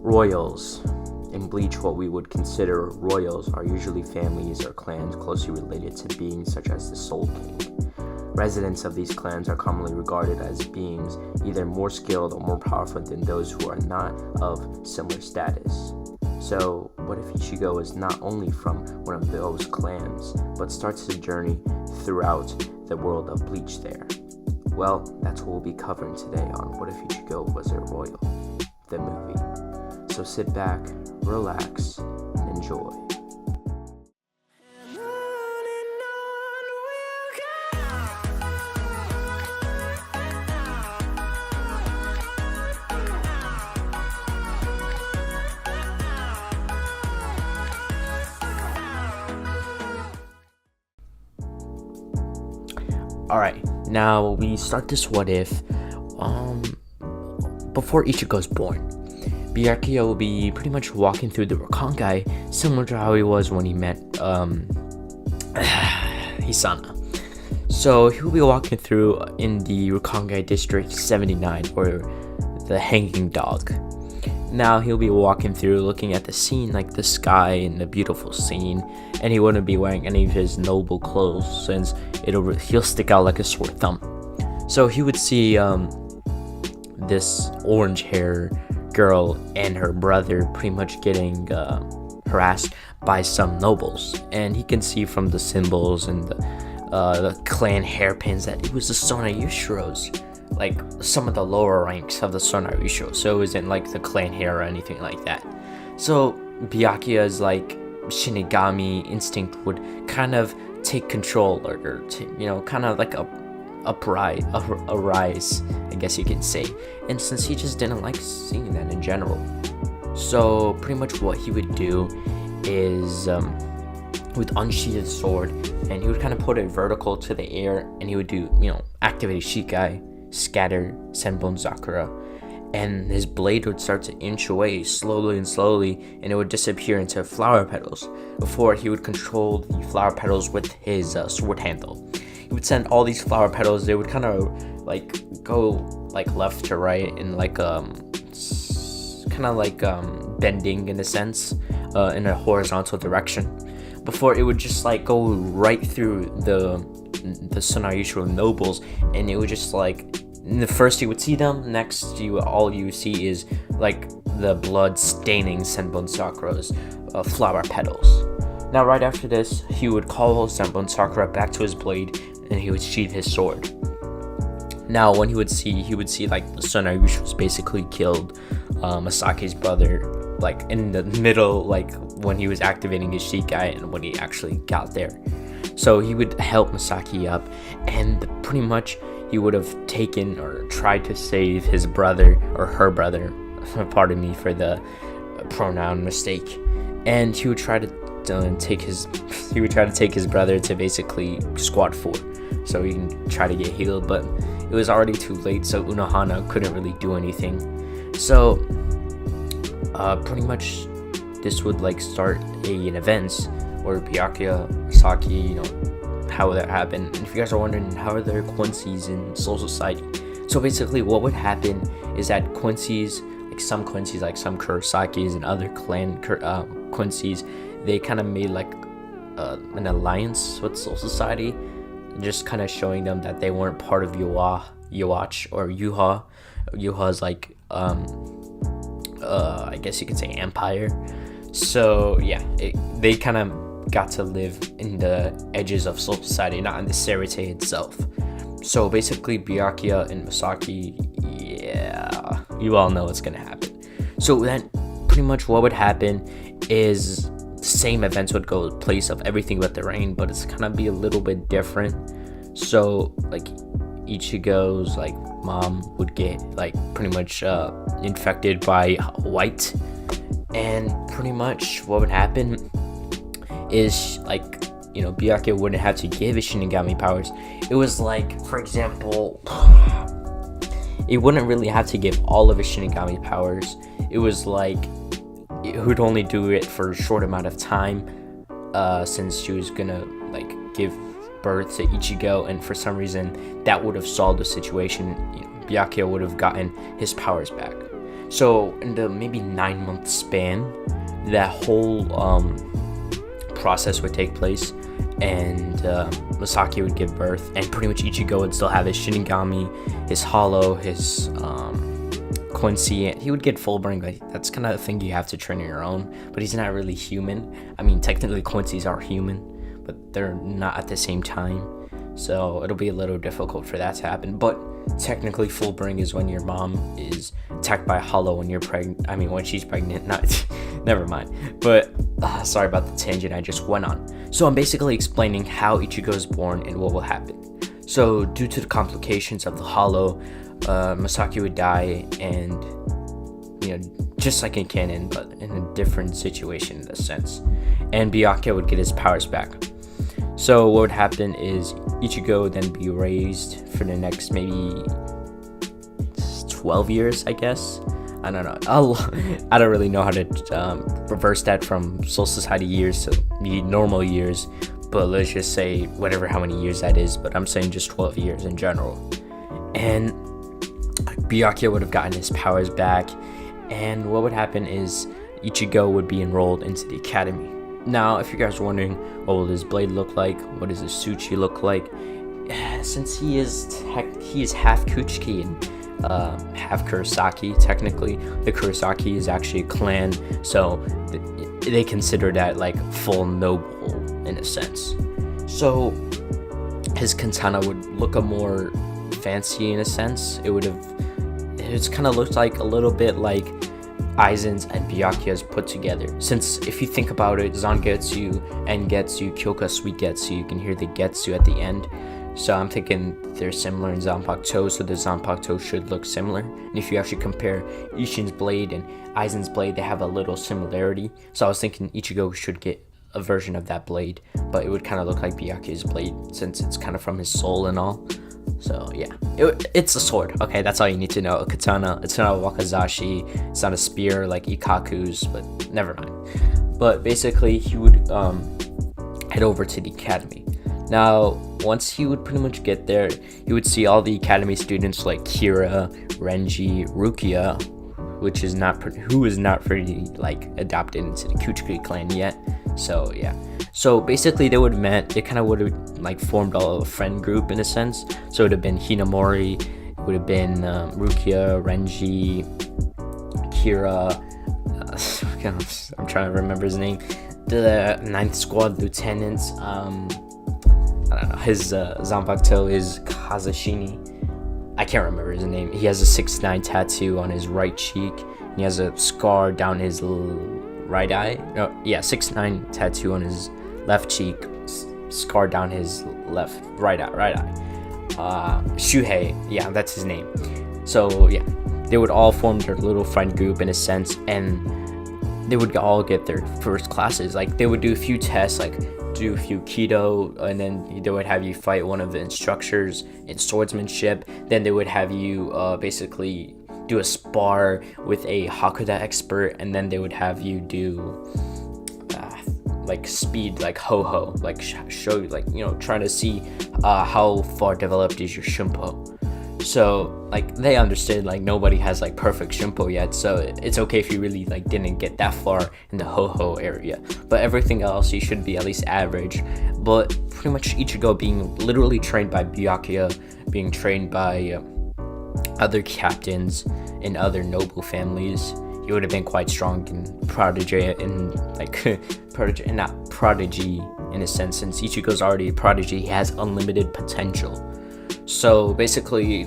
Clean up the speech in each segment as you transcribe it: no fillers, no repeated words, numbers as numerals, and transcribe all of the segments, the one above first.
Royals. In Bleach, what we would consider royals are usually families or clans closely related to beings such as the Soul King. Residents of these clans are commonly regarded as beings either more skilled or more powerful than those who are not of similar status. So, what if Ichigo is not only from one of those clans, but starts his journey throughout the world of Bleach there? Well, that's what we'll be covering today on What If Ichigo Was a Royal, the movie. So sit back, relax, and enjoy. Alright, now we start this what if before Ichigo's born. Byakuya will be pretty much walking through the Bankai, similar to how he was when he met Hisana. So he'll be walking through in the Bankai District 79, or the Hanging Dog. Now he'll be walking through looking at the scene, like the sky and the beautiful scene, and he wouldn't be wearing any of his noble clothes since he'll stick out like a sore thumb. So he would see this orange hair girl and her brother pretty much getting harassed by some nobles, and he can see from the symbols and the clan hairpins that it was the Sonayushiros, like some of the lower ranks of the Sonayushiro, so it wasn't like the clan hair or anything like that. So Byakuya's like Shinigami instinct would kind of take control, or kind of like arise, I guess you can say. And since he just didn't like seeing that in general, so pretty much what he would do is with unsheathed sword, and he would kind of put it vertical to the air, and he would do activate Shikai, scatter Senbon Sakura, and his blade would start to inch away slowly, and it would disappear into flower petals before he would control the flower petals with his sword handle. He would send all these flower petals, they would kind of like go like left to right in like kind of like bending in a sense, in a horizontal direction, before it would just like go right through the Sonayushiro nobles, and it would just like, the first you would see them, next all you see is like the blood staining Senbon Sakura's flower petals. Now right after this, he would call Senbon Sakura back to his blade, and he would sheath his sword. Now when he would see like the Sonayushiros basically killed Masaki's brother, like in the middle, like when he was activating his Shikai and when he actually got there. So he would help Masaki up, and pretty much he would have taken or tried to save his brother, or her brother, pardon me for the pronoun mistake, and he would try to take his brother to basically squad 4 so he can try to get healed, but it was already too late, so Unohana couldn't really do anything. So pretty much this would like start an events where Byakuya, Masaki, how that happened. And if you guys are wondering, how are there Quincy's in Soul Society? So basically what would happen is that Quincy's, like some Kurosakis and other clan Quincy's, they kind of made like an alliance with Soul Society, just kind of showing them that they weren't part of Yhwach or Yhwach. Yhwach's like I guess you could say empire. So yeah, they kind of got to live in the edges of Soul Society, not in the Serite itself. So basically Byakuya and Masaki, yeah, you all know what's gonna happen. So then pretty much what would happen is the same events would go place of everything but the rain, but it's gonna be a little bit different. So like Ichigo's like mom would get like pretty much infected by white, and pretty much what would happen is like Byakuya wouldn't have to give his Shinigami powers. It was like, for example, it wouldn't really have to give all of his Shinigami powers. It was like it would only do it for a short amount of time, since she was gonna like give birth to Ichigo, and for some reason that would have solved the situation. Byakuya would have gotten his powers back. So in the maybe 9-month span, that whole process would take place, and Masaki would give birth, and pretty much Ichigo would still have his Shinigami, his Hollow, his Quincy, and he would get Fullbringer. That's kind of a thing you have to train on your own, but he's not really human. I mean, technically Quincy's are human, but they're not at the same time, so it'll be a little difficult for that to happen. But technically Fullbring is when your mom is attacked by a Hollow when you're pregnant. I mean, when she's pregnant. Not never mind, but sorry about the tangent I just went on. So I'm basically explaining how Ichigo is born and what will happen. So due to the complications of the Hollow, Masaki would die, and just like in canon, but in a different situation in a sense, and Byakuya would get his powers back. So what would happen is Ichigo would then be raised for the next maybe 12 years, I guess. I don't know. I don't really know how to reverse that from Soul Society years to normal years, but let's just say how many years that is, but I'm saying just 12 years in general. And Byakuya would have gotten his powers back, and what would happen is Ichigo would be enrolled into the academy. Now, if you guys are wondering, what will his blade look like? What does his Suchi look like? Since he is half Kuchiki and half Kurosaki, technically, the Kurosaki is actually a clan, so they consider that like full noble in a sense. So his katana would look a more fancy in a sense. It's kind of looked like a little bit like Aizen's and Byakuya's put together. Since if you think about it, Zangetsu, Engetsu, Kyoka, Sweet Getsu, you can hear the Getsu at the end. So I'm thinking they're similar in Zanpakuto, so the Zanpakuto should look similar. And if you actually compare Ishin's blade and Aizen's blade, they have a little similarity. So I was thinking Ichigo should get a version of that blade, but it would kind of look like Byakuya's blade since it's kind of from his soul and all. So yeah, it's a sword. Okay, that's all you need to know. A katana. It's not a wakizashi. It's not a spear like Ikaku's, but never mind. But basically, he would head over to the academy. Now, once he would pretty much get there, he would see all the academy students like Kira, Renji, Rukia, who is not pretty like adopted into the Kuchiki clan yet. So yeah. So basically they would have like formed a friend group in a sense. So it would have been Hinamori, it would have been Rukia, Renji, Kira, I'm trying to remember his name, the 9th Squad Lieutenant, I don't know, his Zanpakuto is Kazashini. I can't remember his name. He has a 6ix9ine tattoo on his right cheek. And he has a scar down his right eye. 6ix9ine tattoo on his left cheek, scar down his right eye. Shuhei, yeah, that's his name. So yeah, they would all form their little friend group in a sense, and they would all get their first classes. Like they would do a few tests, like do a few Kido, and then they would have you fight one of the instructors in swordsmanship. Then they would have you basically do a spar with a Hakuda expert, and then they would have you do like speed, like ho-ho, like show you, like, trying to see how far developed is your Shunpo. So like they understood like nobody has like perfect Shunpo yet, so it's okay if you really like didn't get that far in the ho-ho area, but everything else you should be at least average. But pretty much Ichigo being literally trained by Byakuya, being trained by other captains in other noble families, he would have been quite strong in prodigy not prodigy in a sense. Since Ichigo's already a prodigy, he has unlimited potential. So basically,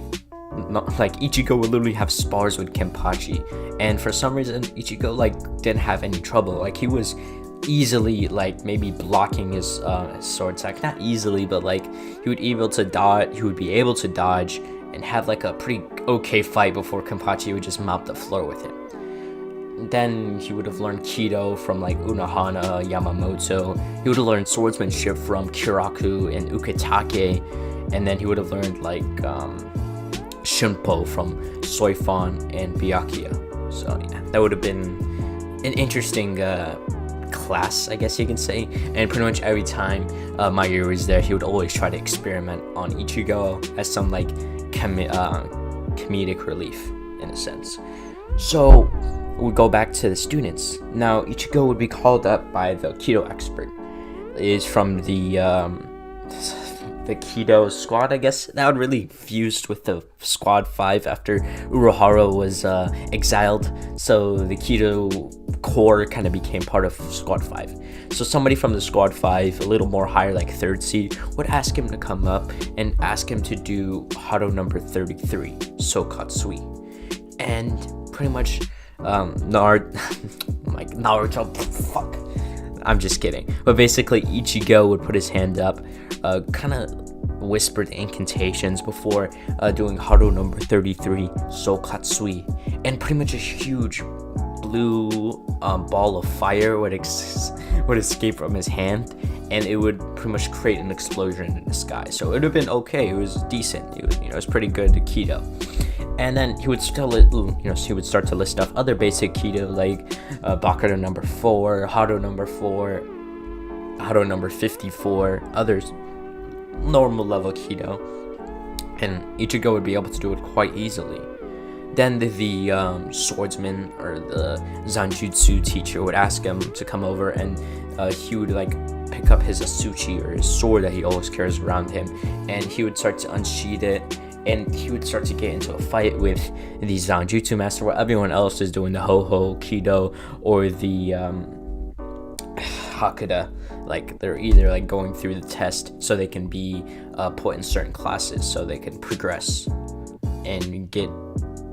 like Ichigo would literally have spars with Kenpachi, and for some reason Ichigo like didn't have any trouble. Like he was easily like maybe blocking his sword attack, not easily, but like he would be able to dodge and have like a pretty okay fight before Kenpachi would just mop the floor with him. Then he would have learned Kido from like Unohana, Yamamoto. He would have learned swordsmanship from Kiraku and Ukitake, and then he would have learned like Shunpo from Soifon and Byakuya. So yeah, that would have been an interesting class, I guess you can say. And pretty much every time Mayuri was there, he would always try to experiment on Ichigo as some like comedic relief in a sense. So we go back to the students. Now Ichigo would be called up by the Kido expert. Is from the Kido squad, I guess. That would really fused with the squad 5 after Urahara was exiled. So the Kido core kind of became part of squad 5. So somebody from the squad 5, a little more higher, like 3rd seed, would ask him to come up and ask him to do Hado number 33, Sokatsui. And pretty much Naruto, fuck, I'm just kidding. But basically Ichigo would put his hand up, kind of whispered incantations before doing Hado number 33, Sokatsui, and pretty much a huge blue ball of fire would escape from his hand, and it would pretty much create an explosion in the sky. So it would have been okay. It was decent. It was pretty good to Kido. And then he would start to list off other basic Kido like Bakudo number 4, Hado number 4, Hado number 54, others normal level Kido, and Ichigo would be able to do it quite easily. Then the swordsman or the Zangetsu teacher would ask him to come over, and he would like pick up his Asuchi or his sword that he always carries around him, and he would start to unsheath it, and he would start to get into a fight with the Zangetsu master while everyone else is doing the Ho-Ho Kido or the Hakuda. Like they're either like going through the test so they can be put in certain classes so they can progress and get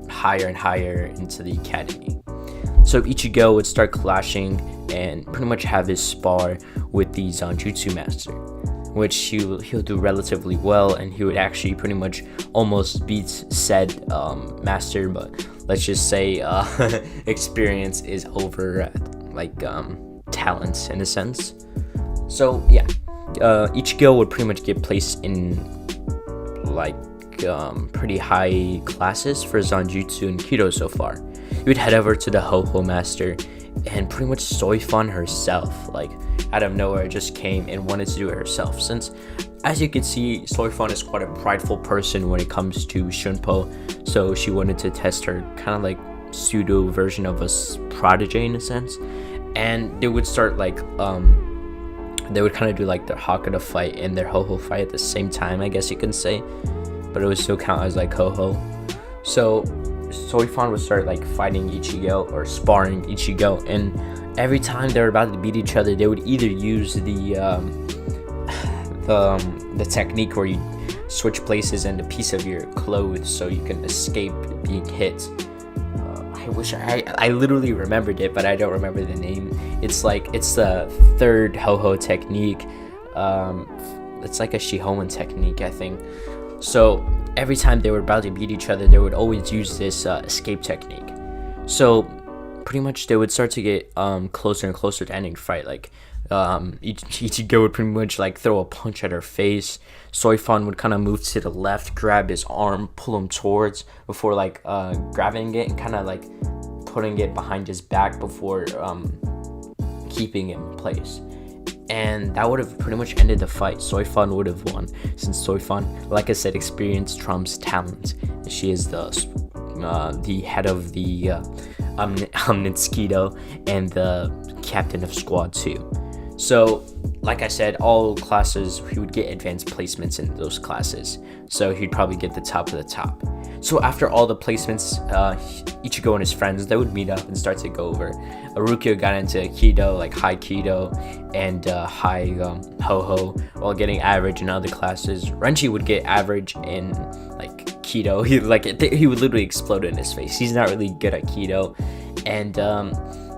higher and higher into the academy. So Ichigo would start clashing and pretty much have his spar with the Zangetsu master, which he'll do relatively well, and he would actually pretty much almost beat said master, but let's just say experience is over like talents in a sense. So yeah, Ichigo would pretty much get placed in like pretty high classes for Zangetsu and Kido so far. He would head over to the Ho-Ho master, and pretty much Soifan herself, like out of nowhere, just came and wanted to do it herself. Since, as you can see, Soifan is quite a prideful person when it comes to Shunpo, so she wanted to test her kind of like pseudo version of a prodigy in a sense. And they would start like they would kind of do like their Hakuda fight and their Ho-Ho fight at the same time, I guess you can say, but it would still count as like Ho-Ho. So Soifan would start like fighting Ichigo or sparring Ichigo, and every time they were about to beat each other, they would either use the technique where you switch places and a piece of your clothes so you can escape being hit. I wish I literally remembered it, but I don't remember the name. It's the third Ho-Ho technique. It's like a Shihoman technique, I think. So every time they were about to beat each other, they would always use this escape technique. So pretty much they would start to get closer and closer to ending the fight. Like Ichigo would pretty much like throw a punch at her face. Soifan would kind of move to the left, grab his arm, pull him towards before like grabbing it and kind of like putting it behind his back before keeping him in place. And that would have pretty much ended the fight. Soifan would have won, since Soifan, like I said, experience trumps talent. She is the head of the Omnitsukido and the captain of Squad 2. So, like I said, all classes, he would get advanced placements in those classes. So he'd probably get the top of the top. So after all the placements, Ichigo and his friends, they would meet up and start to go over. Rukia got into Kido, like high Kido and high Ho-Ho, while getting average in other classes. Renji would get average in like Kido. He would literally explode in his face. He's not really good at Kido. And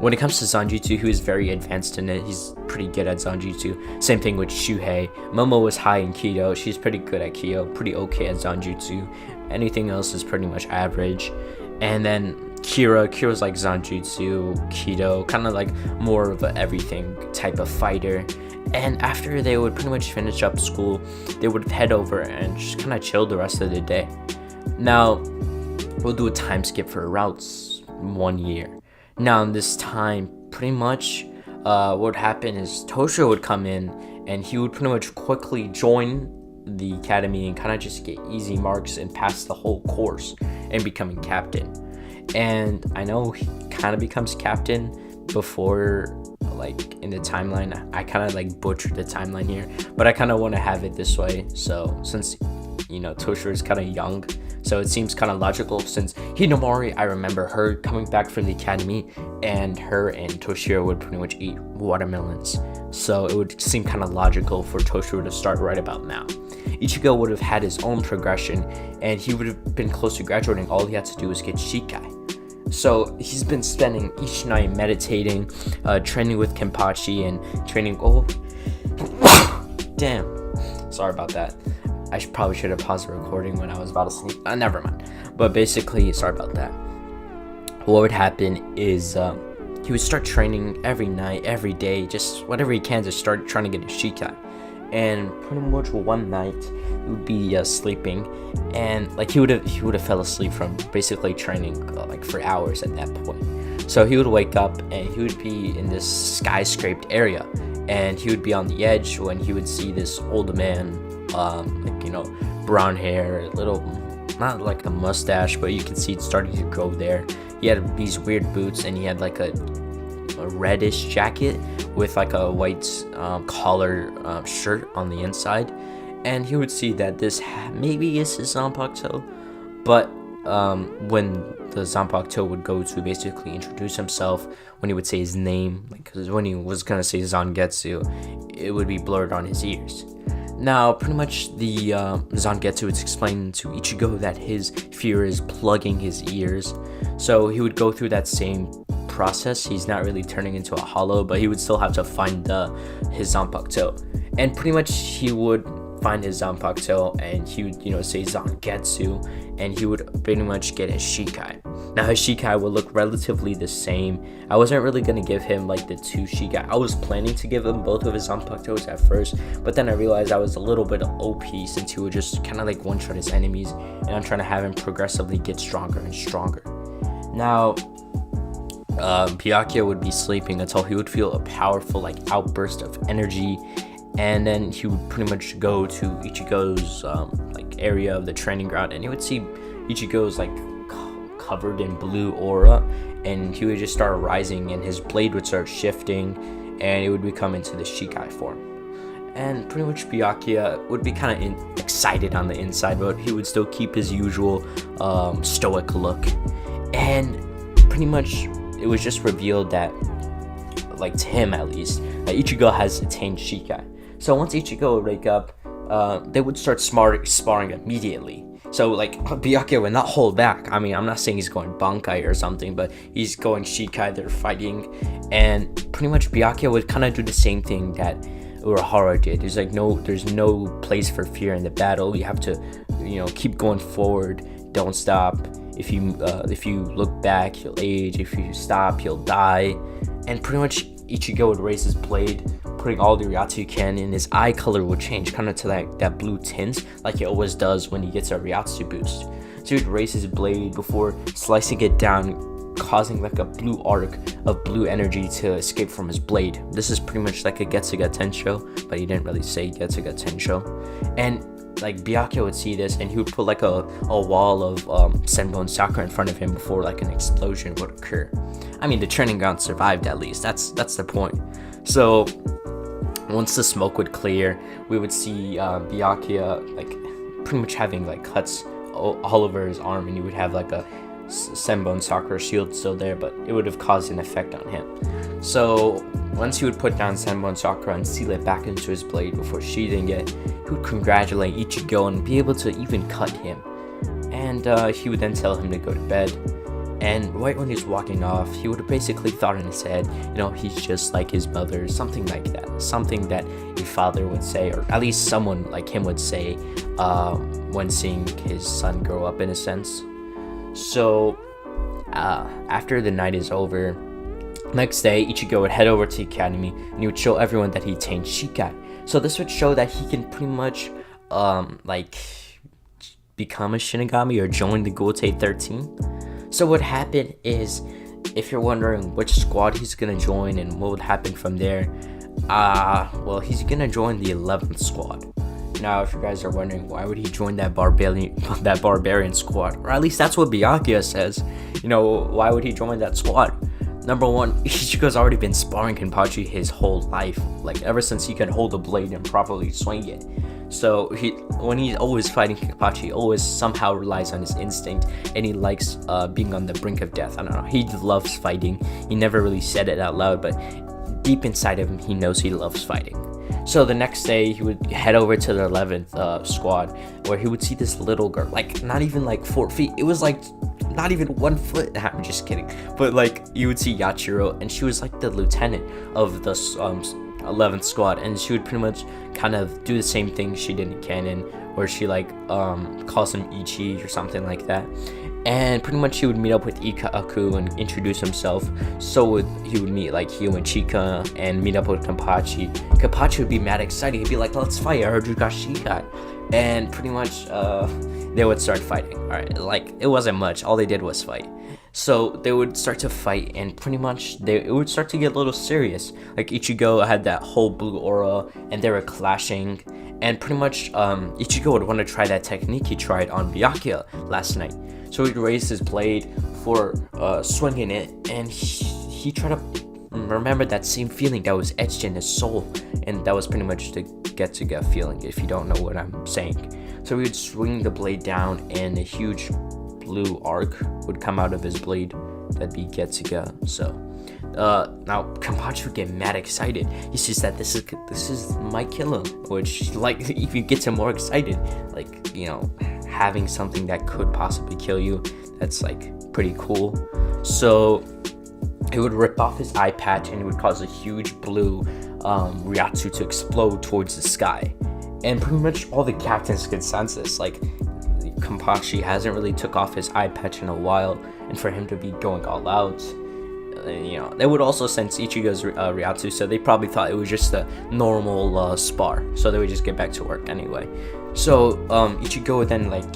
when it comes to Zangetsu, he was very advanced in it. He's pretty good at Zangetsu. Same thing with Shuhei. Momo was high in Kido. She's pretty good at Kido, pretty okay at Zangetsu. Anything else is pretty much average. And then Kira's like Zangetsu, Kido, kind of like more of a everything type of fighter. And after they would pretty much finish up school, they would head over and just kind of chill the rest of the day. Now, we'll do a time skip for routes 1 year. Now, in this time, pretty much what would happen is Tosho would come in, and he would pretty much quickly join the academy and kind of just get easy marks and pass the whole course and becoming captain. and I know he kind of becomes captain before, like, in the timeline. I kind of like butchered the timeline here, but I kind of want to have it this way. So since, you know, Toshiro is kind of young, so it seems kind of logical, since Hinamori, I remember her coming back from the academy, and her and Toshiro would pretty much eat watermelons. So it would seem kind of logical for Toshiro to start right about now. Ichigo would have had his own progression, and he would have been close to graduating. All he had to do was get Shikai. So he's been spending each night meditating, training with Kenpachi, and training. Oh, damn. Sorry about that. I probably should have paused the recording when I was about to sleep. Never mind. But basically, sorry about that. What would happen is he would start training every night, every day, just whatever he can to start trying to get his Shikai. And pretty much one night, he would be sleeping, and like he would have fell asleep from basically training like for hours at that point. So he would wake up, and he would be in this skyscraped area, and he would be on the edge when he would see this old man, like, you know, brown hair, little, not like a mustache, but you can see it starting to grow there. He had these weird boots, and he had like a reddish jacket with like a white collar shirt on the inside, and he would see that this maybe is his Zanpakuto, but when the Zanpakuto would go to basically introduce himself, when he would say his name, like, cause when he was gonna say Zangetsu, it would be blurred on his ears. Now, pretty much the Zangetsu would explain to Ichigo that his fear is plugging his ears, so he would go through that same process. He's not really turning into a hollow, but he would still have to find his Zanpakuto, and pretty much he would find his Zanpakuto, and he would, you know, say Zangetsu, and he would pretty much get his Shikai. Now his Shikai would look relatively the same. I wasn't really gonna give him like the two Shikai. I was planning to give him both of his Zanpakutos at first, but then I realized I was a little bit OP, since he would just kind of like one-shot his enemies, and I'm trying to have him progressively get stronger and stronger. Now Byakuya would be sleeping until he would feel a powerful like outburst of energy, and then he would pretty much go to Ichigo's like area of the training ground, and he would see Ichigo's like covered in blue aura, and he would just start rising, and his blade would start shifting, and it would become into the Shikai form. And pretty much Byakuya would be kind of excited on the inside, but he would still keep his usual stoic look. And pretty much it was just revealed that, like to him at least, Ichigo has attained Shikai. So once Ichigo would wake up, they would start sparring immediately. So like Byakuya would not hold back. I mean, I'm not saying he's going Bankai or something, but he's going Shikai, they're fighting. And pretty much Byakuya would kind of do the same thing that Urahara did. There's no place for fear in the battle. You have to, you know, keep going forward, don't stop. If you look back, you'll age. If you stop, you'll die. And pretty much Ichigo would raise his blade, putting all the Ryatsu can, and his eye color would change kind of to that blue tint, like it always does when he gets a Ryatsu boost. So he'd raise his blade before slicing it down, causing like a blue arc of blue energy to escape from his blade. This is pretty much like a Getsuga Tensho, but he didn't really say Getsuga Tensho. And like Byakuya would see this, and he would put like a wall of Senbon and Sakura in front of him before like an explosion would occur. I mean, the training ground survived at least. That's the point. So once the smoke would clear, we would see Byakuya like pretty much having like cuts all over his arm, and he would have like a Senbon Sakura shield still there, but it would have caused an effect on him. So once he would put down Senbon Sakura and seal it back into his blade before sheathing it, he would congratulate Ichigo and be able to even cut him. And he would then tell him to go to bed. And right when he was walking off, he would have basically thought in his head, you know, he's just like his mother, something like that. Something that a father would say, or at least someone like him would say when seeing his son grow up, in a sense. So after the night is over, next day Ichigo would head over to the academy, and he would show everyone that he attained Shikai. So this would show that he can pretty much like become a Shinigami or join the Gotei 13. So what happened is, if you're wondering which squad he's gonna join and what would happen from there, well, he's gonna join the 11th squad. Now, if you guys are wondering why would he join that barbarian squad, or at least that's what Byakuya says. Why would he join that squad? Number one, Ichigo's already been sparring Kenpachi his whole life, like ever since he could hold a blade and properly swing it. So when he's always fighting Kenpachi, he always somehow relies on his instinct, and he likes being on the brink of death. I don't know, he loves fighting. He never really said it out loud, but deep inside of him, he knows he loves fighting. So the next day, he would head over to the 11th squad, where he would see this little girl, like not even like 4 feet. It was like not even 1 foot. I'm just kidding. But like you would see Yachiro, and she was like the lieutenant of the 11th squad, and she would pretty much kind of do the same thing she did in canon, where she like calls him Ichi or something like that. And pretty much he would meet up with Ikaku and introduce himself. So he would meet like Hyo and Chika and meet up with Kenpachi. Kenpachi would be mad excited. He'd be like, let's fight, I heard you got Shikai. And pretty much they would start fighting. Alright, like it wasn't much, all they did was fight. So they would start to fight, and pretty much it would start to get a little serious. Like Ichigo had that whole blue aura, and they were clashing. And pretty much Ichigo would want to try that technique he tried on Byakuya last night. So he'd raise his blade for swinging it, and he tried to remember that same feeling that was etched in his soul, and that was pretty much the get feeling, if you don't know what I'm saying. So he would swing the blade down, and a huge blue arc would come out of his blade. That'd be Getsuga. So now Kenpachi would get mad excited. He says that this is my killer, which like even gets him more excited. Like, having something that could possibly kill you, that's like pretty cool. So it would rip off his eye patch, and it would cause a huge blue Ryatsu to explode towards the sky. And pretty much all the captains could sense this. Like, Kenpachi hasn't really took off his eye patch in a while, and for him to be going all out, they would also sense Ichigo's Ryatsu, so they probably thought it was just a normal spar, so they would just get back to work anyway. So Ichigo would then like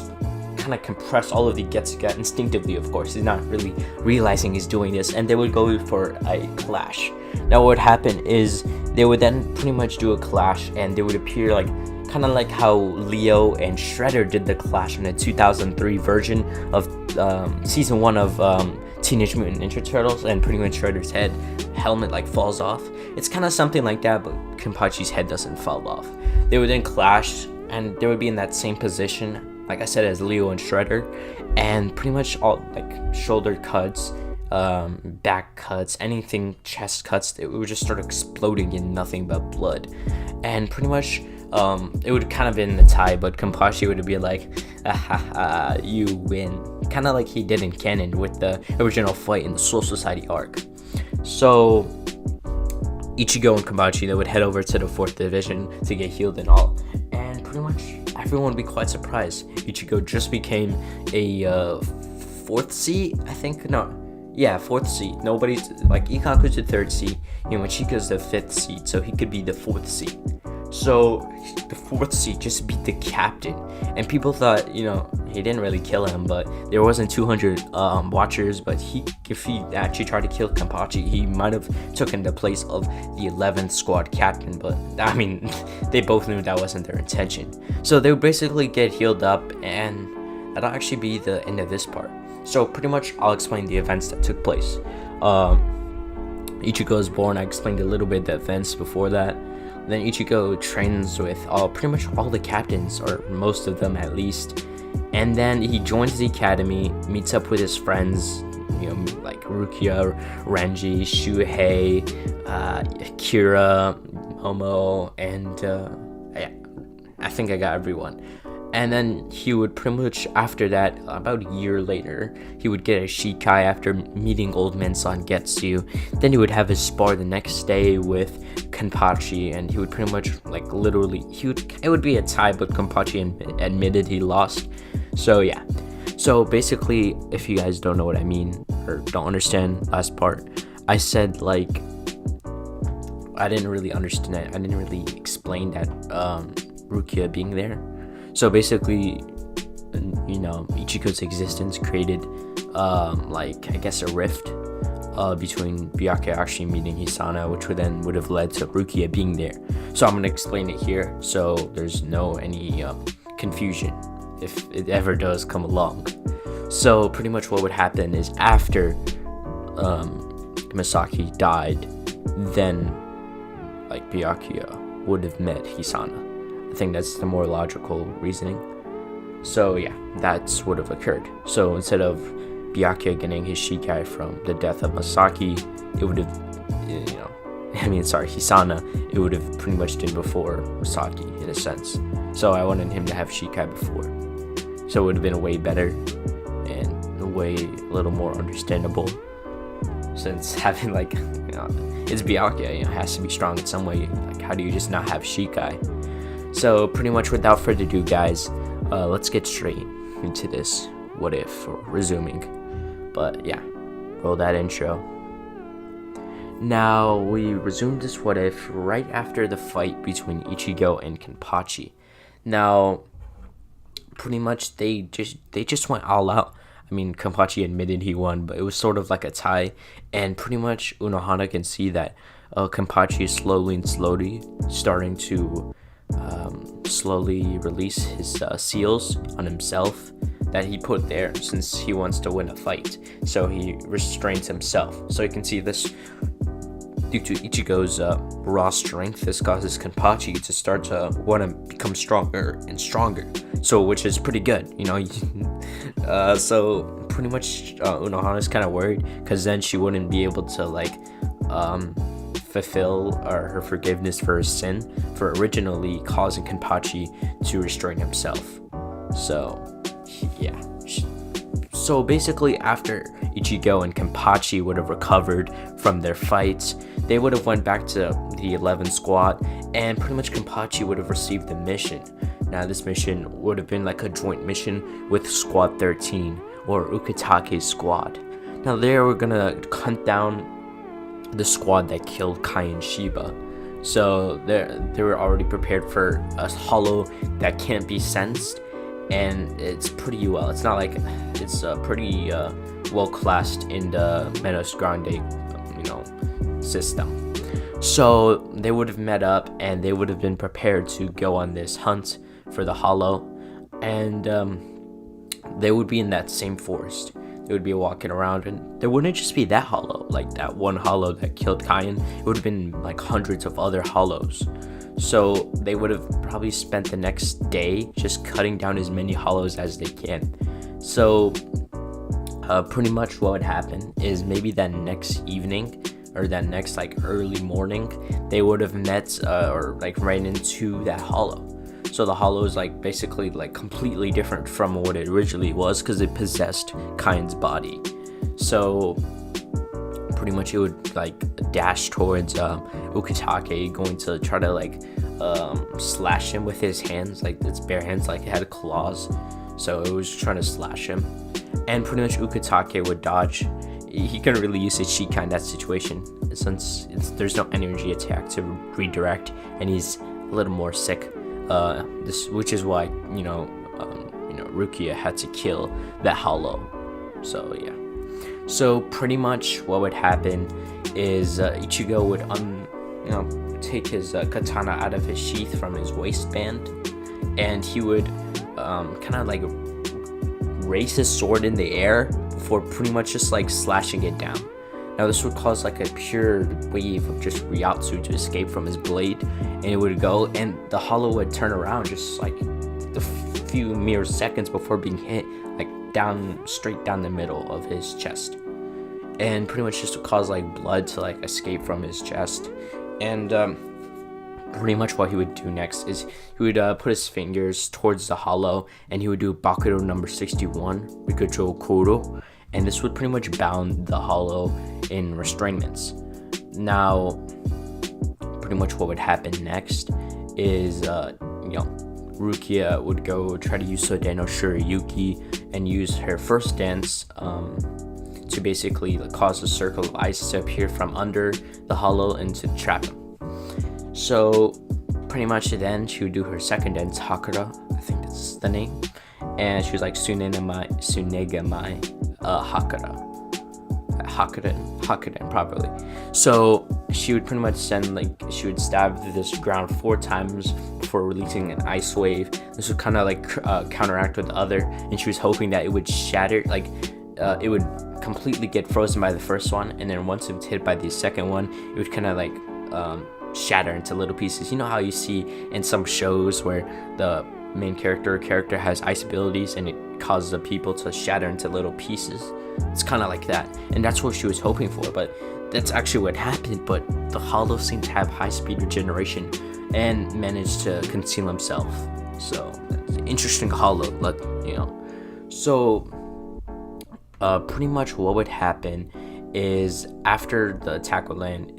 kind of compress all of the Getsuga instinctively, of course. He's not really realizing he's doing this, and they would go for a clash. Now what would happen is they would then pretty much do a clash, and they would appear like kind of like how Leo and Shredder did the clash in the 2003 version of season 1 of Teenage Mutant Ninja Turtles, and pretty much Shredder's helmet like falls off. It's kind of something like that, but Kenpachi's head doesn't fall off. They would then clash, and they would be in that same position, like I said, as Leo and Shredder, and pretty much all like shoulder cuts, back cuts, anything, chest cuts, it would just start exploding in nothing but blood. And pretty much it would kind of be in a tie, but Kenpachi would be like, you win, kind of like he did in canon with the original fight in the Soul Society arc. So Ichigo and Kenpachi, they would head over to the 4th division to get healed and all, and pretty much everyone would be quite surprised. Ichigo just became a 4th seed, I think. No, yeah, 4th seed. Nobody's like, Ikaku's the 3rd seed, Ichigo's the 5th seed, so he could be the 4th seed. So the 4th seed just beat the captain, and people thought, he didn't really kill him, but there wasn't 200 watchers, but if he actually tried to kill Kenpachi, he might have taken the place of the 11th squad captain, but I mean, they both knew that wasn't their intention. So they would basically get healed up, and that'll actually be the end of this part. So pretty much I'll explain the events that took place. Ichigo is born. I explained a little bit the events before that. Then Ichigo trains with pretty much all the captains, or most of them at least. And then he joins the academy, meets up with his friends, like Rukia, Renji, Shuhei, Kira, Momo, and yeah, I think I got everyone. And then he would pretty much, after that, about a year later, he would get a Shikai after meeting Old Man Zangetsu. Then he would have his spar the next day with Kenpachi, and he would pretty much, like, literally, it would be a tie, but Kenpachi admitted he lost. So yeah. So basically, if you guys don't know what I mean, or don't understand last part, I said, like, I didn't really understand it. I didn't really explain that Rukia being there. So basically, Ichigo's existence created, like, I guess a rift between Byakuya actually meeting Hisana, which would have led to Rukia being there. So I'm gonna explain it here, so there's any confusion if it ever does come along. So pretty much what would happen is after Masaki died, then like Byakuya would have met Hisana. I think that's the more logical reasoning. So yeah, that's what have occurred. So instead of Byakuya getting his Shikai from the death of Masaki, it would have, Hisana, it would have pretty much been before Masaki in a sense. So I wanted him to have Shikai before. So it would have been way better and a little more understandable. Since having it's Byakuya, has to be strong in some way. Like, how do you just not have Shikai? So pretty much without further ado, guys, let's get straight into this what if, or resuming. But yeah, roll that intro. Now we resumed this what if right after the fight between Ichigo and Kenpachi. Now pretty much they just went all out. I mean, Kenpachi admitted he won, but it was sort of like a tie, and pretty much Urahara can see that Kenpachi is slowly starting to slowly release his seals on himself that he put there since he wants to win a fight. So he restrains himself. So you can see this due to Ichigo's raw strength. This causes Kenpachi to start to want to become stronger and stronger. So which is pretty good, so pretty much Urahara's kind of worried because then she wouldn't be able to fulfill her forgiveness for her sin for originally causing Kenpachi to restrain himself. So yeah, so basically after Ichigo and Kenpachi would have recovered from their fights, they would have went back to the 11 squad, and pretty much Kenpachi would have received the mission. Now this mission would have been like a joint mission with squad 13 or Ukitake's squad. Now they were gonna hunt down the squad that killed Kai and Shiba. So they were already prepared for a hollow that can't be sensed, and it's pretty well. It's not like it's pretty well classed in the Menos Grande, system. So they would have met up and they would have been prepared to go on this hunt for the hollow, and they would be in that same forest. They would be walking around, and there wouldn't just be that hollow, like that one hollow that killed Kaien. It would have been like hundreds of other hollows. So they would have probably spent the next day just cutting down as many hollows as they can. So pretty much what would happen is maybe that next evening or that next early morning, they would have met or ran into that hollow. So the hollow is basically completely different from what it originally was because it possessed Kain's body. So pretty much it would dash towards Ukitake, going to try to slash him with his hands, its bare hands, it had claws. So it was trying to slash him, and pretty much Ukitake would dodge. He couldn't really use his Shikai in that situation since there's no energy attack to redirect, and he's a little more sick. Which is why Rukia had to kill that hollow. So yeah. So pretty much what would happen is Ichigo would take his katana out of his sheath from his waistband, and he would kind of raise his sword in the air before pretty much just slashing it down. Now this would cause a pure wave of just Ryatsu to escape from his blade, and it would go, and the hollow would turn around just the few mere seconds before being hit straight down the middle of his chest, and pretty much just to cause blood to escape from his chest. And pretty much what he would do next is he would put his fingers towards the hollow, and he would do Bakuro number 61 Rikucho Kuro, and this would pretty much bound the hollow in restrainments. Now pretty much what would happen next is Rukia would go try to use Sodeno Shuriyuki and use her first dance to basically cause a circle of ice to appear from under the hollow and to trap him. So pretty much then she would do her second dance, Hakura, I think that's the name, and she was Sunegamai Hakura. Hakuren properly. So she would pretty much she would stab this ground 4 times before releasing an ice wave. This would kind of counteract with the other, and she was hoping that it would shatter, it would completely get frozen by the first one, and then once it was hit by the second one, it would kind of shatter into little pieces. You know how you see in some shows where the main character has ice abilities and it causes the people to shatter into little pieces? It's kind of like that, and that's what she was hoping for, but that's actually what happened. But the hollow seemed to have high speed regeneration and managed to conceal himself. So interesting hollow, so pretty much what would happen is after the attack would land,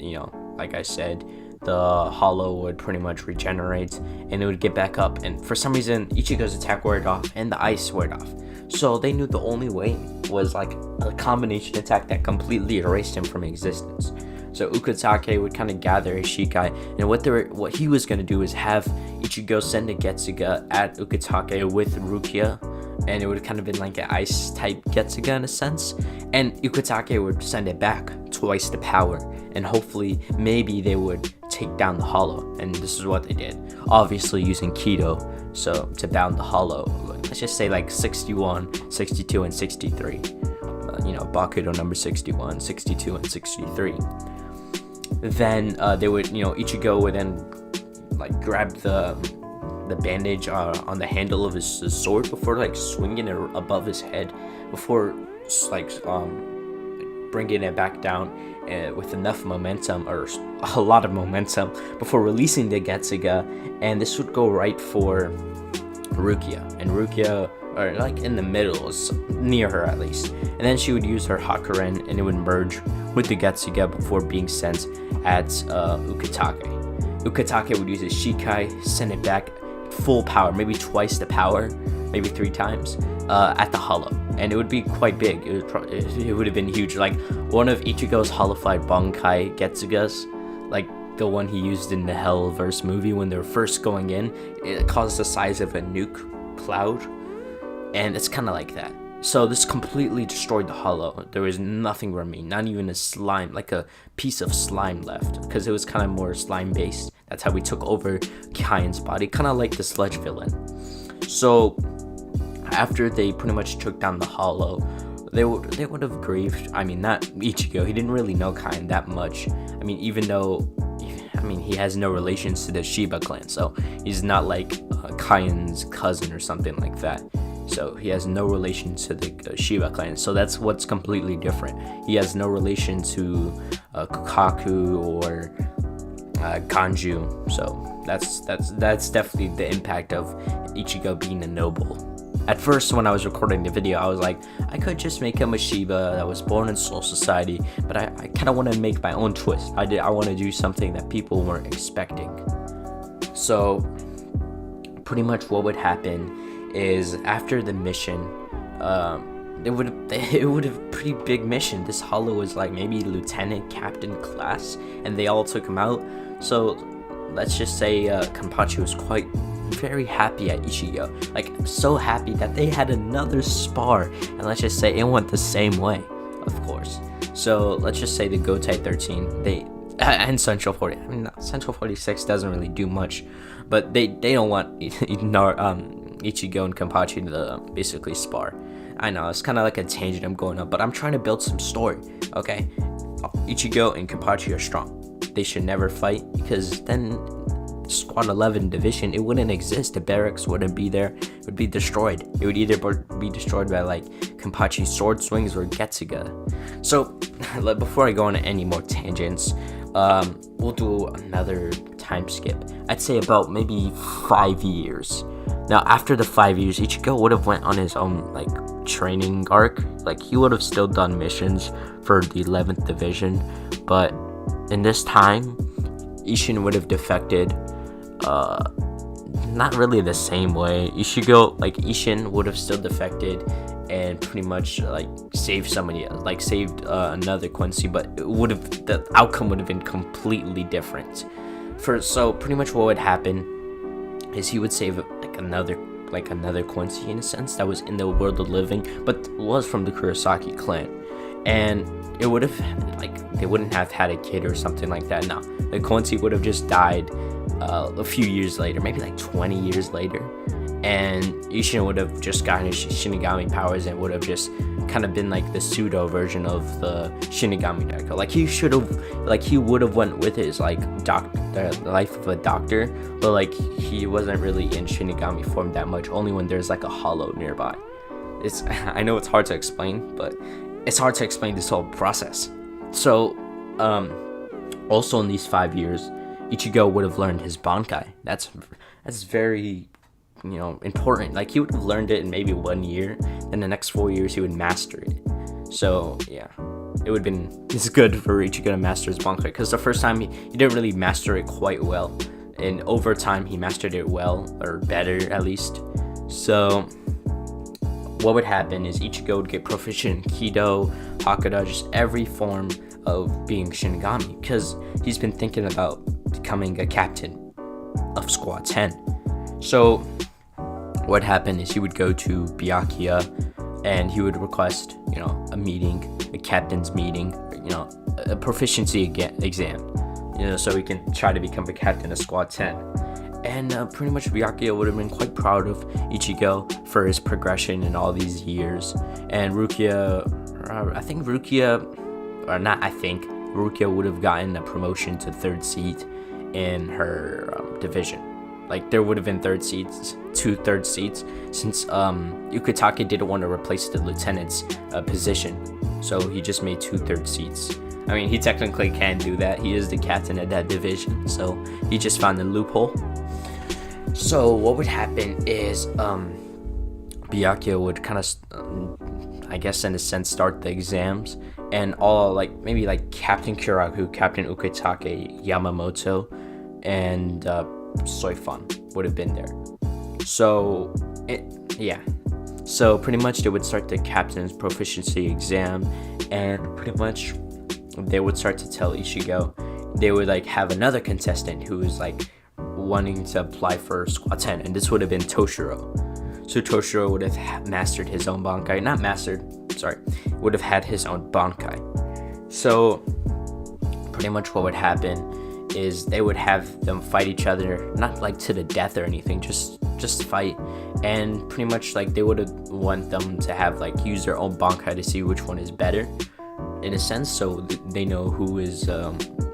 like I said, the hollow would pretty much regenerate and it would get back up, and for some reason Ichigo's attack wore it off and the ice wore it off. So they knew the only way was a combination attack that completely erased him from existence. So Ukitake would kind of gather his Shikai, and what he was going to do is have Ichigo send a Getsuga at Ukitake with Rukia, and it would have kind of been like an ice type Getsuga in a sense, and Ukitake would send it back twice the power, and hopefully maybe they would take down the hollow. And this is what they did, obviously using Kido, so to down the hollow. Let's just say 61, 62, and 63. Bakudo number 61, 62, and 63. Then they would, Ichigo would then grab the bandage on the handle of his sword before swinging it above his head, before bringing it back down with enough momentum, or a lot of momentum, before releasing the Getsuga, and this would go right for Rukia, and Rukia, or in the middle, near her at least, and then she would use her Hakuren and it would merge with the Getsuga before being sent at Ukitake. Ukitake would use his Shikai, send it back full power, maybe twice the power, maybe 3 times, at the hollow, and it would be quite big. It would have been huge, one of Ichigo's hollowified Bankai Getsugas, the one he used in the Hellverse movie when they were first going in. It caused the size of a nuke cloud, and it's kind of like that. So this completely destroyed the hollow. There was nothing remaining, not even a slime, a piece of slime left, because it was kind of more slime based. That's how we took over Kaien's body, kind of like the sludge villain. So after they pretty much took down the hollow, they would have grieved. Not Ichigo, he didn't really know Kaien that much. Even though he has no relations to the Shiba clan, so he's not Kaien's cousin or something like that. So he has no relation to the Shiba clan, so that's what's completely different. He has no relation to Kukaku or Kanju, so that's definitely the impact of Ichigo being a noble. At first, when I was recording the video, I was like, I could just make him a Shiba that was born in Soul Society, but I kind of want to make my own twist. I want to do something that people weren't expecting. So pretty much what would happen is after the mission, it would have pretty big mission. This hollow was maybe lieutenant captain class, and they all took him out. So let's just say Kenpachi was very happy at Ichigo, so happy that they had another spar, and let's just say it went the same way, of course. So let's just say the Gotai 13, and Central 40. Central 46 doesn't really do much, but they don't want Ichigo and Kenpachi to basically spar. I know it's kind of like a tangent I'm going on, but I'm trying to build some story. Okay, Ichigo and Kenpachi are strong. They should never fight, because then Squad 11 division, it wouldn't exist. The barracks wouldn't be there. It would be destroyed. It would either be destroyed by Kenpachi's sword swings or Getsuga. So before I go on any more tangents, we'll do another time skip. I'd say about maybe 5 years. Now after the 5 years, Ichigo would have went on his own training arc. He would have still done missions for the 11th division, but in this time Ishin would have defected. Not really the same way. Ishin would have still defected and pretty much saved somebody else, saved another Quincy, but the outcome would have been completely different. So pretty much what would happen is he would save another Quincy in a sense that was in the world of living, but was from the Kurosaki clan, and it would have, like, they wouldn't have had a kid or something like that. No, like, Quincy would have just died a few years later, maybe like 20 years later, and Ishida would have just gotten his Shinigami powers and would have just kind of been like the pseudo version of the Shinigami Deku. Like, he would have went with his like the life of a doctor, but like he wasn't really in Shinigami form that much, only when there's like a hollow nearby. I know it's hard to explain, but it's hard to explain this whole process. So also in these 5 years, Ichigo would have learned his Bankai. That's very, you know, important. Like, he would have learned it in maybe 1 year, and the next 4 years he would master it. So yeah, it's good for Ichigo to master his Bankai, because the first time he didn't really master it quite well, and over time he mastered it well, or better at least. So what would happen is Ichigo would get proficient in Kido, Hakuda, just every form of being Shinigami, because he's been thinking about becoming a captain of Squad 10. So what happened is he would go to Byakuya and he would request, you know, a meeting, a captain's meeting, you know, a proficiency exam, you know, so he can try to become a captain of Squad 10. And pretty much Byakuya would have been quite proud of Ichigo for his progression in all these years. And Rukia would have gotten a promotion to 3rd seat in her division. Like, there would have been 2 third seats, since Ukitake didn't want to replace the lieutenant's position, so he just made 2 third seats. I mean, he technically can do that. He is the captain of that division, so he just found a loophole. So what would happen is Byakuya would kind of, I guess in a sense, start the exams, and all, like, maybe like Captain Kyoraku, Captain Ukitake, Yamamoto, and Soifun would have been there. So pretty much they would start the captain's proficiency exam, and pretty much they would start to tell Ichigo they would like have another contestant who is like wanting to apply for Squad 10, and this would have been Toshiro. So Toshiro would have mastered his own Bankai, would have had his own Bankai. So pretty much what would happen is they would have them fight each other, not like to the death or anything, just fight, and pretty much like they would want them to have like use their own Bankai to see which one is better, in a sense, so they know who is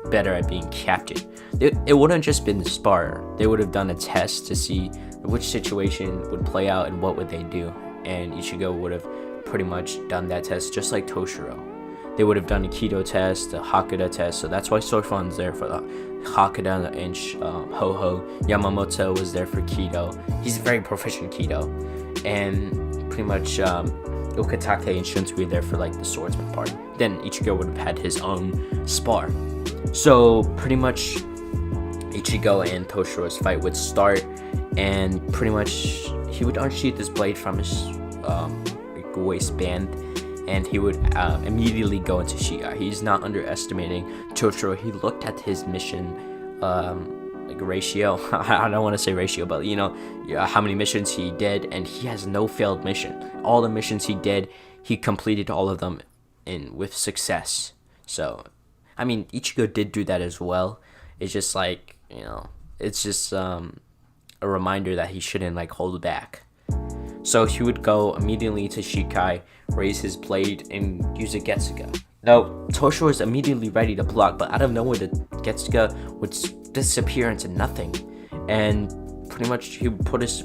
better at being captain. It wouldn't just been the spar. They would have done a test to see which situation would play out and what would they do, and Ichigo would have pretty much done that test just like Toshiro. They would have done a Kido test, a Hakuda test, so that's why Soifun's there for the Hakuda, and Ho-Ho. Yamamoto was there for Kido. He's very proficient Kido. And pretty much Ukitake and Shunsui were there for like the swordsman part. Then Ichigo would have had his own spar. So pretty much Ichigo and Toshiro's fight would start, and pretty much he would unsheath his blade from his waistband, and he would immediately go into Shikai. He's not underestimating Toshiro. He looked at his mission like ratio. I don't want to say ratio, but you know, how many missions he did, and he has no failed mission. All the missions he did, he completed all of them with success. So, I mean, Ichigo did do that as well. It's just like, you know, it's just a reminder that he shouldn't like hold back. So he would go immediately to Shikai, raise his blade, and use a Getsuga. Now, Toshiro is immediately ready to block, but out of nowhere, the Getsuga would disappear into nothing. And pretty much he would put his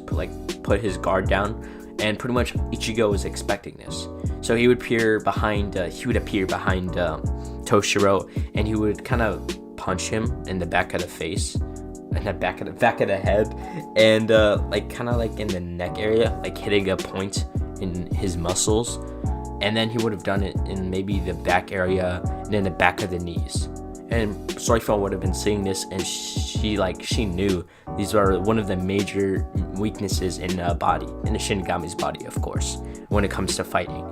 guard down, and pretty much Ichigo was expecting this. So he would appear behind Toshiro, and he would kind of punch him in the back of the face, in the back of the head, and like kind of like in the neck area, like hitting a point in his muscles, and then he would have done it in maybe the back area and then the back of the knees. And Soifun would have been seeing this, and she knew these are one of the major weaknesses in the Shinigami's body, of course, when it comes to fighting.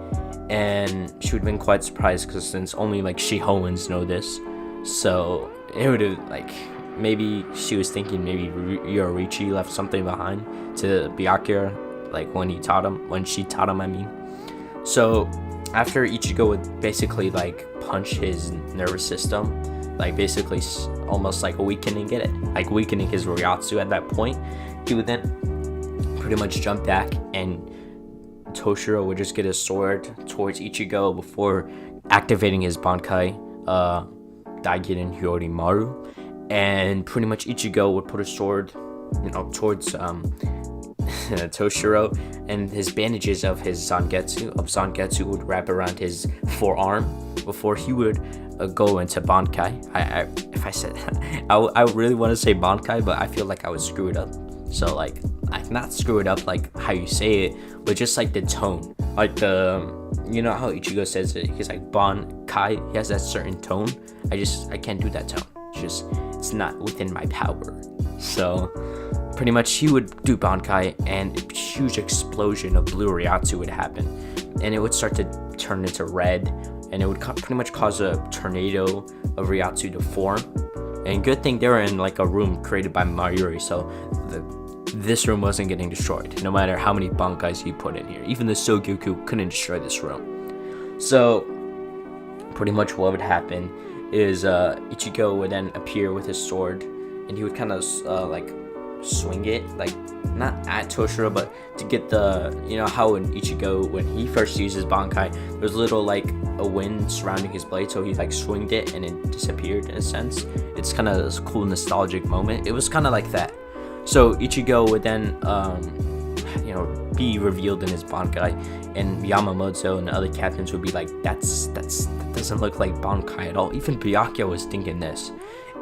And she would have been quite surprised, because since only like Shihoans know this, so it would have like, maybe she was thinking maybe Yoruichi left something behind to Byakuya, like when she taught him, I mean. So after Ichigo would basically like punch his nervous system, like basically almost like weakening it, like weakening his Ryatsu at that point, he would then pretty much jump back, and Toshiro would just get his sword towards Ichigo before activating his Bankai, Daigiden Hyorimaru, and pretty much Ichigo would put a sword, towards Toshiro, and his bandages of his Zangetsu would wrap around his forearm before he would go into Bankai. If I said I really want to say Bankai, but I feel like I would screw it up. So like not screw it up like how you say it, but just like the tone, like the how Ichigo says it. He's like Bankai. He has that certain tone. I can't do that tone. It's not within my power. So pretty much he would do Bankai, and a huge explosion of blue Ryatsu would happen, and it would start to turn into red, and it would pretty much cause a tornado of Ryatsu to form. And good thing they were in like a room created by Mayuri, so this room wasn't getting destroyed, no matter how many Bankais he put in here. Even the Sogyoku couldn't destroy this room. So pretty much what would happen is Ichigo would then appear with his sword, and he would kind of like swing it, like not at Toshiro, but to get the how in Ichigo, when he first uses Bankai, there's a little like a wind surrounding his blade, so he like swinged it and it disappeared in a sense. It's kind of this cool nostalgic moment. It was kind of like that. So Ichigo would then be revealed in his Bankai, and Yamamoto and the other captains would be like, that doesn't look like Bankai at all. Even Byakuya was thinking this.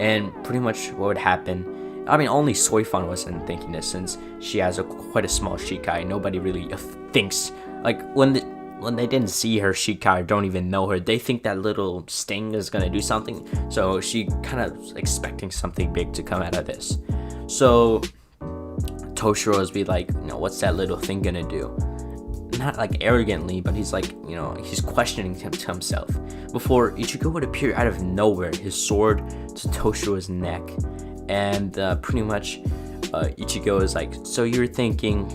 And pretty much what would happen, I mean, only Soifan wasn't thinking this, since she has quite a small Shikai. Nobody really thinks, like when they didn't see her Shikai, don't even know her, they think that little sting is gonna do something. So she kind of expecting something big to come out of this. So Toshiro was be like, what's that little thing gonna do? Not like arrogantly, but he's like, he's questioning to himself. Before Ichigo would appear out of nowhere, his sword to Toshiro's neck. And pretty much Ichigo is like, so you're thinking,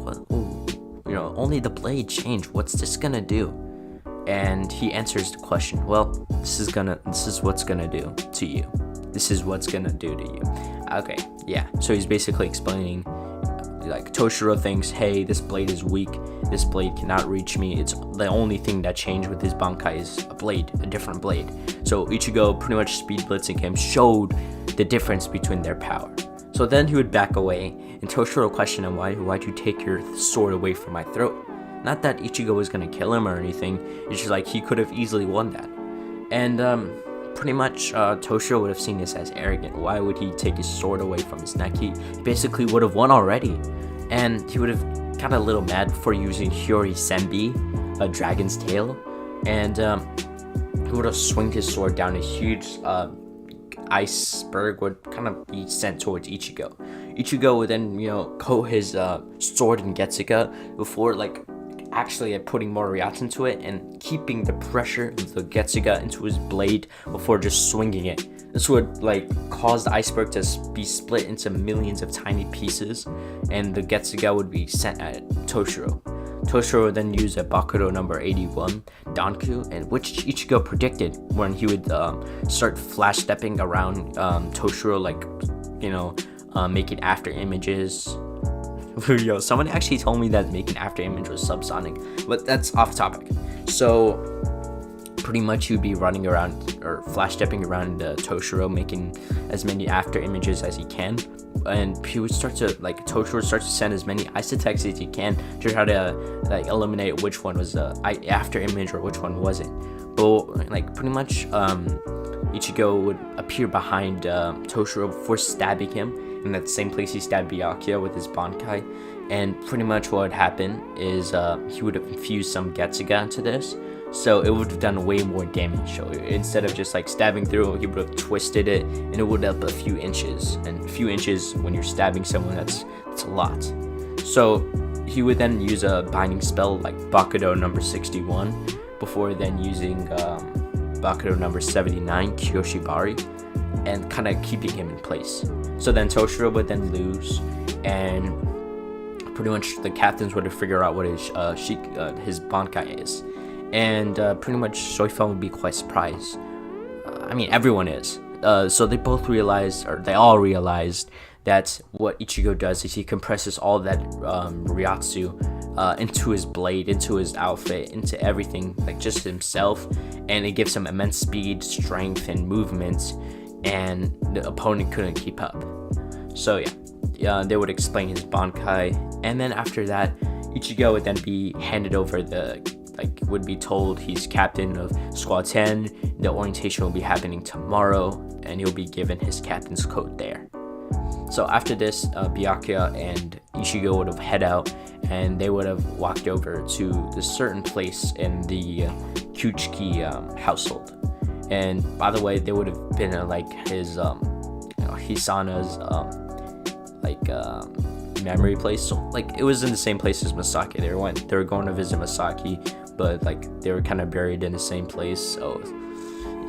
only the blade changed, what's this gonna do? And he answers the question, well, this is what's gonna do to you. This is what's gonna do to you. Okay, yeah. So he's basically explaining, like, Toshiro thinks, hey, this blade is weak. This blade cannot reach me. It's the only thing that changed with his Bankai is a different blade. So Ichigo, pretty much speed blitzing him, showed the difference between their power. So then he would back away, and Toshiro questioned him, why'd you take your sword away from my throat? Not that Ichigo was gonna kill him or anything. It's just like he could have easily won that. And pretty much Toshiro would have seen this as arrogant. Why would he take his sword away from his neck? He basically would have won already. And he would have got a little mad before using Hyori Senbi, a dragon's tail. And he would have swung his sword down. A huge iceberg would kind of be sent towards Ichigo. Ichigo would then, coat his sword in Getsuga before actually putting more Ryatsu into it and keeping the pressure of the Getsuga into his blade before just swinging it. This would cause the iceberg to be split into millions of tiny pieces, and the Getsuga would be sent at Toshiro. Toshiro would then use a Bakuro number 81, Danku, and which Ichigo predicted when he would start flash stepping around Toshiro, making after images. Yo, someone actually told me that making after image was subsonic, but that's off topic. So pretty much he would be running around or flash stepping around Toshiro, making as many after images as he can, and he would start to Toshiro would start to send as many ice attacks as he can to try to eliminate which one was the after image or which one wasn't. But pretty much Ichigo would appear behind Toshiro before stabbing him in that same place he stabbed Byakuya with his Bankai. And pretty much what would happen is he would have infused some Getsuga into this, so it would have done way more damage. So instead of just stabbing through, he would have twisted it, and it would up a few inches. And a few inches when you're stabbing someone, that's a lot. So he would then use a binding spell like Bakudo number 61 before then using Bakudo number 79, Kyoshibari, and kind of keeping him in place. So then Toshiro would then lose, and pretty much the captains would have figured out what his Bankai is. and pretty much Soifan would be quite surprised. I mean, everyone is. So they all realized that what Ichigo does is he compresses all that Ryatsu into his blade, into his outfit, into everything, like just himself, and it gives him immense speed, strength, and movement, and the opponent couldn't keep up. So yeah, they would explain his Bankai, and then after that, Ichigo would then be handed over would be told he's captain of Squad 10, the orientation will be happening tomorrow, and he'll be given his captain's coat there. So after this, Byakuya and Ichigo would have head out, and they would have walked over to this certain place in the Kuchiki household. And by the way, they would have been his Hisana's memory place. So it was in the same place as Masaki. They were going to visit Masaki, but they were kind of buried in the same place. So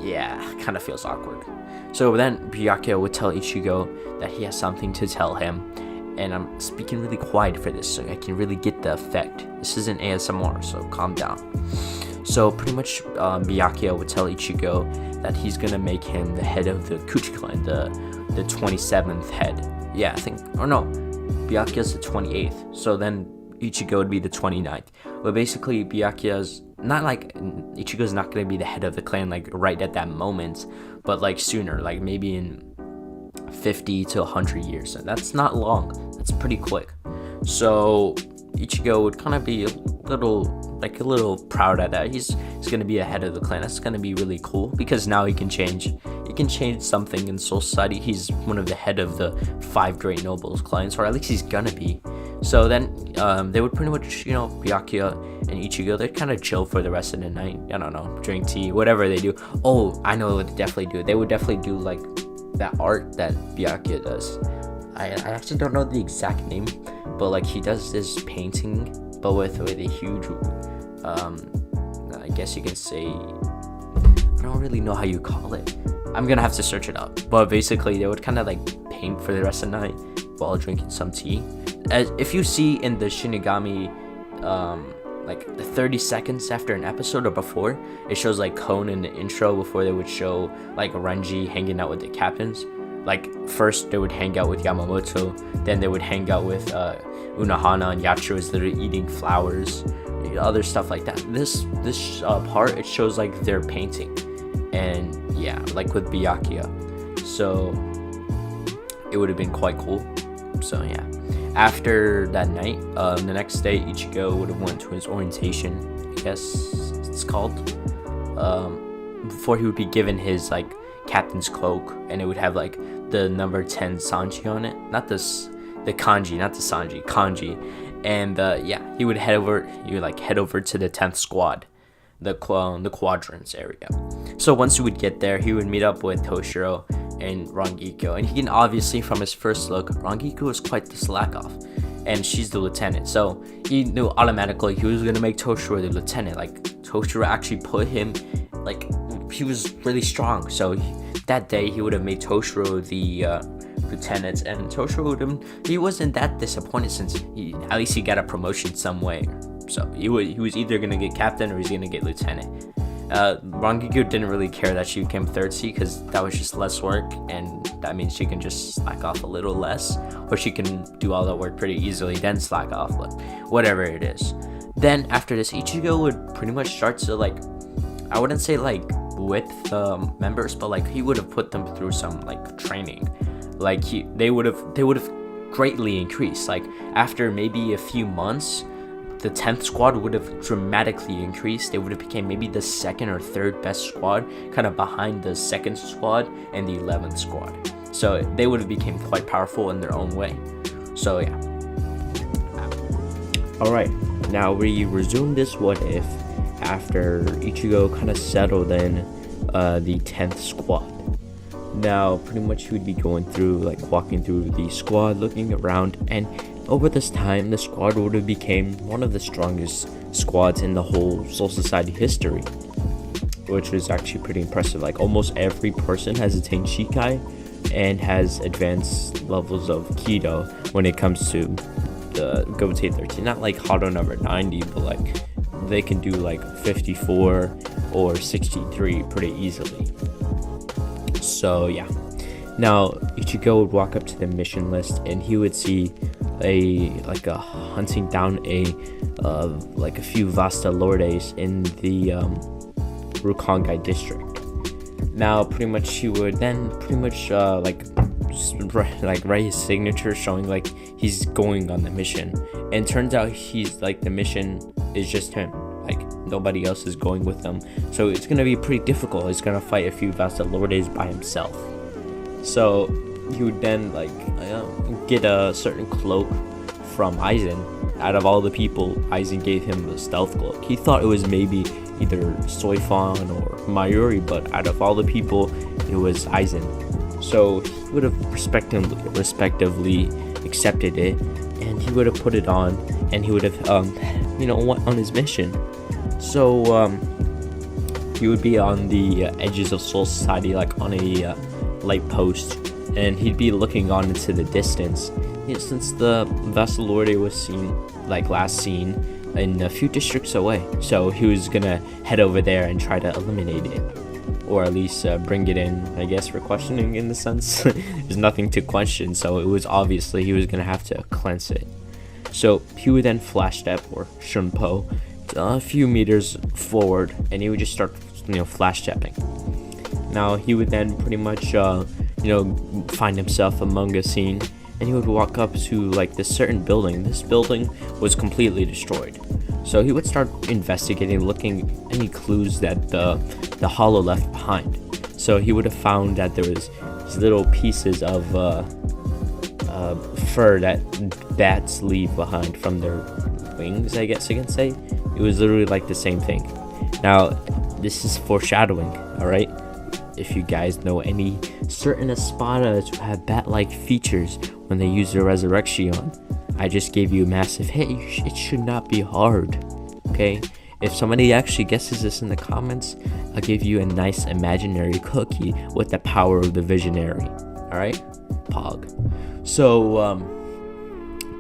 yeah, kind of feels awkward. So then Byakuya would tell Ichigo that he has something to tell him, and I'm speaking really quiet for this so I can really get the effect. This isn't ASMR, so calm down. So pretty much Byakuya would tell Ichigo that he's gonna make him the head of the Kuchi clan, the 27th head. Yeah, I think, or no, Byakuya's the 28th, so then Ichigo would be the 29th. But basically Byakuya's not Ichigo's not gonna be the head of the clan right at that moment, but sooner, maybe in 50 to 100 years. And that's not long, that's pretty quick. So Ichigo would kind of be a little proud at that. He's gonna be a head of the clan. That's gonna be really cool because now he can change something in Soul Society. He's one of the head of the 5 great nobles clans, or at least he's gonna be. So then they would pretty much, Byakuya and Ichigo, they'd kind of chill for the rest of the night. I don't know, drink tea, whatever they do. Oh, I know what they definitely do. They would definitely do that art that Byakuya does. I actually don't know the exact name, but he does this painting, but with a huge, I guess you can say, I don't really know how you call it. I'm gonna have to search it up. But basically, they would kind of paint for the rest of the night while drinking some tea. If you see in the Shinigami, the 30 seconds after an episode or before, it shows Kon in the intro before they would show Renji hanging out with the captains. First they would hang out with Yamamoto, then they would hang out with Unohana, and Yachiro is literally eating flowers, other stuff like that. This part, it shows they're painting, and yeah, with Byakuya. So it would have been quite cool. So yeah, after that night, the next day Ichigo would have went to his orientation, I guess it's called, before he would be given his captain's cloak, and it would have the number 10 Sanji on it, not the kanji, not the Sanji, kanji. And yeah, he would head over to the 10th squad, the quadrants area. So once he would get there, he would meet up with Toshiro and Rangiko, and he can obviously, from his first look, Rangiko is quite the slack off, and she's the lieutenant, so he knew automatically he was gonna make Toshiro the lieutenant. Toshiro actually put him, he was really strong, so that day he would have made Toshiro the lieutenant, and Toshiro he wasn't that disappointed since at least he got a promotion some way. So he was either gonna get captain or he's gonna get lieutenant. Rangiko didn't really care that she became 3rd C because that was just less work, and that means she can just slack off a little less, or she can do all that work pretty easily then slack off, but whatever it is. Then after this, Ichigo would pretty much start to I wouldn't say with members, but he would have put them through some training. They would have greatly increased. After maybe a few months, the 10th squad would have dramatically increased. They would have became maybe the 2nd or 3rd best squad, kind of behind the 2nd squad and the 11th squad. So they would have became quite powerful in their own way. So yeah. Alright, now we resume this what if after Ichigo kind of settled in the 10th squad. Now pretty much he would be going through, walking through the squad, looking around, and over this time the squad would have became one of the strongest squads in the whole Soul Society history, which was actually pretty impressive. Almost every person has attained Shikai and has advanced levels of Kido when it comes to the Gote 13. Not Hado number 90, but they can do like 54 or 63 pretty easily. So yeah. Now Ichigo would walk up to the mission list and he would see a hunting down a few Vasta Lordes in the Rukongai district. Now pretty much he would then write his signature showing like he's going on the mission, and turns out he's like the mission is just him, like nobody else is going with him, so it's gonna be pretty difficult. He's gonna fight a few Vasta Lordes by himself. So he would then get a certain cloak from Aizen. Out of all the people, Aizen gave him the stealth cloak. He thought it was maybe either Soifon or Mayuri, but out of all the people, it was Aizen. So he would have respectively accepted it, and he would have put it on, and he would have went on his mission. So he would be on the edges of Soul Society, like on a light post, and he'd be looking on into the distance. Since the Vessel Lorde was last seen in a few districts away, so he was gonna head over there and try to eliminate it, or at least bring it in, I guess, for questioning in the sense. There's nothing to question, so it was obviously he was gonna have to cleanse it. So he would then flash step, or shunpo, a few meters forward, and he would just start flash stepping. Now he would then pretty much find himself among a scene, and he would walk up to like this certain building. This building was completely destroyed, so he would start investigating, looking any clues that the hollow left behind. So he would have found that there was these little pieces of fur that bats leave behind from their wings, I guess you can say. It was literally like the same thing. Now this is foreshadowing, all right? If you guys know any certain espadas who have bat-like features when they use their resurrection, I just gave you a massive hit. It should not be hard, okay? If somebody actually guesses this in the comments, I'll give you a nice imaginary cookie with the power of the visionary, alright? Pog. So,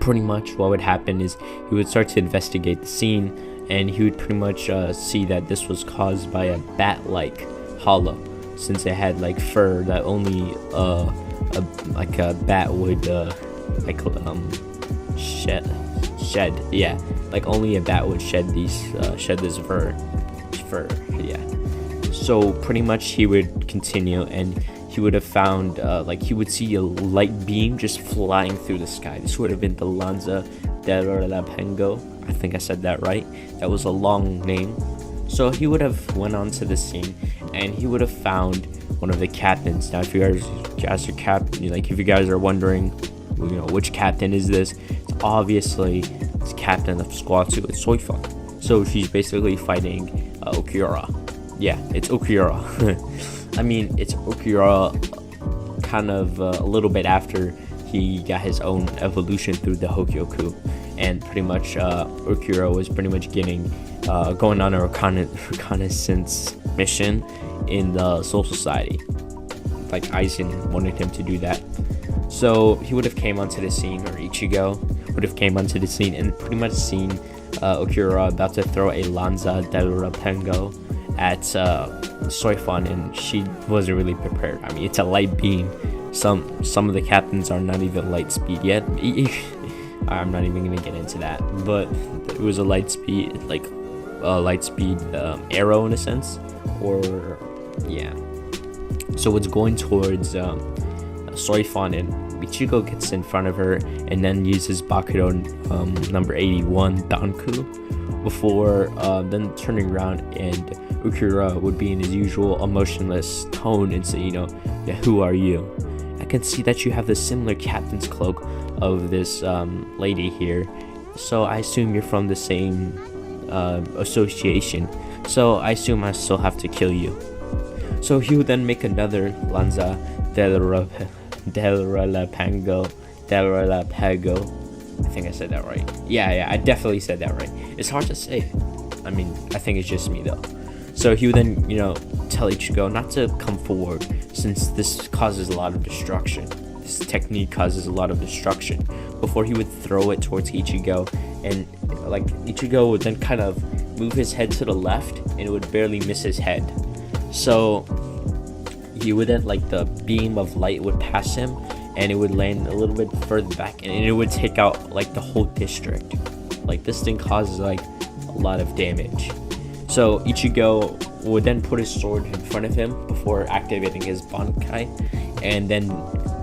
pretty much what would happen is he would start to investigate the scene, and he would pretty much see that this was caused by a bat-like hollow, since it had like fur that only a bat would shed. Yeah, like only a bat would shed this fur. Yeah. So pretty much he would continue, and he would have found he would see a light beam just flying through the sky. This would have been the Lanza del Pengo. I think I said that right. That was a long name. So he would have went onto the scene, and he would have found one of the captains. Now, if you guys are if you guys are wondering, which captain is this? It's obviously it's captain of Squad 2. It's Soifon. So she's basically fighting Okura. Yeah, it's Okura. I mean, it's Okura kind of a little bit after he got his own evolution through the Hokyoku, and pretty much Okura was pretty much going on a reconnaissance mission in the Soul Society. Like Aizen wanted him to do that. So he would have came onto the scene, or Ichigo would have came onto the scene, and pretty much seen Okura about to throw a Lanza del Rapengo at Soifon, and she wasn't really prepared. I mean, it's a light beam. Some of the captains are not even light speed yet. I'm not even gonna get into that, but it was a light speed, arrow in a sense, or yeah. So it's going towards Soifon, and Ichigo gets in front of her and then uses Bakudo number 81 Danku before then turning around, and Ukura would be in his usual emotionless tone and say, yeah, who are you? I can see that you have the similar captain's cloak of this lady here, so I assume you're from the same association, so I assume I still have to kill you. So he would then make another Lanza del Relapango. I think I said that right. Yeah, I definitely said that right. It's hard to say. I mean, I think it's just me though. So he would then, tell Ichigo not to come forward, since this causes a lot of destruction. This technique causes a lot of destruction, before he would throw it towards Ichigo, and Ichigo would then kind of move his head to the left, and it would barely miss his head. So he would then, like, the beam of light would pass him, and it would land a little bit further back, and it would take out like the whole district. Like, this thing causes like a lot of damage. So Ichigo would then put his sword in front of him before activating his Bankai, and then,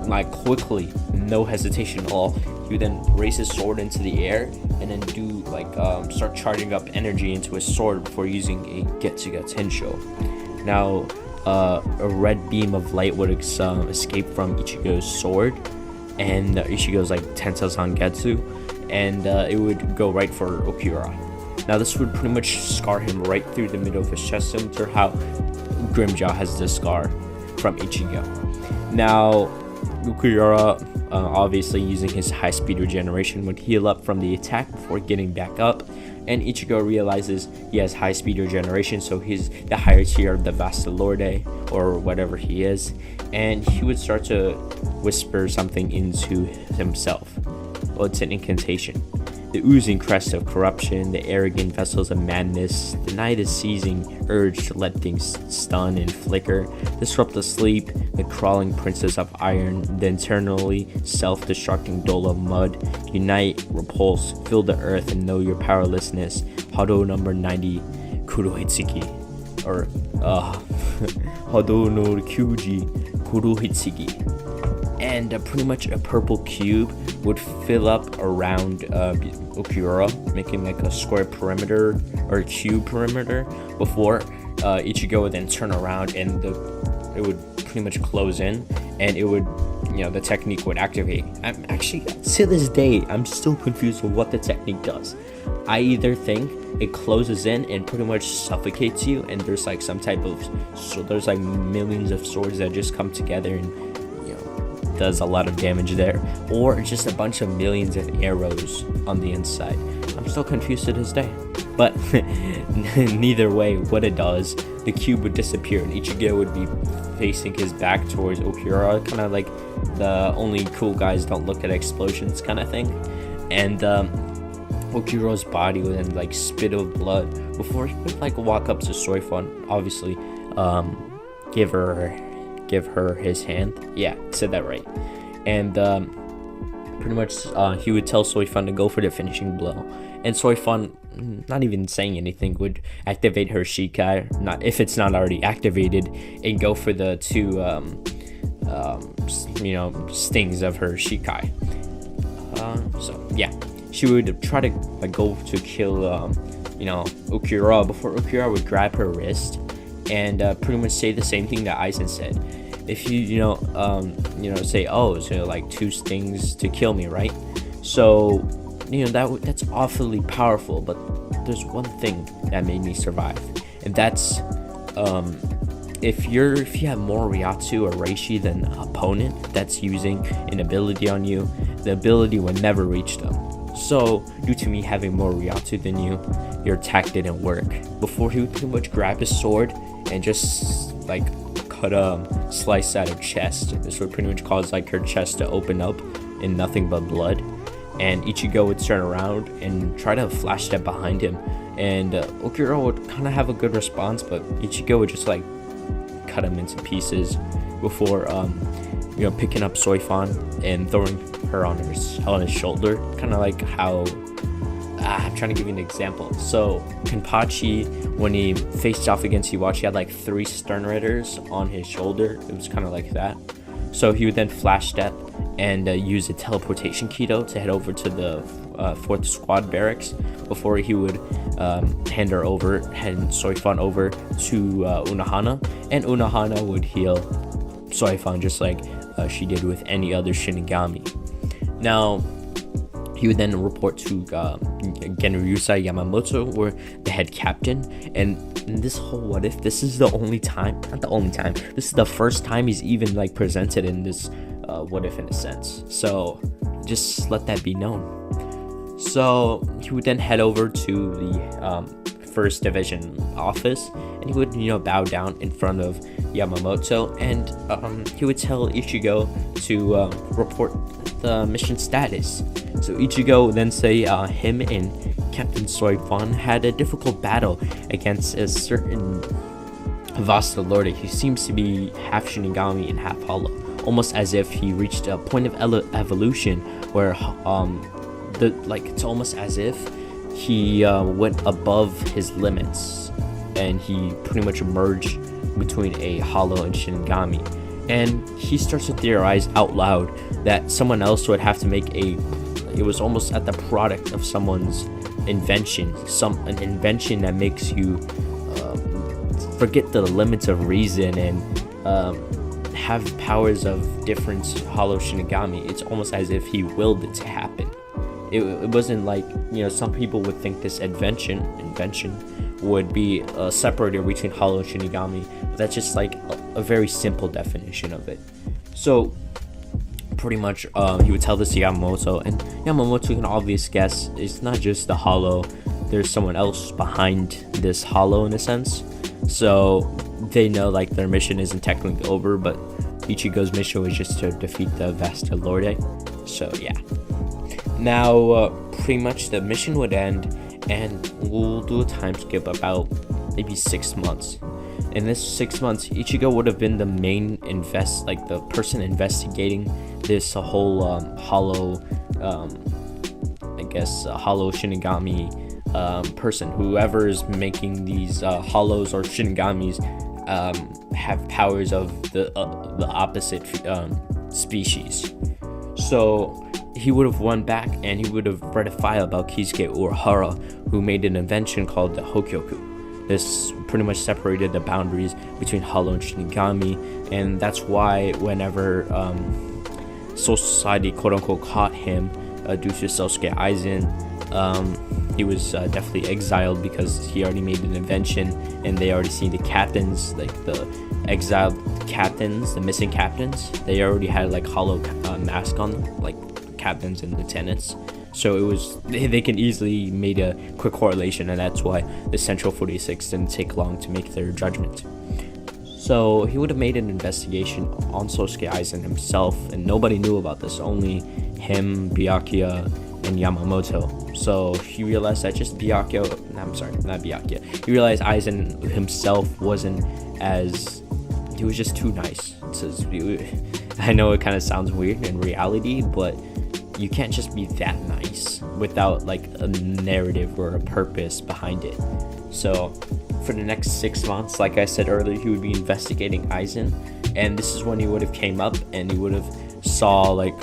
like, quickly, no hesitation at all, he would then raise his sword into the air and then do like start charging up energy into his sword before using a Getsuga Tensho. Now a red beam of light would escape from Ichigo's sword, and Ichigo's like Tensei Zangetsu, and it would go right for Urahara. Now this would pretty much scar him right through the middle of his chest, similar to how Grimjaw has this scar from Ichigo. Now Urahara, obviously using his high speed regeneration, would heal up from the attack before getting back up, and Ichigo realizes he has high speed regeneration, so he's the higher tier of the Vastalorde or whatever he is, and he would start to whisper something into himself. Well, it's an incantation. The oozing crest of corruption, the arrogant vessels of madness, deny the seizing urge to let things stun and flicker, disrupt the sleep, the crawling princess of iron, the internally self-destructing dole of mud, unite, repulse, feel the earth and know your powerlessness. Hado number 90, Kurohitsuki, or Hado no Kyuji Kurohitsuki. And pretty much a purple cube would fill up around Urahara, making like a square perimeter or a cube perimeter before Ichigo would then turn around, and it would pretty much close in, and it would, the technique would activate. I'm actually, to this day, I'm still confused with what the technique does. I either think it closes in and pretty much suffocates you, and there's like some type of, so there's like millions of swords that just come together and does a lot of damage there, or just a bunch of millions of arrows on the inside. I'm still confused to this day, but neither way, what it does, the cube would disappear and Ichigo would be facing his back towards Urahara, kind of like the only cool guys don't look at explosions kind of thing, and Urahara's body would then like spit of blood before he would like walk up to Soifun, obviously give her his hand. Yeah, said that right. And pretty much he would tell Soifun to go for the finishing blow, and Soifun, not even saying anything, would activate her Shikai, not if it's not already activated, and go for the two stings of her Shikai. So yeah, she would try to go to kill Urahara before Urahara would grab her wrist and pretty much say the same thing that Aizen said. If you say, oh, so like 2 stings to kill me, right? So that's awfully powerful, but there's one thing that made me survive, and that's if you have more Ryatsu or Reishi than the opponent that's using an ability on you, the ability would never reach them. So due to me having more Ryatsu than you, your attack didn't work. Before he would pretty much grab his sword and just like cut a slice out her chest. This would pretty much cause like her chest to open up in nothing but blood, and Ichigo would turn around and try to flash step behind him, and Urahara would kind of have a good response, but Ichigo would just like cut him into pieces before picking up Soifun and throwing her on his shoulder, kind of like how I'm trying to give you an example. So Kenpachi, when he faced off against Yhwach, he had like 3 Stern Ritters on his shoulder. It was kind of like that. So he would then flash step and use a teleportation keto to head over to the 4th squad barracks before he would hand Soifun over to Unohana, and Unohana would heal Soifun just like she did with any other Shinigami. Now he would then report to Genryusai Yamamoto, or the head captain, and in this whole what if, this is the only time, not the only time, this is the first time he's even like presented in this what if in a sense, so just let that be known. So he would then head over to the 1st Division office, and he would bow down in front of Yamamoto, and he would tell Ichigo to report the mission status. So Ichigo would then say him and Captain Soifon had a difficult battle against a certain Vasta Lorde who seems to be half Shinigami and half Hollow, almost as if he reached a point of evolution where it's almost as if he went above his limits and he pretty much emerged between a Hollow and Shinigami. And he starts to theorize out loud that someone else would have to make it was almost at the product of someone's invention, an invention that makes you forget the limits of reason and have powers of different Hollow Shinigami. It's almost as if he willed it to happen. It wasn't like, some people would think this invention would be separated between Hollow and Shinigami, but that's just like a very simple definition of it. So pretty much he would tell this to Yamamoto, and Yamamoto can obviously guess it's not just the Hollow, there's someone else behind this Hollow in a sense. So they know like their mission isn't technically over, but Ichigo's mission was just to defeat the Vasta Lorde. So yeah, now pretty much the mission would end, and we'll do a time skip about maybe 6 months. In this 6 months, Ichigo would have been the main the person investigating this whole Hollow, Hollow Shinigami person. Whoever is making these Hollows or Shinigamis have powers of the opposite species. So he would have went back and he would have read a file about Kisuke Urahara, who made an invention called the Hokyoku. This pretty much separated the boundaries between Hollow and Shinigami, and that's why whenever Soul Society quote-unquote caught him due to Sosuke Aizen, he was definitely exiled because he already made an invention, and they already seen the captains, like the exiled captains, the missing captains. They already had like Hollow mask on them, like captains and lieutenants. So they can easily made a quick correlation, and that's why the Central 46 didn't take long to make their judgment. So he would have made an investigation on Sosuke Aizen himself, and nobody knew about this, only him, Byakuya, and Yamamoto. So he realized that just he realized Aizen himself he was just too nice. I know it kind of sounds weird in reality, but you can't just be that nice without like a narrative or a purpose behind it. So for the next 6 months, like I said earlier, he would be investigating Aizen, and this is when he would have came up and he would have saw like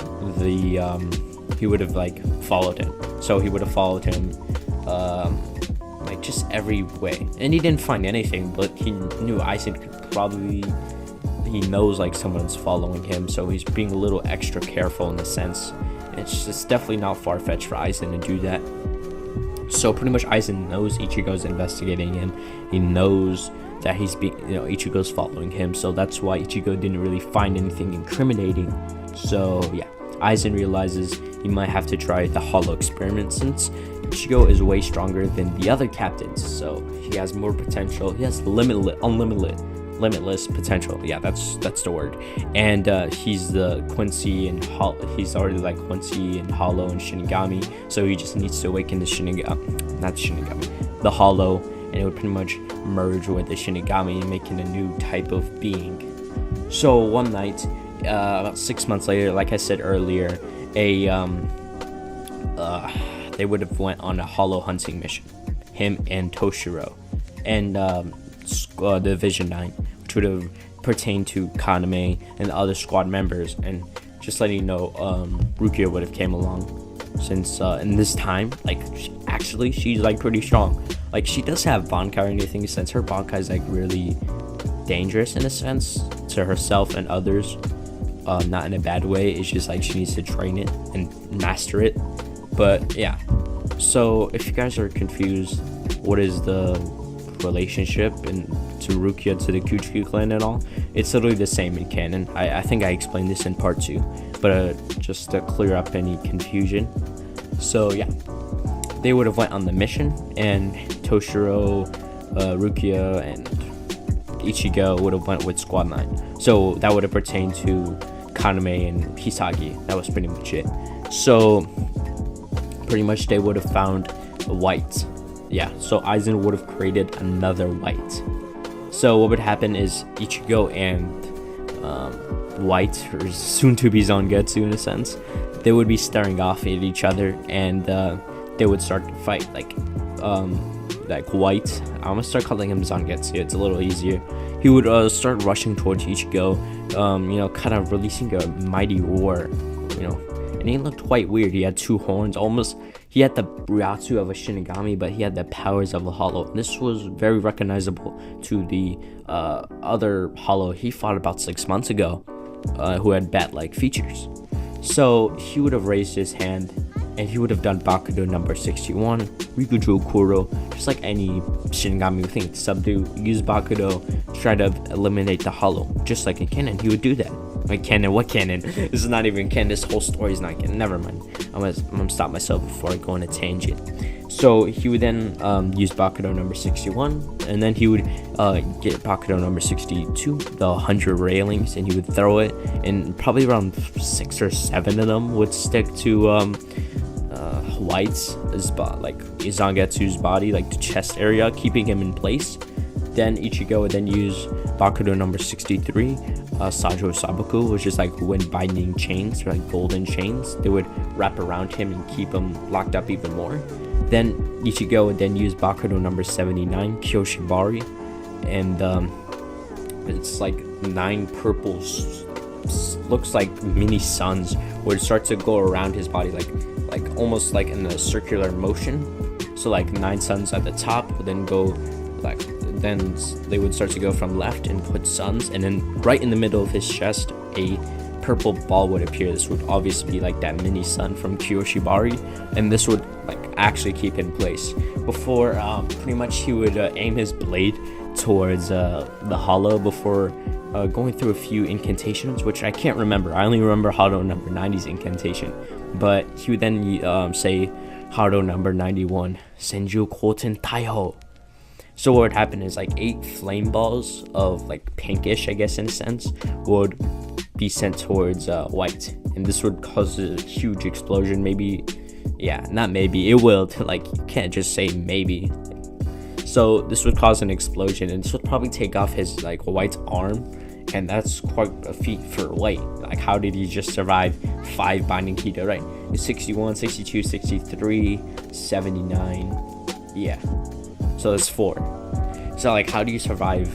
he would have like followed him. So he would have followed him like just every way, and he didn't find anything, but he knew Aizen he knows like someone's following him, so he's being a little extra careful in a sense. It's just definitely not far-fetched for Aizen to do that. So pretty much Aizen knows Ichigo's investigating him. He knows that Ichigo's following him. So that's why Ichigo didn't really find anything incriminating. So yeah, Aizen realizes he might have to try the Hollow experiment since Ichigo is way stronger than the other captains. So he has more potential. He has limitless potential. Yeah, that's the word. And he's the Quincy and he's already like Quincy and Hollow and Shinigami, so he just needs to awaken the the Hollow, and it would pretty much merge with the Shinigami, making a new type of being. So one night, about 6 months later, like I said earlier, they would have went on a Hollow hunting mission, him and Toshiro, and the Vision 9, which would have pertained to Kaname and the other squad members. And just letting you know, Rukia would have came along, since in this time, like she's like pretty strong. Like she does have Bankai or anything, since her Bankai is like really dangerous in a sense to herself and others, not in a bad way. It's just like she needs to train it and master it. But yeah, so if you guys are confused, what is the relationship and to Rukia to the Kuchiki clan and all, it's literally the same in canon. I think I explained this in part 2, but just to clear up any confusion. So yeah, they would have went on the mission, and Toshiro, Rukia, and Ichigo would have went with Squad 9. So that would have pertained to Kaname and Hisagi. That was pretty much it. So pretty much they would have found white. Yeah, so Aizen would have created another white. So what would happen is Ichigo and White, or soon to be Zangetsu in a sense, they would be staring off at each other, and they would start to fight. Like White, I'm gonna start calling him Zangetsu, it's a little easier. He would start rushing towards Ichigo, kind of releasing a mighty roar, and he looked quite weird. He had 2 horns, almost. He had the Ryatsu of a Shinigami, but he had the powers of a Hollow. And this was very recognizable to the other Hollow he fought about 6 months ago, who had bat-like features. So he would have raised his hand, and he would have done Bakudo number 61, Rikujo Kuro, just like any Shinigami would think. Subdue, use Bakudo, try to eliminate the Hollow, just like in canon. He would do that. Like canon, what canon? This is not even canon. This whole story is not canon. Never mind. I'm gonna stop myself before I go on a tangent. So he would then use Bakudo number 61, and then he would get Bakudo number 62, the 100 railings, and he would throw it, and probably around 6 or 7 of them would stick to White's like Zangetsu's body, like the chest area, keeping him in place. Then Ichigo would then use Bakudo number 63, Sajo Sabaku, which is like when binding chains, or like golden chains, they would wrap around him and keep him locked up even more. Then Ichigo would then use Bakudo number 79, Kyoshibari, and it's like 9 purple, looks like mini suns, would start to go around his body, like almost like in a circular motion. So like 9 suns at the top would then go then they would start to go from left and put suns, and then right in the middle of his chest a purple ball would appear. This would obviously be like that mini sun from Kyoshibari, and this would like actually keep in place. Before pretty much he would aim his blade towards the Hollow before going through a few incantations, which I can't remember. I only remember Hado number 90's incantation, but he would then say Hado number 91, Senju Koten Taiho. So what would happen is like 8 flame balls of like pinkish, I guess in a sense, would be sent towards White, and this would cause a huge explosion. Maybe, yeah, not maybe, it will. Like you can't just say maybe. So this would cause an explosion, and this would probably take off his like White's arm, and that's quite a feat for White. Like how did he just survive 5 binding Kido, right? It's 61, 62, 63, 79, yeah. So it's 4. So like how do you survive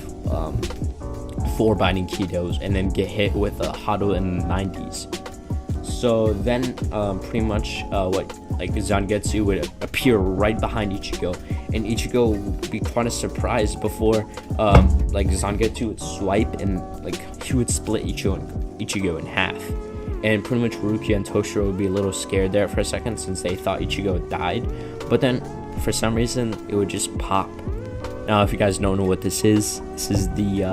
4 binding Kidos and then get hit with a Hado in the 90s? So then pretty much what like Zangetsu would appear right behind Ichigo, and Ichigo would be quite a surprise before like Zangetsu would swipe, and like he would split Ichigo in half. And pretty much Rukia and Toshiro would be a little scared there for a second, since they thought Ichigo died. But then for some reason it would just pop. Now if you guys don't know what this is the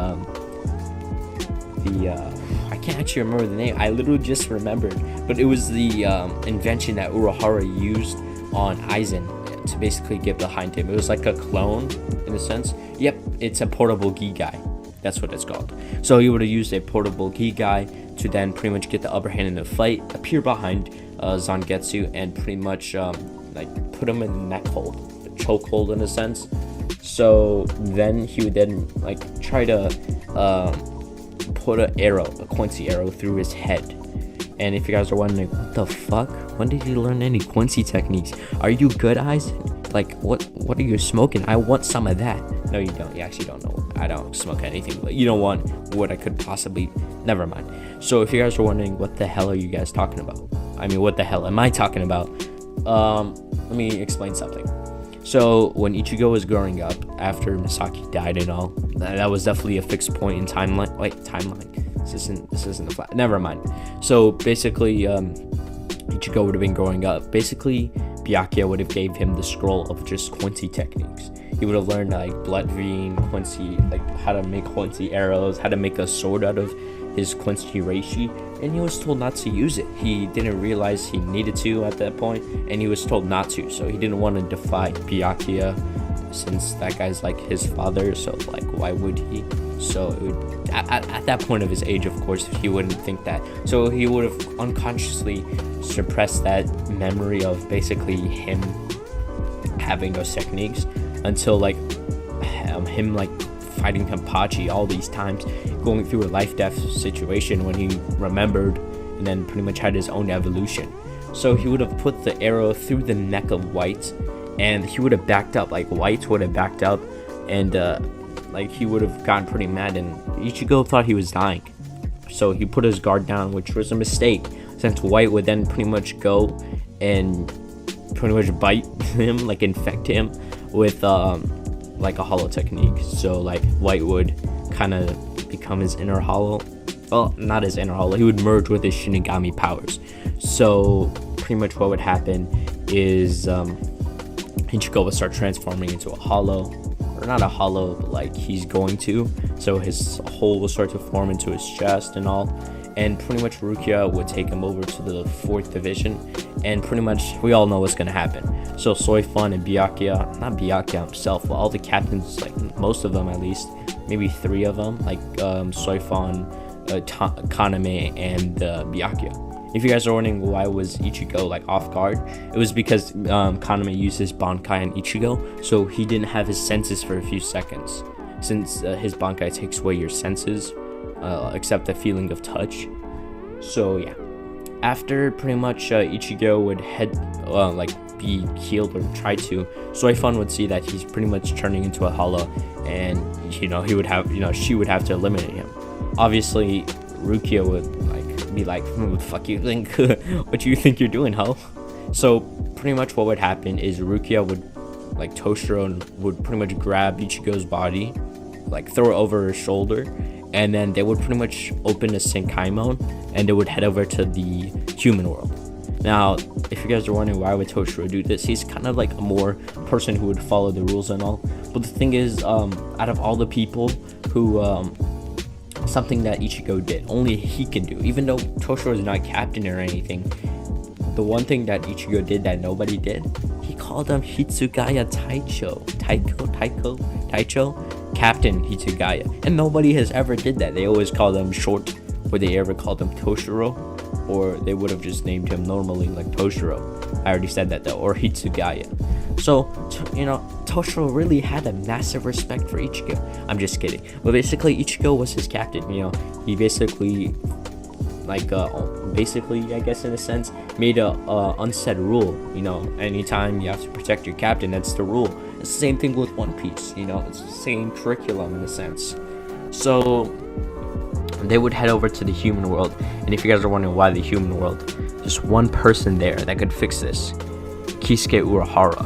I can't actually remember the name. I literally just remembered, but it was the invention that Urahara used on Aizen to basically get behind him. It was like a clone in a sense. Yep, it's a portable Gigai. That's what it's called. So he would have used a portable Gigai to then pretty much get the upper hand in the fight, appear behind Zangetsu, and pretty much like put him in the neck hold, the choke hold in a sense. So then he would then like try to put a Quincy arrow through his head. And if you guys are wondering, what the fuck? When did you learn any Quincy techniques? Are you good, Aizen? Like, what are you smoking? I want some of that. No, you don't. You actually don't know. I don't smoke anything, but you don't want what I could possibly... Never mind. So if you guys are wondering, what the hell are you guys talking about? I mean, what the hell am I talking about? Let me explain something. So when Ichigo was growing up, after Masaki died and all, that was definitely a fixed point in timeline. Wait, timeline. This isn't the flat. Never mind. So basically, Ichigo would have been growing up. Basically, Byakuya would have gave him the scroll of just Quincy techniques. He would have learned like blood vein, Quincy, like how to make Quincy arrows, how to make a sword out of his Quincy reishi, and he was told not to use it. He didn't realize he needed to at that point, and he was told not to. So he didn't want to defy Byakuya, since that guy's like his father. So like, why would he? So it would, at that point of his age, of course, he wouldn't think that. So he would have unconsciously suppressed that memory of basically him having those techniques until like him like fighting Kenpachi all these times, going through a life-death situation when he remembered, and then pretty much had his own evolution. So he would have put the arrow through the neck of White, and he would have backed up, like White would have backed up, and like he would have gotten pretty mad, and Ichigo thought he was dying. So he put his guard down, which was a mistake, since White would then pretty much go and pretty much bite him, like infect him with like a hollow technique. So like White would kind of become his inner hollow. Well, not his inner hollow, he would merge with his Shinigami powers. So pretty much what would happen is Ichigo would start transforming into a hollow, or not a hollow, but like he's going to. So his hole will start to form into his chest and all. And pretty much Rukia would take him over to the 4th division, and pretty much we all know what's gonna happen. So Soifun and Byakuya, not Byakuya himself, but all the captains, like most of them at least, maybe 3 of them, like Soifun, Kaname, and Byakuya. If you guys are wondering why was Ichigo like off guard, it was because Kaname used his Bankai on Ichigo, so he didn't have his senses for a few seconds, since his Bankai takes away your senses, except the feeling of touch. So yeah, after pretty much Ichigo would be healed or try to, Soifun would see that he's pretty much turning into a hollow, and he would have, she would have to eliminate him. Obviously Rukia would be like, what the fuck you think? What do you think you're doing, ho? So pretty much what would happen is Rukia would, like Toshiro, would pretty much grab Ichigo's body, like throw it over her shoulder, and then they would pretty much open a Senkaimon, and they would head over to the human world. Now, if you guys are wondering why would Toshiro do this, he's kind of like a more person who would follow the rules and all. But the thing is, out of all the people who, something that Ichigo did, only he can do, even though Toshiro is not captain or anything. The one thing that Ichigo did that nobody did, he called him Hitsugaya Taicho, Captain Hitsugaya, and nobody has ever did that. They always called him short, or they ever called him Toshiro, or they would have just named him normally like Toshiro. I already said that though, or Hitsugaya. So Toshiro really had a massive respect for Ichigo. I'm just kidding, but basically Ichigo was his captain. He basically, I guess in a sense, made a unsaid rule. Anytime you have to protect your captain, that's the rule. It's the same thing with One Piece. It's the same curriculum in a sense. So they would head over to the human world, and if you guys are wondering why the human world, just one person there that could fix this: Kisuke Urahara.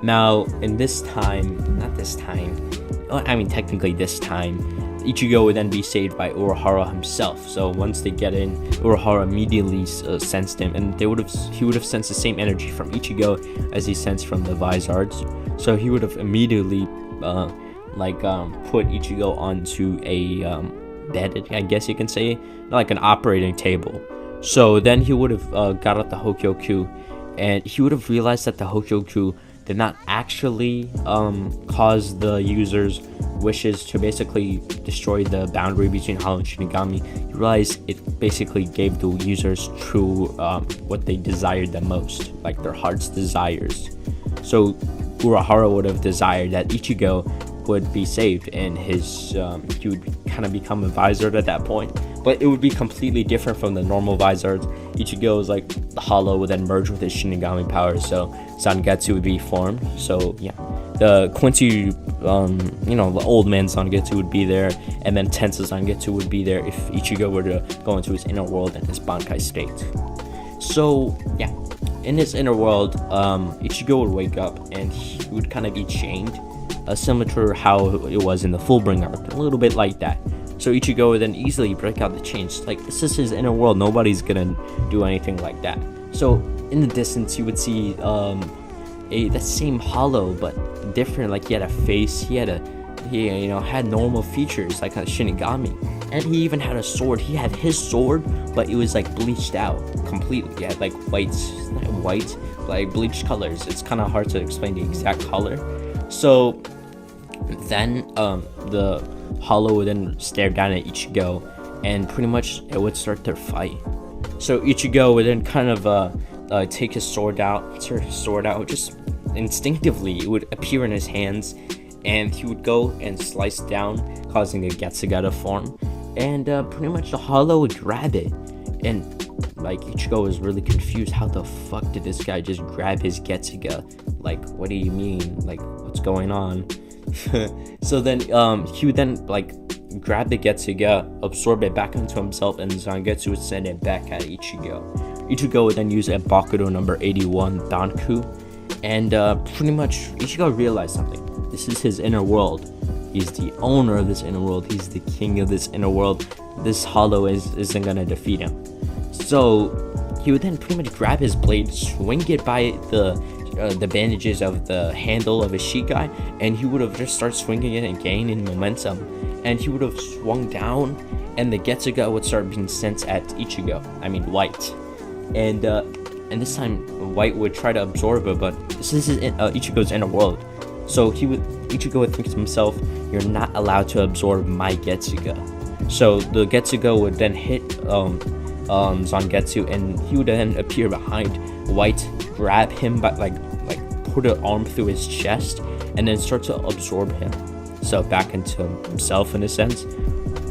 Now, in this time, technically this time, Ichigo would then be saved by Urahara himself. So once they get in, Urahara immediately sensed him, and he would have sensed the same energy from Ichigo as he sensed from the Vizards. So he would have immediately put Ichigo onto a bed, I guess you can say, like an operating table. So then he would have got out the Hokyoku, and he would have realized that the Hokyoku did not actually cause the user's wishes to basically destroy the boundary between Hollow and Shinigami. He realized it basically gave the users true what they desired the most, like their heart's desires. So Urahara would have desired that Ichigo would be saved, and he would kind of become a Vizard at that point. But it would be completely different from the normal Vizards. Ichigo is like the Hollow would then merge with his Shinigami powers, so Zangetsu would be formed. So yeah, the Quincy, the old man Zangetsu would be there, and then Tensa Zangetsu would be there if Ichigo were to go into his inner world and his Bankai state. So yeah, in his inner world, Ichigo would wake up and he would kind of be chained, similar to how it was in the Fullbringer arc, a little bit like that. So Ichigo would then easily break out the chains. Like, this is his inner world, nobody's gonna do anything like that. So in the distance you would see that same Hollow but different. Like, he had a face, he had normal features like a Shinigami, and he even had a sword. He had his sword, but it was like bleached out completely. He had like white like bleached colors. It's kind of hard to explain the exact color. So then the Hollow would then stare down at Ichigo, and pretty much it would start their fight. So Ichigo would then kind of take his sword out, just instinctively it would appear in his hands, and he would go and slice down, causing a Getsuga to form, and pretty much the hollow would grab it, and like Ichigo was really confused. How the fuck did this guy just grab his Getsuga? Like, what do you mean? Like, what's going on? So then he would then like grab the Getsuga, absorb it back into himself, and Zangetsu would send it back at Ichigo. Ichigo would then use a Bakudo number 81 Danku, and pretty much Ichigo realized something. This is his inner world. He's the owner of this inner world. He's the king of this inner world. This hollow isn't gonna defeat him. So he would then pretty much grab his blade, swing it by the bandages of the handle of his Shikai, and he would have just started swinging it and gaining momentum. And he would have swung down, and the Getsuga would start being sent at Ichigo. I mean, White. And this time White would try to absorb it, but this is Ichigo's inner world. So Ichigo would think to himself, "You're not allowed to absorb my Getsuga." So the Getsuga would then hit Zangetsu, and he would then appear behind White, grab him, but like put an arm through his chest, and then start to absorb him, so back into himself in a sense.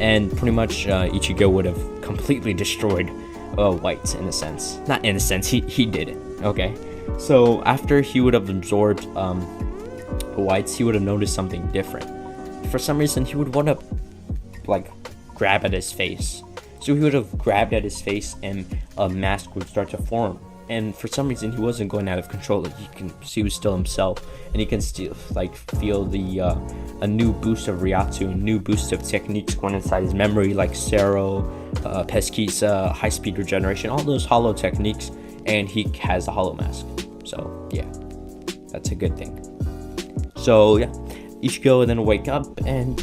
And pretty much Ichigo would have completely destroyed White in a sense. Not in a sense, he did it. Okay, so after he would have absorbed White's, he would have noticed something different. For some reason, he would want to like grab at his face. So he would have grabbed at his face, and a mask would start to form. And for some reason, he wasn't going out of control. Like, you can see he was still himself, and he can still like feel the a new boost of Ryatsu, a new boost of techniques going inside his memory, like Sero, Pesquisa, high speed regeneration, all those hollow techniques. And he has a hollow mask. So yeah, that's a good thing. So yeah, Ichigo would then wake up, and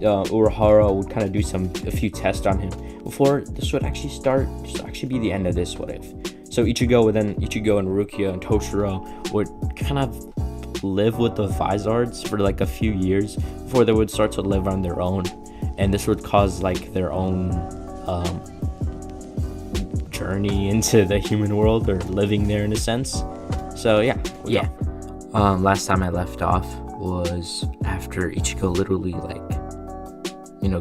Urahara would kind of do a few tests on him before this would actually be the end of this what if. So Ichigo and Rukia and Toshiro would kind of live with the Vizards for like a few years before they would start to live on their own, and this would cause like their own journey into the human world, or living there in a sense. So yeah. Last time I left off was after Ichigo literally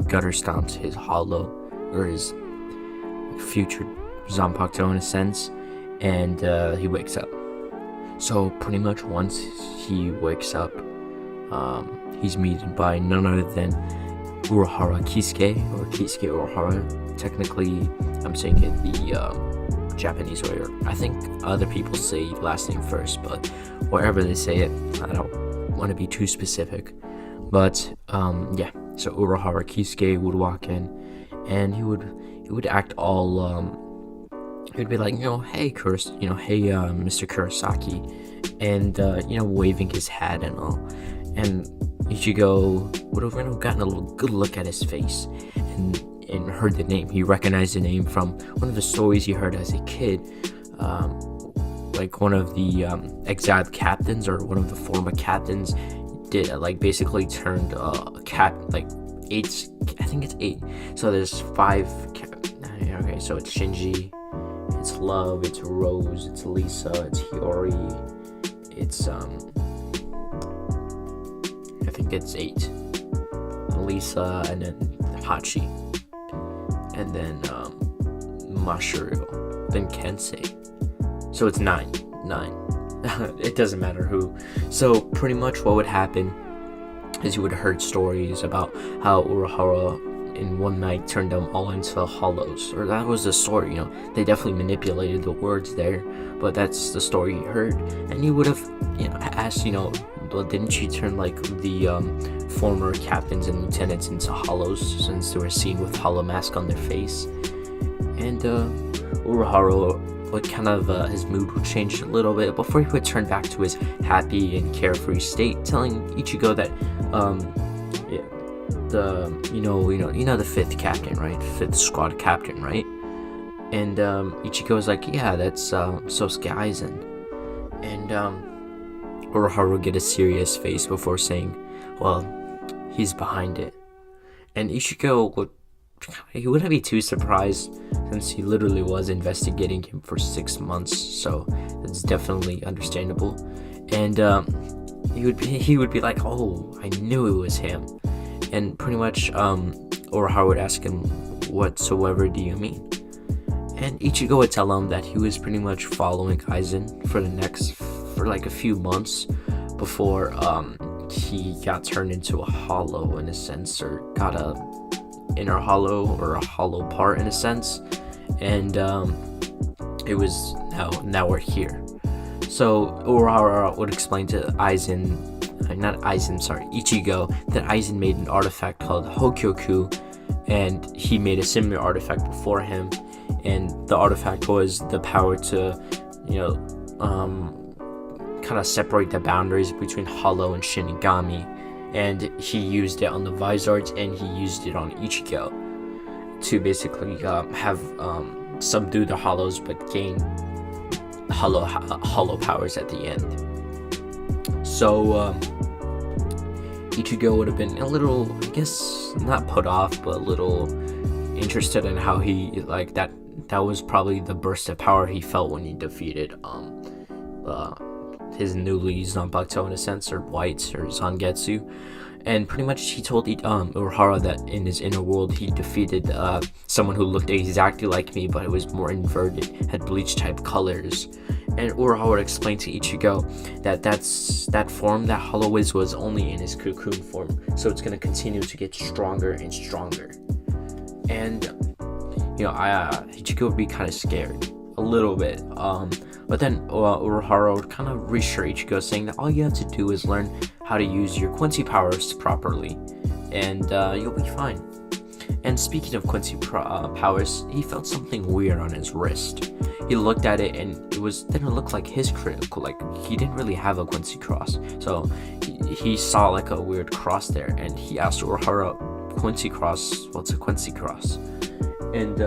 gutter stomps his hollow, or his future Zanpakuto in a sense, and he wakes up. So pretty much once he wakes up, he's meted by none other than Urahara Kisuke, or Kisuke Urahara. Technically, I'm saying it the Japanese way, or I think other people say last name first, but wherever they say it, I don't want to be too specific. But yeah, so Urahara Kisuke would walk in, and he would act all he'd be like, hey Mr. Kurosaki, and waving his hat and all, and Ichigo would have gotten a little good look at his face, and heard the name. He recognized the name from one of the stories he heard as a kid, like one of the exiled captains, or one of the former captains did basically turned eight. I think it's 8. So there's 5. Okay, so it's Shinji, it's Love, it's Rose, it's Lisa, it's Hiyori, it's I think it's 8. Lisa, and then Hachi, and then Mashiro, then Kensei. So it's 9. It doesn't matter who. So pretty much what would happen is you would have heard stories about how Urahara in one night turned them all into hollows, or that was the story. They definitely manipulated the words there, but that's the story you heard. And you would have asked, well, didn't you turn the former captains and lieutenants into hollows, since they were seen with hollow mask on their face? And Urahara would kind of his mood would change a little bit before he would turn back to his happy and carefree state, telling Ichigo that the the 5th captain, right? 5th squad captain, right? And Ichigo was like, yeah, that's Sosuke Aizen. And Urahara would get a serious face before saying, well, he's behind it. And Ichigo would he wouldn't be too surprised since he literally was investigating him for 6 months, so it's definitely understandable. And he would be like, oh, I knew it was him. And pretty much Urahara would ask him, whatsoever do you mean? And Ichigo would tell him that he was pretty much following Aizen for like a few months before he got turned into a hollow in a sense, or got a inner hollow or a hollow part in a sense. And it was now we're here. So Urahara would explain to Ichigo, that Aizen made an artifact called Hokyoku, and he made a similar artifact before him, and the artifact was the power to, kind of separate the boundaries between Hollow and Shinigami, and he used it on the Vizards and he used it on Ichigo to basically have subdue the Hollows but gain hollow powers at the end. So Ichigo would have been a little, I guess, not put off, but a little interested in how he, like, that was probably the burst of power he felt when he defeated his newly Zanpakuto in a sense, or whites, or Zangetsu. And pretty much he told Urahara that in his inner world he defeated someone who looked exactly like me, but it was more inverted, had bleach type colors. And Urahara explained to Ichigo that form that Hollow was only in his cocoon form, so it's going to continue to get stronger and stronger. And Ichigo would be kind of scared a little bit, but then Urahara would kind of reassure Ichigo, saying that all you have to do is learn how to use your Quincy powers properly, and you'll be fine. And speaking of Quincy powers, he felt something weird on his wrist. He looked at it and it didn't look like his critical, like he didn't really have a Quincy cross. So he saw like a weird cross there, and he asked Urahara, Quincy cross, what's a Quincy cross? And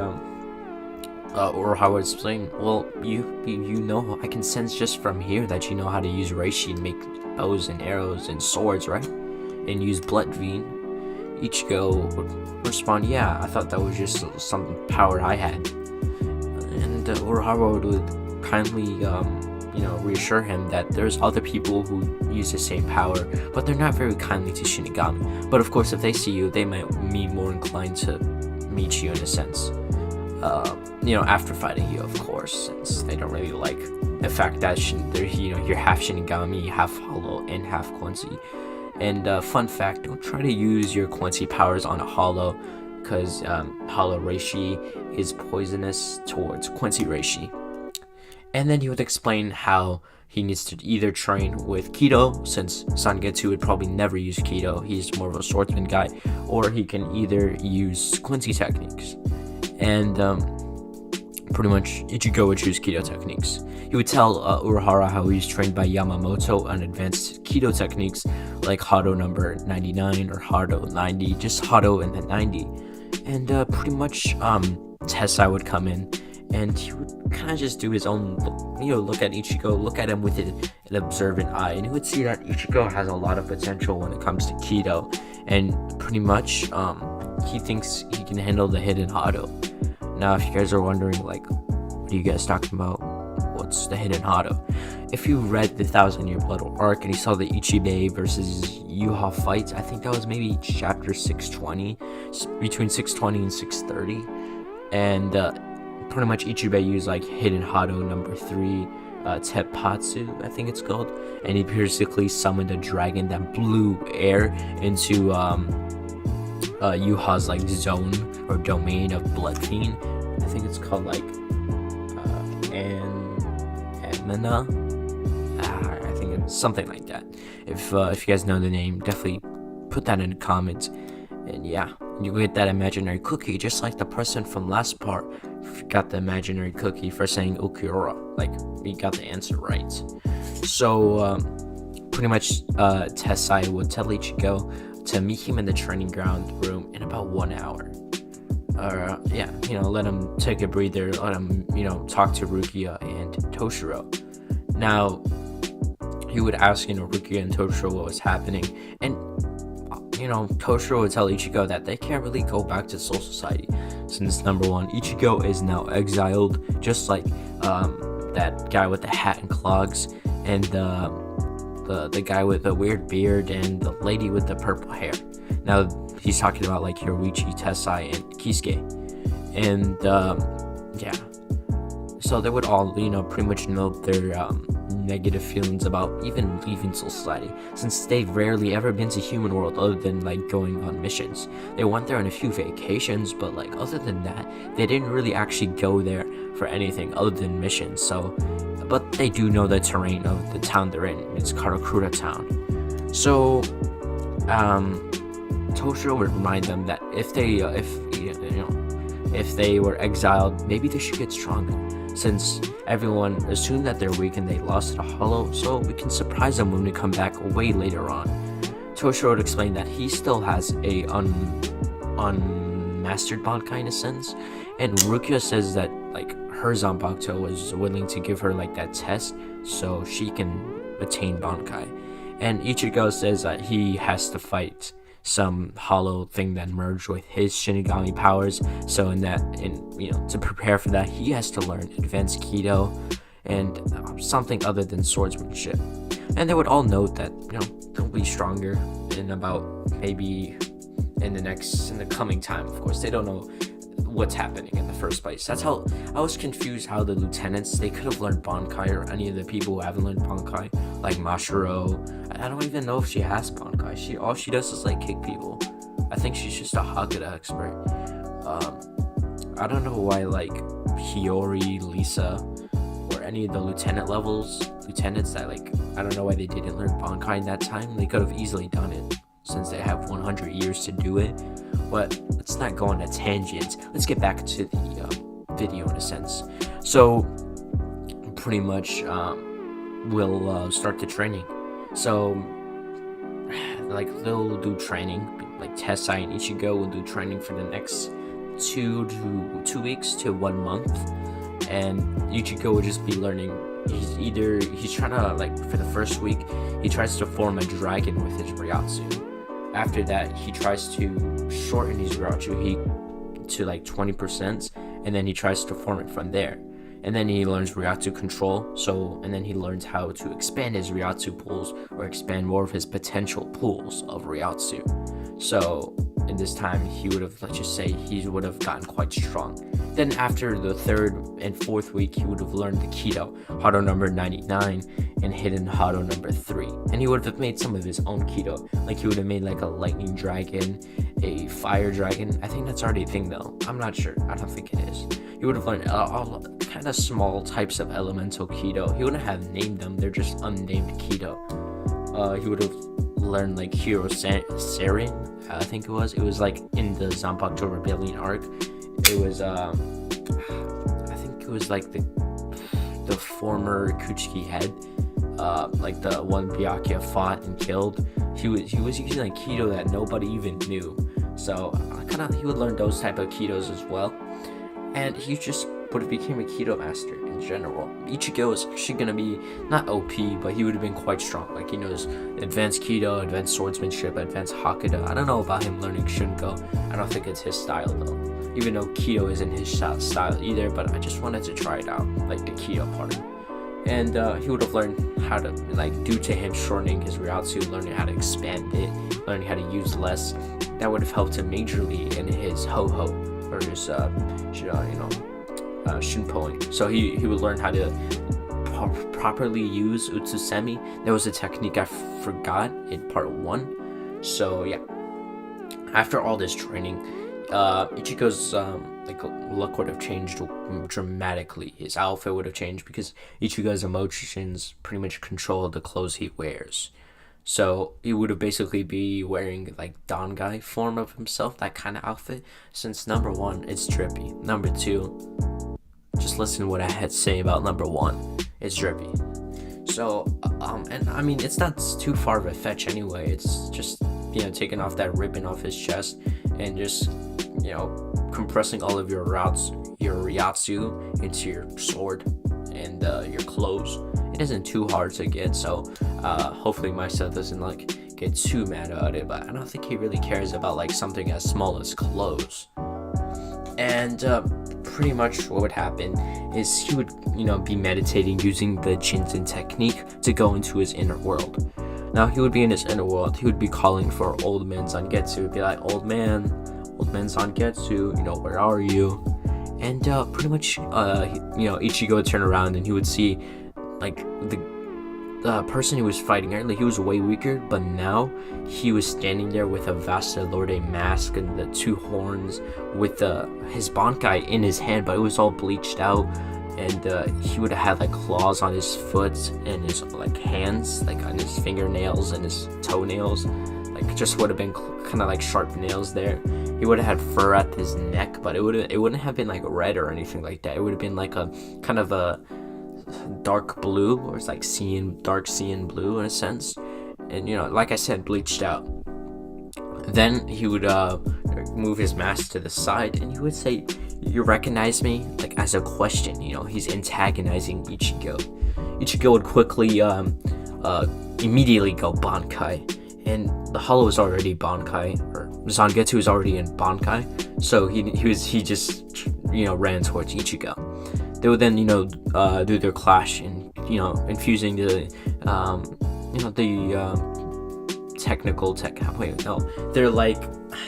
Urahara explained, well, you know, I can sense just from here that you know how to use reishi and make bows and arrows and swords, right? And use blood vein. Ichigo would respond, yeah, I thought that was just some power I had. And Urahara would kindly, reassure him that there's other people who use the same power, but they're not very kindly to Shinigami. But of course, if they see you, they might be more inclined to meet you in a sense. After fighting you, of course, since they don't really like the fact that you're half Shinigami, half Hollow, and half Quincy. And fun fact, don't try to use your Quincy powers on a Hollow, because Hollow Reishi is poisonous towards Quincy Reishi. And then he would explain how he needs to either train with Kido, since Zangetsu would probably never use Kido, he's more of a swordsman guy, or he can either use Quincy techniques. And pretty much Ichigo would choose Kido techniques. He would tell Urahara how he was trained by Yamamoto on advanced Kido techniques like Hado number 99 or Hado 90, just Hado and then 90. And pretty much Tessai would come in and he would kind of just do his own, look at Ichigo, look at him with an observant eye, and he would see that Ichigo has a lot of potential when it comes to Kido, and pretty much he thinks he can handle the hidden Hado. Now, if you guys are wondering, like, what are you guys talking about? What's the hidden Hado? If you read the 1,000-Year Blood arc and you saw the Ichibe versus Yhwach fight, I think that was maybe chapter 620, between 620 and 630, and pretty much Ichibe used like hidden Hado number 3, Teppatsu, I think it's called, and he basically summoned a dragon that blew air into Yhwach's like zone or domain of blood fiend. I think it's called like Anmina. I think it's something like that. If you guys know the name, definitely put that in the comments. And yeah, you get that imaginary cookie, just like the person from last part got the imaginary cookie for saying Ukiura. Like, we got the answer right. So pretty much Tessai would tell Ichigo to meet him in the training ground room in about 1 hour. Let him take a breather, let him, talk to Rukia and Toshiro. Now, he would ask, Rukia and Toshiro what was happening, and, Toshiro would tell Ichigo that they can't really go back to Soul Society since number one, Ichigo is now exiled, just like that guy with the hat and clogs, and the guy with the weird beard, and the lady with the purple hair. Now he's talking about like Yoruichi, Tessai, and Kisuke, and yeah. So they would all, pretty much note their negative feelings about even leaving Soul Society, since they've rarely ever been to human world other than like going on missions. They went there on a few vacations, but like other than that, they didn't really actually go there for anything other than missions. So, but they do know the terrain of the town they're in. It's Karakura town. So, Toshiro would remind them that if they were exiled, maybe they should get stronger, since everyone assumed that they're weak and they lost a hollow, so we can surprise them when we come back way later on. Toshiro would explain that he still has a unmastered Bankai in a sense, and Rukia says that like her Zanpakuto was willing to give her like that test so she can attain Bankai, and Ichigo says that he has to fight some hollow thing that merged with his Shinigami powers. So to prepare for that, he has to learn advanced Kido and something other than swordsmanship. And they would all note that they'll be stronger in about maybe in the coming time. Of course, they don't know what's happening in the first place. That's how I was confused how the lieutenants, they could have learned Bankai, or any of the people who haven't learned Bankai, like Mashiro. I don't even know if she has Bankai. All she does is like kick people. I think she's just a Hakuda expert. I don't know why like Hiyori, Lisa, or any of the lieutenants that like, I don't know why they didn't learn Bankai in that time. They could have easily done it since they have 100 years to do it. But let's not go on a tangent. Let's get back to the video in a sense. So pretty much we'll start the training. So like they'll do training, like Tessai and Ichigo will do training for the next 2 weeks to 1 month, and Ichigo will just be learning. He's trying to, like, for the first week he tries to form a dragon with his Ryatsu. After that, he tries to shorten his Ryatsu to like 20%, and then he tries to form it from there. And then he learns Ryatsu control, and then he learns how to expand his Ryatsu pools, or expand more of his potential pools of Ryatsu. So in this time, he would have, let's just say, he would have gotten quite strong. Then after the 3rd and 4th week, he would have learned the Kido, Hado number 99, and hidden Hado number 3. And he would have made some of his own Kido. Like he would have made like a lightning dragon, a fire dragon. I think that's already a thing though. I'm not sure. I don't think it is. He would have learned all kind of small types of elemental Kido. He wouldn't have named them. They're just unnamed Kido. He would have learned like Hero Serin, I think it was. It was like in the Zanpakuto Rebellion arc. It was I think it was like the former Kuchiki head, like the one Byakuya fought and killed. He was using like Kido that nobody even knew. So he would learn those type of Kidos as well, and he just would have became a Kido master in general. Ichigo is actually gonna be not OP, but he would have been quite strong. Like he knows advanced Kido, advanced swordsmanship, advanced Hakuda. I don't know about him learning Shunko. I don't think it's his style though. Even though Kido isn't his style either, but I just wanted to try it out, like the Kido part. And he would have learned how to, like, due to him shortening his Ryatsu, learning how to expand it, learning how to use less. That would have helped him majorly in his Ho-Ho, or his Shunpoing. So he would learn how to properly use Utsusemi. There was a technique I forgot in part 1. So yeah, after all this training, Ichigo's look would have changed dramatically. His outfit would have changed because Ichigo's emotions pretty much control the clothes he wears. So he would have basically be wearing like Dangai form of himself, that kind of outfit. Since number 1, it's drippy. Number 2, just listen to what I had to say about number 1. It's drippy. So and I mean, it's not too far of a fetch anyway. It's just, taking off that ribbon off his chest and just, compressing all of your Ryatsu into your sword and your clothes. It isn't too hard to get, so hopefully my stuff doesn't get too mad about it, but I don't think he really cares about like something as small as clothes. And pretty much what would happen is he would, be meditating using the Jinzen technique to go into his inner world. Now he would be in his inner world. He would be calling for old man Zangetsu. He'd be like, old man Zangetsu, where are you? And pretty much, Ichigo would turn around and he would see like the person he was fighting earlier. He was way weaker, but now he was standing there with a Visored mask and the two horns with his Bankai in his hand, but it was all bleached out. And he would have had like claws on his foot and his like hands, like on his fingernails and his toenails, like just would have been kind of like sharp nails there. He would have had fur at his neck, but it wouldn't have been like red or anything like that. It would have been like a kind of a dark blue, or it's like dark cyan blue in a sense, and like I said, bleached out. Then he would move his mask to the side and he would say, you recognize me? Like as a question, he's antagonizing Ichigo. Ichigo would quickly immediately go Bankai, and the Hollow was already Bankai, or Zangetsu was already in Bankai, so he just ran towards Ichigo. They would then do their clash and infusing the their like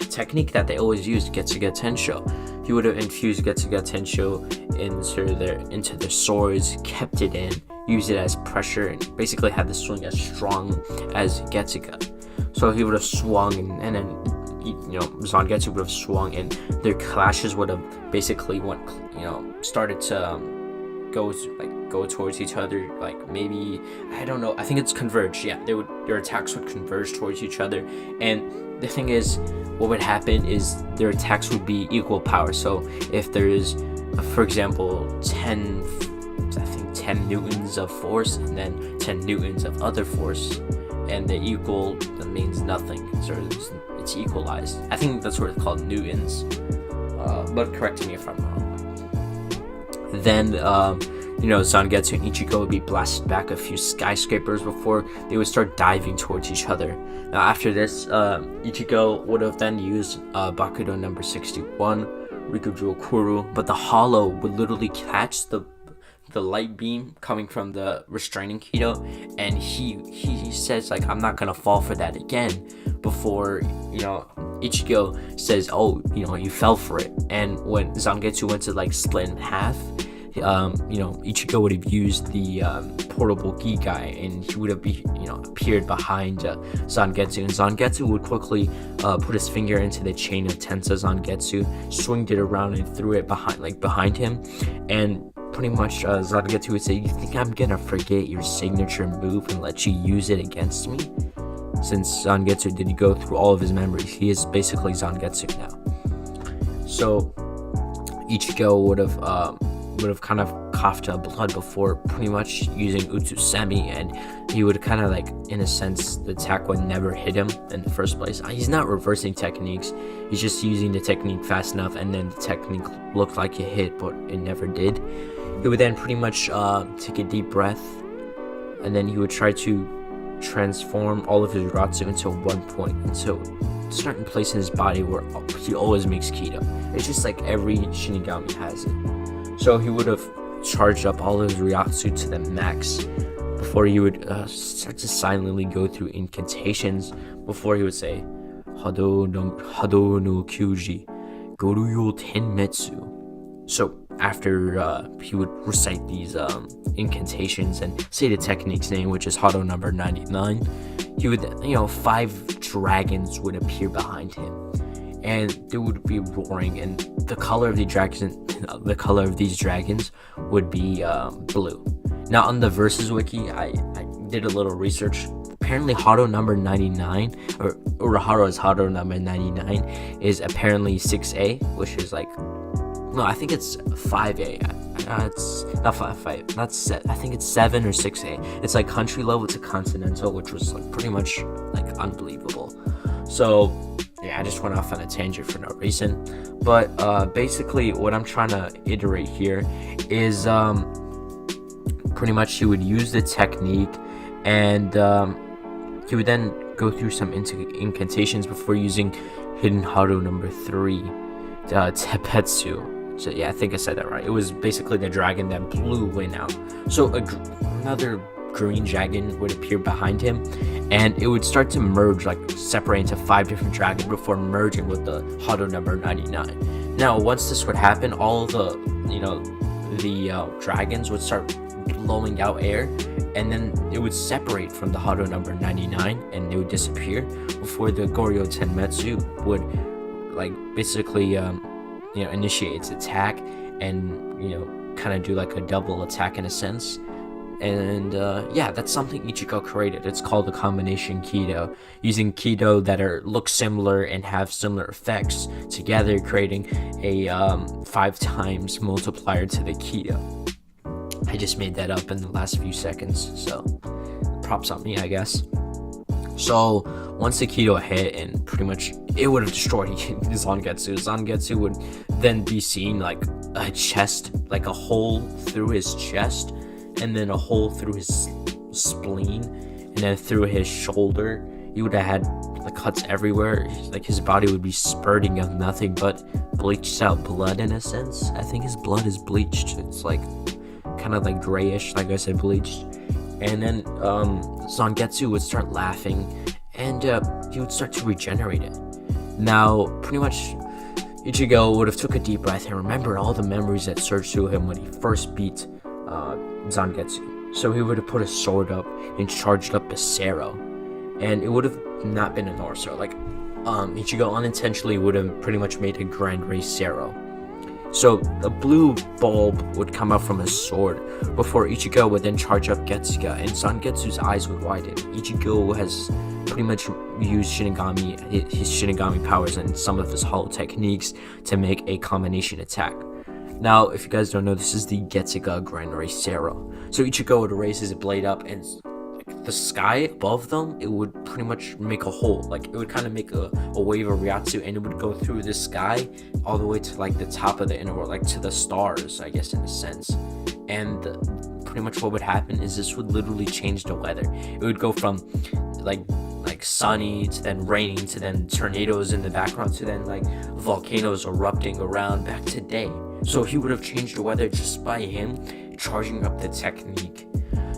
technique that they always use, Getsuga Tensho. He would have infused Getsuga Tensho into their swords, kept it in, used it as pressure, and basically had the swing as strong as Getsuga. So he would have swung, and then Zangetsu would have swung, and their clashes would have basically started to go towards each other, like maybe, I don't know, I think it's converge. Yeah, their attacks would converge towards each other, and the thing is, what would happen is their attacks would be equal power. So if there is, for example, 10 newtons of force and then 10 newtons of other force, and the equal, that means nothing, so it's equalized. I think that's what it's called, newtons, but correct me if I'm wrong. Then Zangetsu and Ichigo would be blasted back a few skyscrapers before they would start diving towards each other. Now after this, Ichigo would have then used Bakudo number 61, Rikuju Kuru, but the Hollow would literally catch the light beam coming from the restraining Kido, and he says like, I'm not gonna fall for that again, before Ichigo says, oh, you fell for it. And when Zangetsu went to like split in half, Ichigo would have used the portable Gigai, and he would have appeared behind Zangetsu, and Zangetsu would quickly put his finger into the chain of Tensa Zangetsu, swinged it around and threw it behind him, and pretty much Zangetsu would say, you think I'm gonna forget your signature move and let you use it against me? Since Zangetsu did go through all of his memories, he is basically Zangetsu now. So Ichigo would have kind of coughed up blood before pretty much using Utsusemi, and he would kind of like, in a sense, the attack would never hit him in the first place. He's not reversing techniques, he's just using the technique fast enough, and then the technique looked like it hit, but it never did. He would then pretty much take a deep breath, and then he would try to transform all of his Ratsu into one point, into a certain place in his body where he always makes Kido. It's just like every Shinigami has it. So he would have charged up all of his Ryatsu to the max before he would start to silently go through incantations, before he would say Hado no Kyuji Goryou Tenmetsu. So after he would recite these incantations and say the technique's name, which is Hado number 99, he would, 5 dragons would appear behind him, and they would be roaring, and the color of these dragons would be blue. Now on the Versus Wiki, I did a little research. Apparently Hado number 99, or Urahara's Hado number 99, is apparently 6A, which is like, no, I think it's 5A. It's not 5. Not set. I think it's 7 or 6A. It's like country level to continental, which was like pretty much like unbelievable. So yeah, I just went off on a tangent for no reason. But basically, what I'm trying to iterate here is pretty much he would use the technique, and he would then go through some incantations before using Hidden Haru number 3, Tepetsu. So yeah, I think I said that right. It was basically the dragon that blew Win out. So another green dragon would appear behind him, and it would start to merge, like separate into 5 different dragons before merging with the Haru number 99. Now, once this would happen, all the dragons would start blowing out air, and then it would separate from the Haru number 99, and they would disappear before the Goryo Tenmetsu would, like, basically initiate its attack and kind of do like a double attack in a sense. And yeah, that's something Ichigo created. It's called the combination Kido, using Kido that look similar and have similar effects together, creating a 5 times multiplier to the Kido. I just made that up in the last few seconds, so props on me, I guess. So once the Kido hit, and pretty much it would have destroyed Zangetsu. Zangetsu would then be seen like a chest, like a hole through his chest, and then a hole through his spleen, and then through his shoulder. He would have had like cuts everywhere. Like his body would be spurting of nothing but bleached out blood in a sense. I think his blood is bleached. It's like kind of like grayish, like I said, bleached. And then Zangetsu would start laughing, and he would start to regenerate it. Now, pretty much, Ichigo would have took a deep breath and remembered all the memories that surged through him when he first beat Zangetsu. So he would have put his sword up and charged up a Sero, and it would have not been a Norso. Like, Ichigo unintentionally would have pretty much made a Grand Race Sero. So the blue bulb would come out from his sword before Ichigo would then charge up Getsuga, and Zangetsu's eyes would widen. Ichigo has pretty much used his Shinigami powers and some of his hollow techniques to make a combination attack. Now, if you guys don't know, this is the Getsuga Grand Race Sero. So Ichigo would raise his blade up, and the sky above them, it would pretty much make a hole. Like, it would kind of make a wave of Ryatsu, and it would go through the sky all the way to like the top of the inner world, like to the stars, I guess, in a sense. And pretty much what would happen is this would literally change the weather. It would go from like sunny to then raining to then tornadoes in the background to then like volcanoes erupting around back to day. So he would have changed the weather just by him charging up the technique.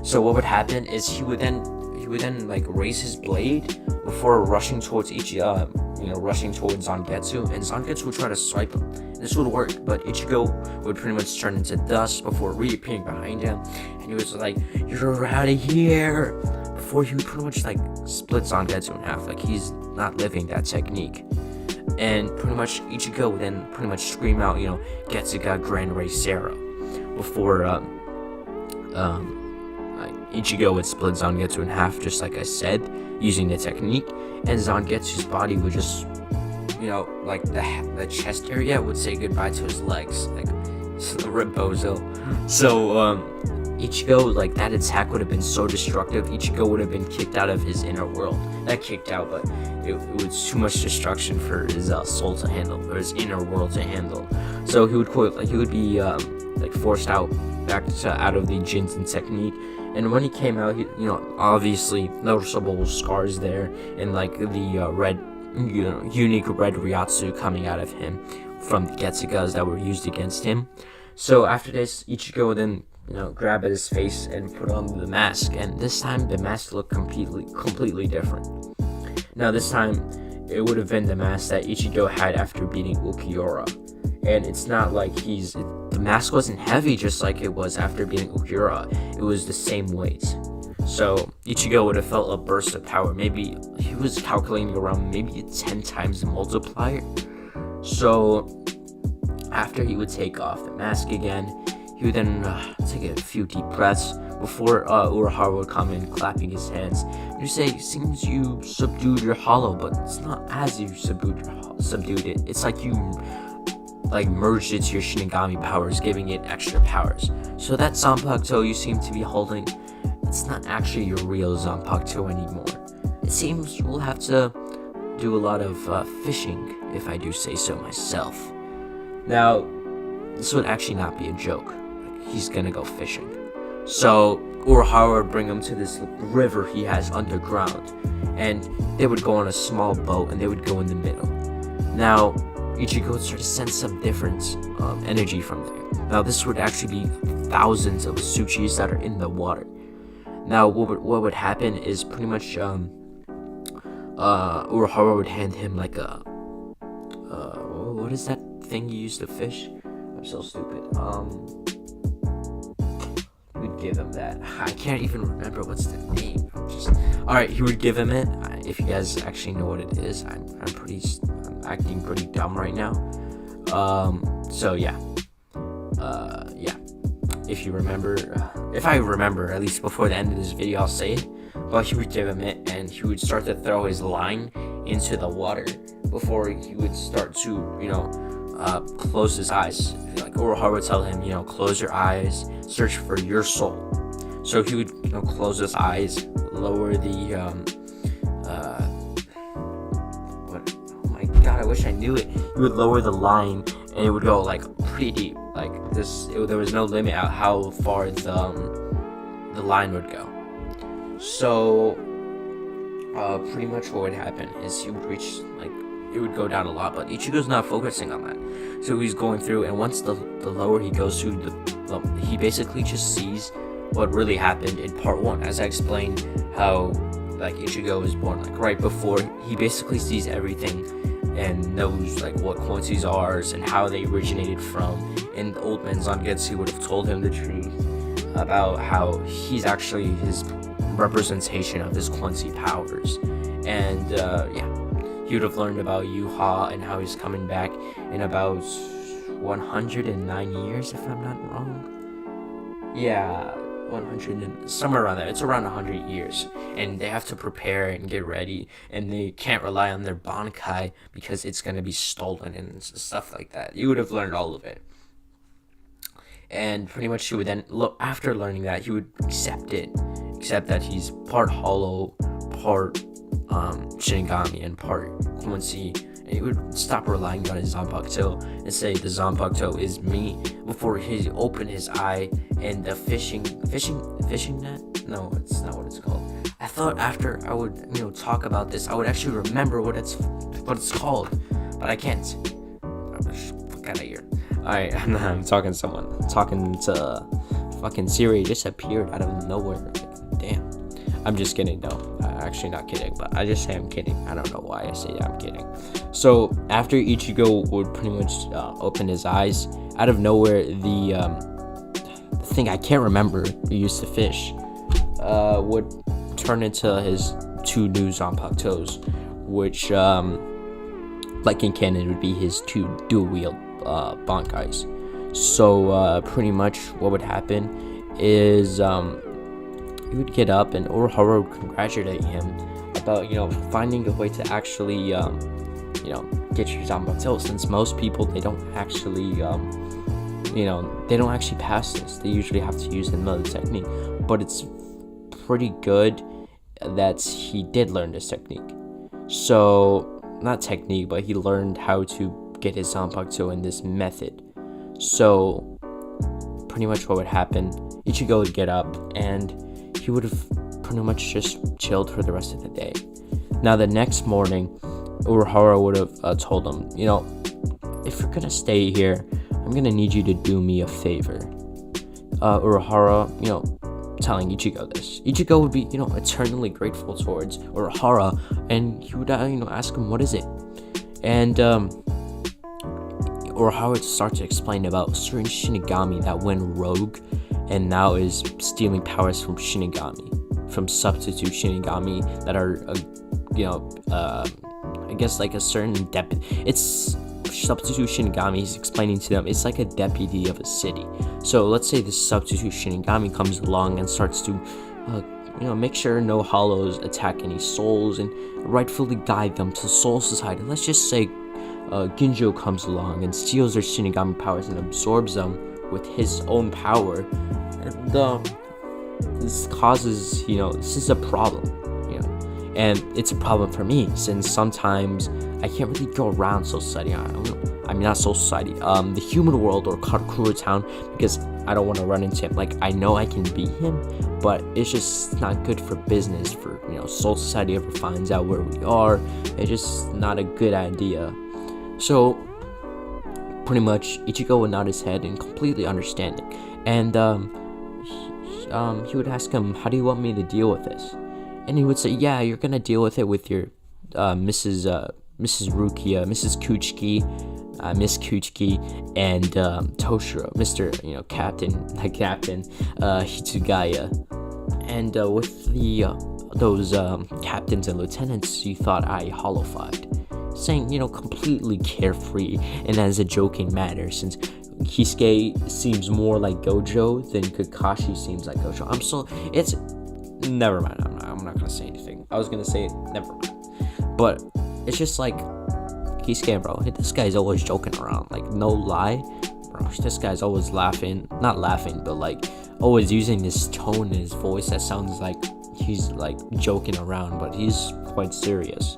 So what would happen is he would then like raise his blade before rushing towards rushing towards Zangetsu, and Zangetsu would try to swipe him. This would work, but Ichigo would pretty much turn into dust before reappearing behind him, and he was like, "You're out of here!" Before he would pretty much like split Zangetsu in half, like he's not living that technique. And pretty much Ichigo would then pretty much scream out, Getsuga Grand Race Sero, before Ichigo would split Zangetsu in half, just like I said, using the technique, and Zangetsu's body would just, like the chest area would say goodbye to his legs, like Ribbozo. So Ichigo, like that attack would have been so destructive. Ichigo would have been kicked out of his inner world. Not kicked out, but it was too much destruction for his soul to handle, or his inner world to handle. So he would be forced out of the Jinzen technique. And when he came out, obviously noticeable scars there, and like the red, unique red Ryatsu coming out of him from the Getsugas that were used against him. So after this, Ichigo would then, grab at his face and put on the mask, and this time the mask looked completely different. Now this time, it would have been the mask that Ichigo had after beating Ulquiorra, and it's not like the mask wasn't heavy just like it was after beating Ulquiorra. It was the same weight. So Ichigo would have felt a burst of power. Maybe he was calculating around maybe 10 times the multiplier. So after he would take off the mask again, he would then take a few deep breaths before Urahara would come in, clapping his hands. And you say, "Seems you subdued your hollow, but it's not as you subdued it. It's like you merged it to your Shinigami powers, giving it extra powers. So that Zanpakuto you seem to be holding, it's not actually your real Zanpakuto anymore. It seems we'll have to do a lot of fishing, if I do say so myself." Now, this would actually not be a joke. He's gonna go fishing. So Urahara would bring him to this river he has underground, and they would go on a small boat and they would go in the middle. Now Ichigo would start to sense some different energy from there. Now this would actually be thousands of Tsuchis that are in the water. Now what would happen is pretty much Urahara would hand him like a what is that thing you use to fish? I'm so stupid. We'd give him that. I can't even remember what's the name. Alright, he would give him it. If you guys actually know what it is, I'm acting pretty dumb right now. So yeah. If you remember, if I remember, at least before the end of this video, I'll say it. But he would give him it, and he would start to throw his line into the water before he would start to, close his eyes. Like Urahara would tell him, close your eyes, search for your soul. So he would, close his eyes, lower the, oh my god, I wish I knew it. He would lower the line, and it would go like pretty deep. Like this, there was no limit at how far the line would go. So, pretty much what would happen is he would reach, like, it would go down a lot, but Ichigo's not focusing on that. So he's going through, and once the lower he goes to, he basically just sees what really happened in part 1. As I explained how, like, Ichigo was born, like, right before, he basically sees everything and knows, like, what Quincy's are and how they originated from. And the old man Zangetsu would have told him the truth about how he's actually his representation of his Quincy powers. And he would have learned about Yhwach and how he's coming back in about 109 years, if I'm not wrong. Yeah, 100 and somewhere around there. It's around 100 years, and they have to prepare and get ready, and they can't rely on their Bankai because it's gonna be stolen and stuff like that. You would have learned all of it. And pretty much he would then after learning that, he would accept that he's part hollow, part Shinigami, and part Quincy, and he would stop relying on his Zanpakuto and say the Zanpakuto is me before he opened his eye and the fishing net? No, it's not what it's called. I thought after I would talk about this, I would actually remember what it's called, but I can't. Fuck out of here. Alright, I'm talking to someone. Talking to fucking Siri just appeared out of nowhere. Like, damn. I'm just kidding, though. Actually, not kidding, but I just say I'm kidding. I don't know why I say I'm kidding. So after Ichigo would pretty much open his eyes, out of nowhere, the thing I can't remember he used to fish would turn into his 2 new Zanpakutos, which, like in canon, would be his 2 dual-wield Bankais. So pretty much what would happen is he would get up and Urahara would congratulate him about finding a way to actually get your Zanpakuto, since most people they don't actually pass this. They usually have to use another technique, but it's pretty good that he did learn this technique. So not technique, but he learned how to get his Zanpakuto in this method. So pretty much what would happen, Ichigo would get up and he would have pretty much just chilled for the rest of the day. Now the next morning, Urahara would have told him, if you're gonna stay here, I'm gonna need you to do me a favor. Urahara, telling Ichigo this. Ichigo would be, eternally grateful towards Urahara, and he would, ask him, what is it? And Urahara would start to explain about certain Shinigami that went rogue and now is stealing powers from Shinigami, from substitute Shinigami that are, I guess like a certain it's substitute Shinigami. He's explaining to them it's like a deputy of a city. So let's say this substitute Shinigami comes along and starts to, make sure no hollows attack any souls and rightfully guide them to Soul Society. Let's just say Ginjo comes along and steals their Shinigami powers and absorbs them with his own power, and this causes, this is a problem, and it's a problem for me since sometimes I can't really go around Soul Society. Not Soul Society, the human world or Karakura Town, because I don't want to run into him. Like, I know I can beat him, but it's just not good for business for Soul Society ever finds out where we are, it's just not a good idea. So pretty much Ichigo would nod his head and completely understanding, and he would ask him, how do you want me to deal with this? And he would say, yeah, you're gonna deal with it with your Mrs. Rukia, Mrs. Kuchiki, Miss Kuchiki, and Toshiro, Mr. Captain Hitsugaya. And with those captains and lieutenants, you thought I hollowified, saying, completely carefree and as a joking manner, since Kisuke seems more like Gojo than Kakashi seems like Gojo. Never mind, I'm not gonna say anything. I was gonna say it, never mind. But it's just like, Kisuke, bro, this guy's always joking around, like, no lie, bro, this guy's always not laughing, but like, always using this tone in his voice that sounds like he's like joking around, but he's quite serious.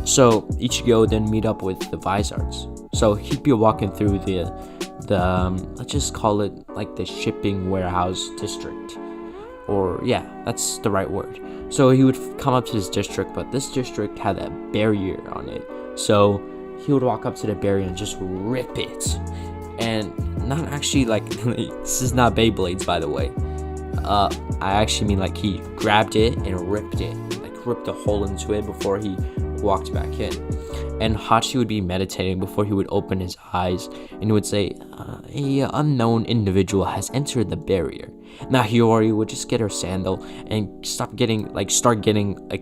So Ichigo then meet up with the Vizards. So he'd be walking through the let's just call it like the shipping warehouse district, or yeah, that's the right word. So he would come up to this district, but this district had a barrier on it. So he would walk up to the barrier and just rip it, and not actually like this is not Beyblades, by the way. I actually mean like he grabbed it and ripped it, like ripped a hole into it before he walked back in. And Hachi would be meditating before he would open his eyes, and he would say, a unknown individual has entered the barrier. Now Hiyori would just get her sandal and start getting like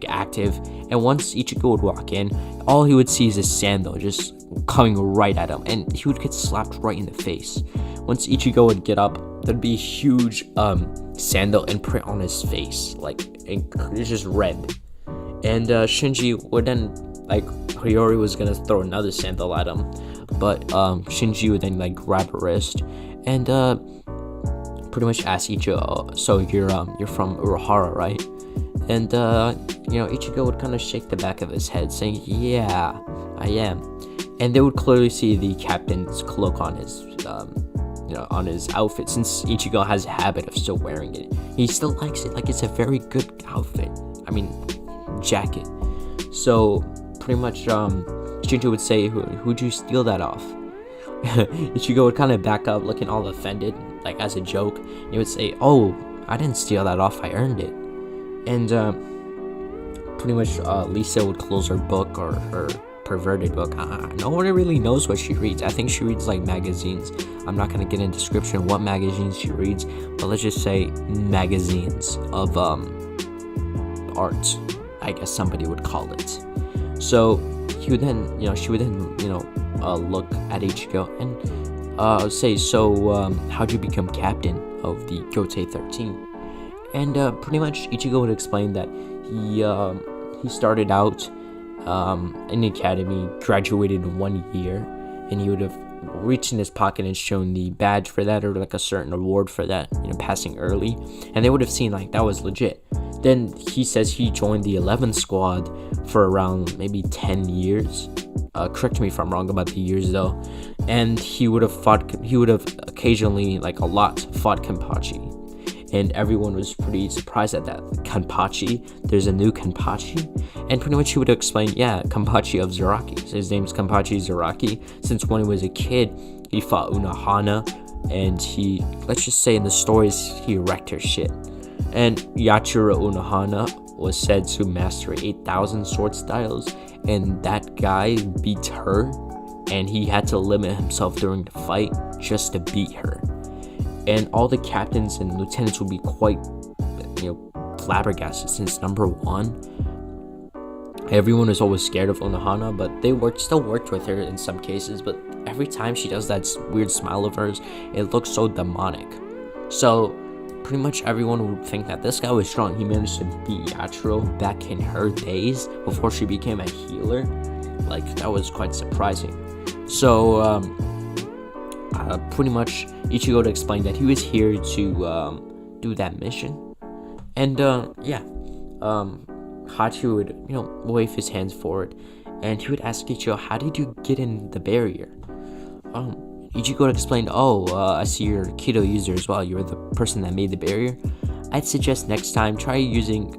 active, and once Ichigo would walk in, all he would see is his sandal just coming right at him, and he would get slapped right in the face. Once Ichigo would get up, there'd be a huge sandal imprint on his face, like it's just red. And Shinji would then, like, Hiyori was gonna throw another sandal at him, but Shinji would then like grab her wrist and pretty much ask Ichigo, so you're from Urahara, right? And Ichigo would kind of shake the back of his head, saying, yeah, I am. And they would clearly see the captain's cloak on his on his outfit, since Ichigo has a habit of still wearing it. He still likes it, like it's a very good outfit, jacket. So pretty much Shinji would say, who'd you steal that off? Ichigo would kind of back up looking all offended, like as a joke. He would say, oh, I didn't steal that off, I earned it. And pretty much Lisa would close her book, or her perverted book. No one really knows what she reads. I think she reads like magazines. I'm not gonna get in description of what magazines she reads, but let's just say magazines of art, I guess somebody would call it. So she would then look at Ichigo and say, so how'd you become captain of the Gote 13? And pretty much Ichigo would explain that he started out in the academy, graduated in 1 year, and he would have reached in his pocket and shown the badge for that, or like a certain award for that, passing early, and they would have seen like that was legit. Then he says he joined the 11th squad for around maybe 10 years. Correct me if I'm wrong about the years though. And he would have occasionally, like a lot, fought Kenpachi. And everyone was pretty surprised at that. Kenpachi, there's a new Kenpachi? And pretty much he would explain, yeah, Kenpachi of Zaraki. So his name's Kenpachi Zaraki. Since when he was a kid, he fought Unohana, and he, let's just say in the stories, he wrecked her shit. And Yachiro Unohana was said to master 8,000 sword styles, and that guy beat her, and he had to limit himself during the fight just to beat her. And all the captains and lieutenants would be quite, flabbergasted, since number one, everyone was always scared of Unohana, but they still worked with her in some cases, but every time she does that weird smile of hers, it looks so demonic. So pretty much everyone would think that this guy was strong. He managed to beat Yachiro back in her days before she became a healer. Like, that was quite surprising. So pretty much Ichigo would explain that he was here to do that mission. And Hachi would wave his hands forward, and he would ask Ichigo, how did you get in the barrier? Ichigo explained, I see you're a Kido user as well. You're the person that made the barrier. I'd suggest next time try using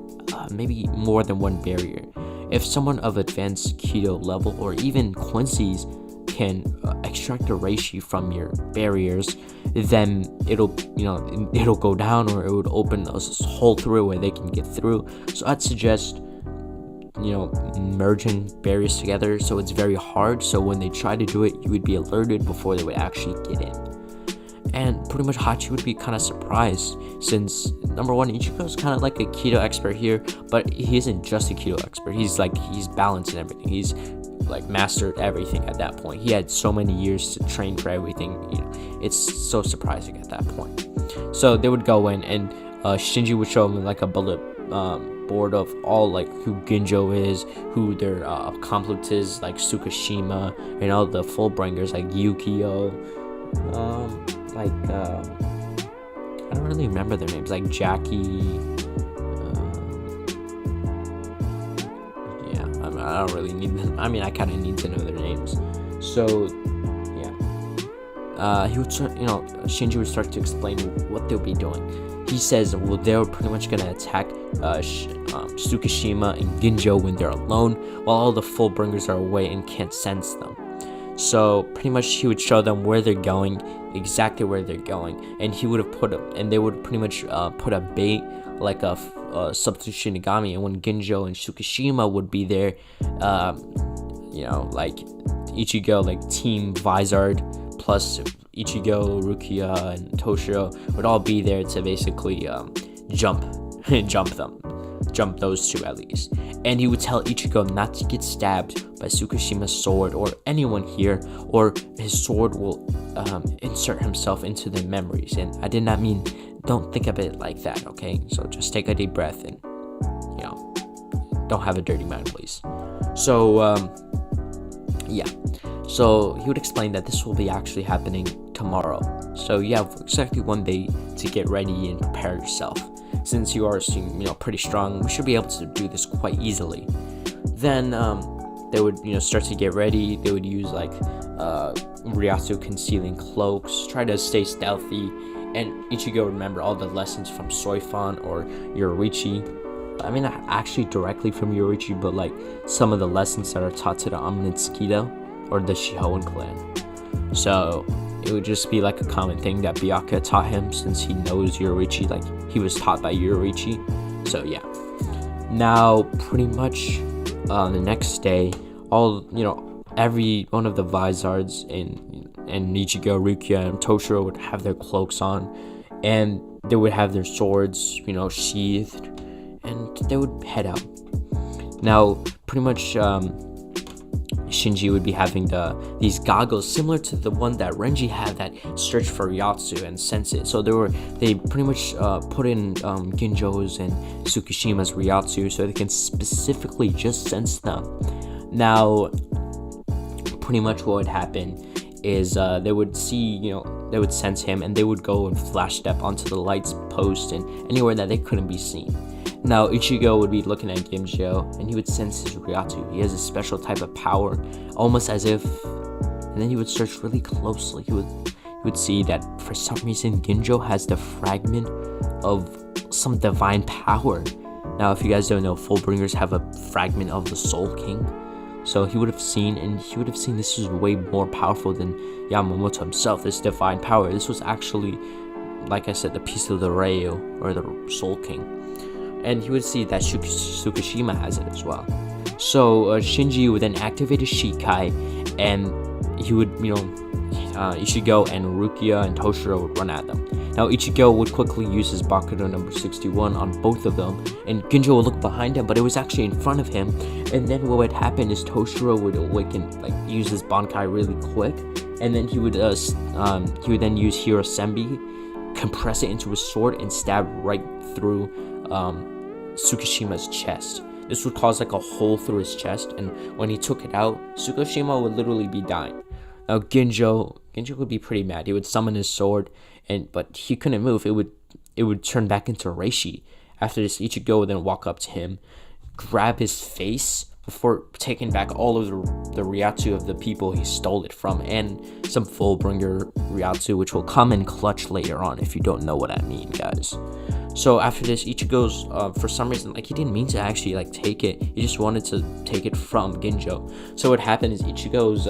maybe more than one barrier. If someone of advanced Kido level or even Quincy's can extract the reishi from your barriers, then it'll go down, or it would open a hole through where they can get through. So I'd suggest merging barriers together so it's very hard, so when they try to do it, you would be alerted before they would actually get in. And pretty much Hachi would be kind of surprised, since number one, Ichigo's kind of like a Kido expert here, but he isn't just a Kido expert. He's balanced and everything. He's like mastered everything at that point. He had so many years to train for everything. It's so surprising at that point. So they would go in, and Shinji would show him like a bullet board of all like who Ginjo is, who their accomplices like Tsukishima, and all the Fullbringers like Yukio, I don't really remember their names, like Jackie. I don't really need them. I mean, I kind of need to know their names. So yeah, he would start, Shinji would start to explain what they'll be doing. He says, well, they're pretty much gonna attack Tsukishima and Ginjo when they're alone, while all the Fullbringers are away and can't sense them. So pretty much he would show them where they're going, exactly where they're going, and he would have they would pretty much put a bait, like a substitute Shinigami, and when Ginjo and Tsukishima would be there, like Ichigo, like Team Vizard plus Ichigo, Rukia, and Toshiro would all be there to basically jump those two at least. And he would tell Ichigo not to get stabbed by Tsukishima's sword or anyone here, or his sword will insert himself into their memories. And I did not mean, don't think of it like that, okay? So just take a deep breath and, don't have a dirty mind, please. So, So he would explain that this will be actually happening tomorrow. So you have exactly one day to get ready and prepare yourself. Since you are, pretty strong, we should be able to do this quite easily. Then they would, start to get ready. They would use like Ryatsu concealing cloaks, try to stay stealthy, and Ichigo would remember all the lessons from Soifan or Yoruichi. I mean, not actually directly from Yoruichi, but like some of the lessons that are taught to the Amanitsukido or the Shihoan clan. So it would just be like a common thing that Byakuya taught him, since he knows Yoruichi, like he was taught by Yoruichi. So yeah. Now pretty much the next day, all every one of the Vizards and Ichigo, Rukia, and Toshiro would have their cloaks on, and they would have their swords, sheathed, and they would head out. Now pretty much Shinji would be having these goggles similar to the one that Renji had that searched for Ryatsu and sense it. So they pretty much put in Ginjo's and Tsukishima's Ryatsu so they can specifically just sense them. Now pretty much what would happen is they would see, they would sense him, and they would go and flash step onto the lights post and anywhere that they couldn't be seen. Now Ichigo would be looking at Ginjo, and he would sense his Ryatsu. He has a special type of power, almost as if, and then he would search really closely. He would see that for some reason Ginjo has the fragment of some divine power. Now if you guys don't know, Fullbringers have a fragment of the Soul King. So he would have seen this is way more powerful than Yamamoto himself, this divine power. This was actually, like I said, the piece of the Ryu, or the Soul King. And he would see that Tsukishima has it as well. So Shinji would then activate his Shikai, and he would, Ichigo and Rukia and Toshiro would run at them. Now Ichigo would quickly use his Bakudo number 61 on both of them, and Ginjo would look behind him, but it was actually in front of him. And then what would happen is Toshiro would awaken, like use his Bankai really quick, and then he would then use Hirosembi, compress it into his sword, and stab right through Tsukishima's chest. This would cause like a hole through his chest, and when he took it out, Tsukishima would literally be dying. Now Ginjo would be pretty mad. He would summon his sword, but he couldn't move. It would turn back into Reishi. After this, Ichigo would then walk up to him, grab his face before taking back all of the Ryatsu of the people he stole it from, and some Fullbringer Ryatsu, which will come in clutch later on if you don't know what I mean, guys. So after this, Ichigo's for some reason, like, he didn't mean to actually like take it. He just wanted to take it from Ginjo. So what happened is Ichigo's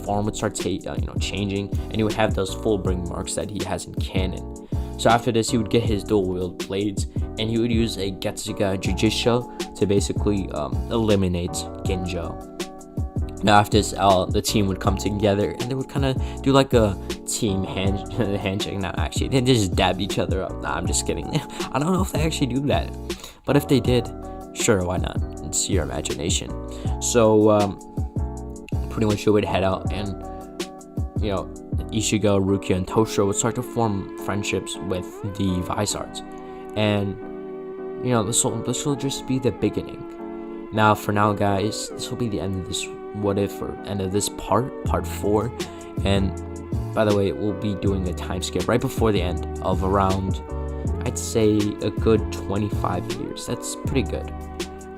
form would start changing, and he would have those fullbringer marks that he has in canon. So after this, he would get his dual wield blades, and he would use a Getsuga Jujisho to basically eliminate Ginjo. Now after this, the team would come together, and they would kind of do like a team handshake. Not actually, they just dabbed each other up. Nah, I'm just kidding. I don't know if they actually do that, but if they did, sure, why not? It's your imagination. So pretty much you would head out, and Ichigo, Rukia, and Toshiro would start to form friendships with the Vizards, and this will just be the beginning. Now, for now, guys, this will be the end of this what if, or end of this part 4. And by the way, we'll be doing a time skip right before the end of around, I'd say, a good 25 years. That's pretty good.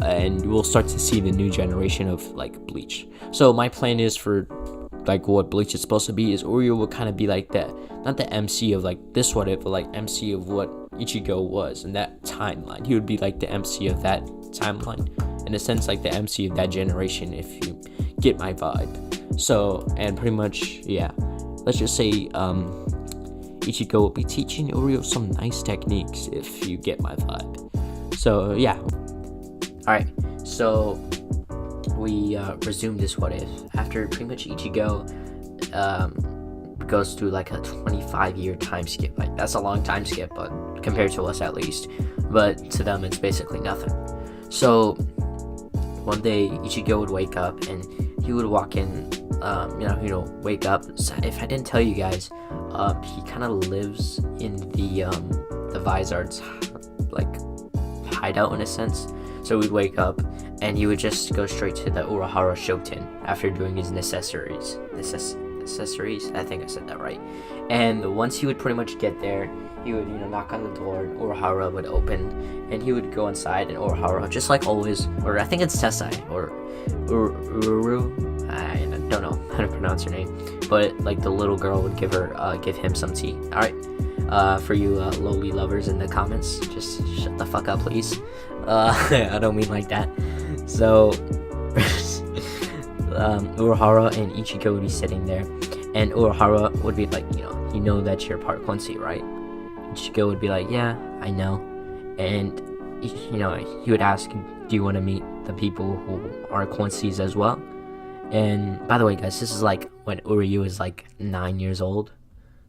And we'll start to see the new generation of like Bleach. So my plan is for like what Bleach is supposed to be is Uryu will kind of be like that, not the MC of like this what if, but like MC of what Ichigo was in that timeline. He would be like the MC of that timeline, in a sense, like the MC of that generation, if you get my vibe. So, and pretty much, yeah, let's just say Ichigo will be teaching Uryu some nice techniques, if you get my vibe. So yeah, alright, so we resume this what if after pretty much Ichigo goes through like a 25-year time skip. Like, that's a long time skip, but compared to us at least, but to them it's basically nothing. So one day Ichigo would wake up, and he would walk in, wake up. So if I didn't tell you guys, he kind of lives in the Vizards like hideout, in a sense. So we'd wake up, and he would just go straight to the Urahara Shoten after doing his necessaries. I think I said that right. And once he would pretty much get there, he would knock on the door, and Urahara would open, and he would go inside, and Urahara, just like always, or I think it's Tessai, or Uru, I don't know how to pronounce her name, but like the little girl would give him some tea. Alright, for you lowly lovers in the comments, just shut the fuck up, please. I don't mean like that. So Urahara and Ichigo would be sitting there, and Urahara would be like, you know that you're part Quincy, right? Ichigo would be like, yeah, I know. And he would ask, do you want to meet the people who are Quincy's as well? And by the way, guys, this is like when Uryu is like 9 years old,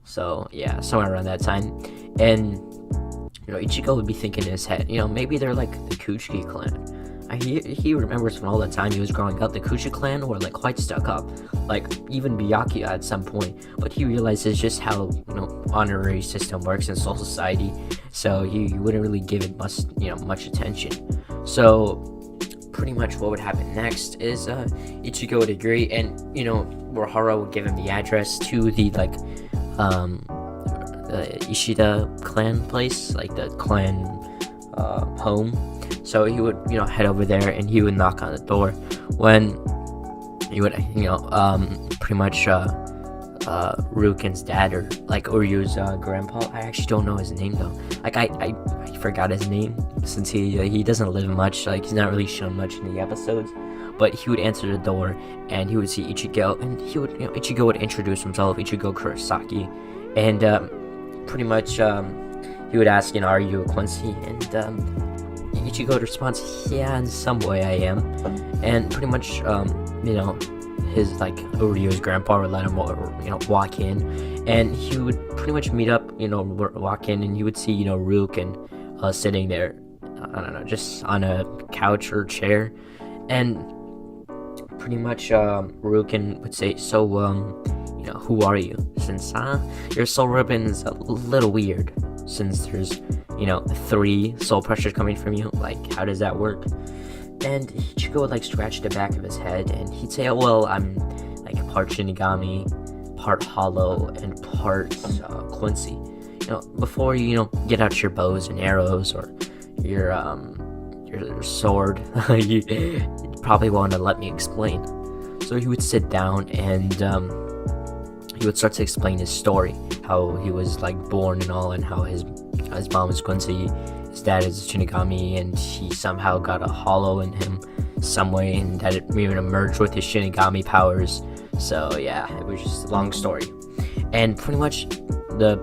so yeah, somewhere around that time. And Ichigo would be thinking in his head, maybe they're like the Kuchiki clan. He remembers from all the time he was growing up, the Kuchi clan were like quite stuck up, like even Byakuya at some point. But he realizes just how honorary system works in Soul Society, so he wouldn't really give it much attention. So pretty much what would happen next is Ichigo would agree, and Urahara would give him the address to the like Ishida clan place, like the clan home. So he would, head over there, and he would knock on the door. When he would, pretty much Rukin's dad, or like Uryu's grandpa. I actually don't know his name though. Like I forgot his name, since he doesn't live much. Like, he's not really shown much in the episodes. But he would answer the door, and he would see Ichigo, and Ichigo would introduce himself, Ichigo Kurosaki, and pretty much he would ask, are you a Quincy? And Ichigo responds, yeah, in some way I am. And pretty much, his like Uryu's grandpa would let him, walk in, and he would pretty much meet up, walk in, and you would see, Rukin sitting there, I don't know, just on a couch or chair, and pretty much Rukin would say, so who are you? Since your soul ribbon is a little weird, since there's 3 soul pressures coming from you, like how does that work? And Ichigo would like scratch the back of his head, and he'd say, oh well, I'm like part Shinigami, part Hollow, and part Quincy. Before you get out your bows and arrows or your sword, you probably want to let me explain. So he would sit down, and he would start to explain his story, how he was like born and all, and how his his mom is Quincy, his dad is Shinigami, and he somehow got a hollow in him some way, and that it even emerged with his Shinigami powers. So yeah, it was just a long story. And pretty much the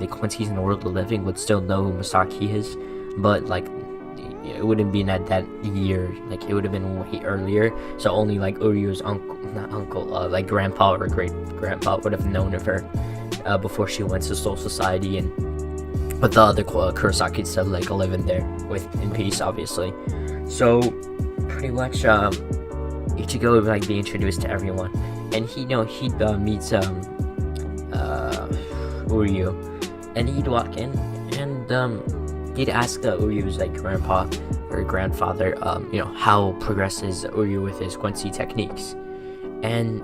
Quincy's in the world of living would still know who Masaki is, but like it wouldn't be at that year, like it would have been way earlier, so only like Uryu's like grandpa or great grandpa would have known of her before she went to Soul Society, and with the other Kurosaki still like living there in peace, obviously. So pretty much Ichigo would like be introduced to everyone, and he'd meet Uryu, and he'd walk in and he'd ask Uryu's like grandpa or grandfather, how progresses Uryu with his Quincy techniques, and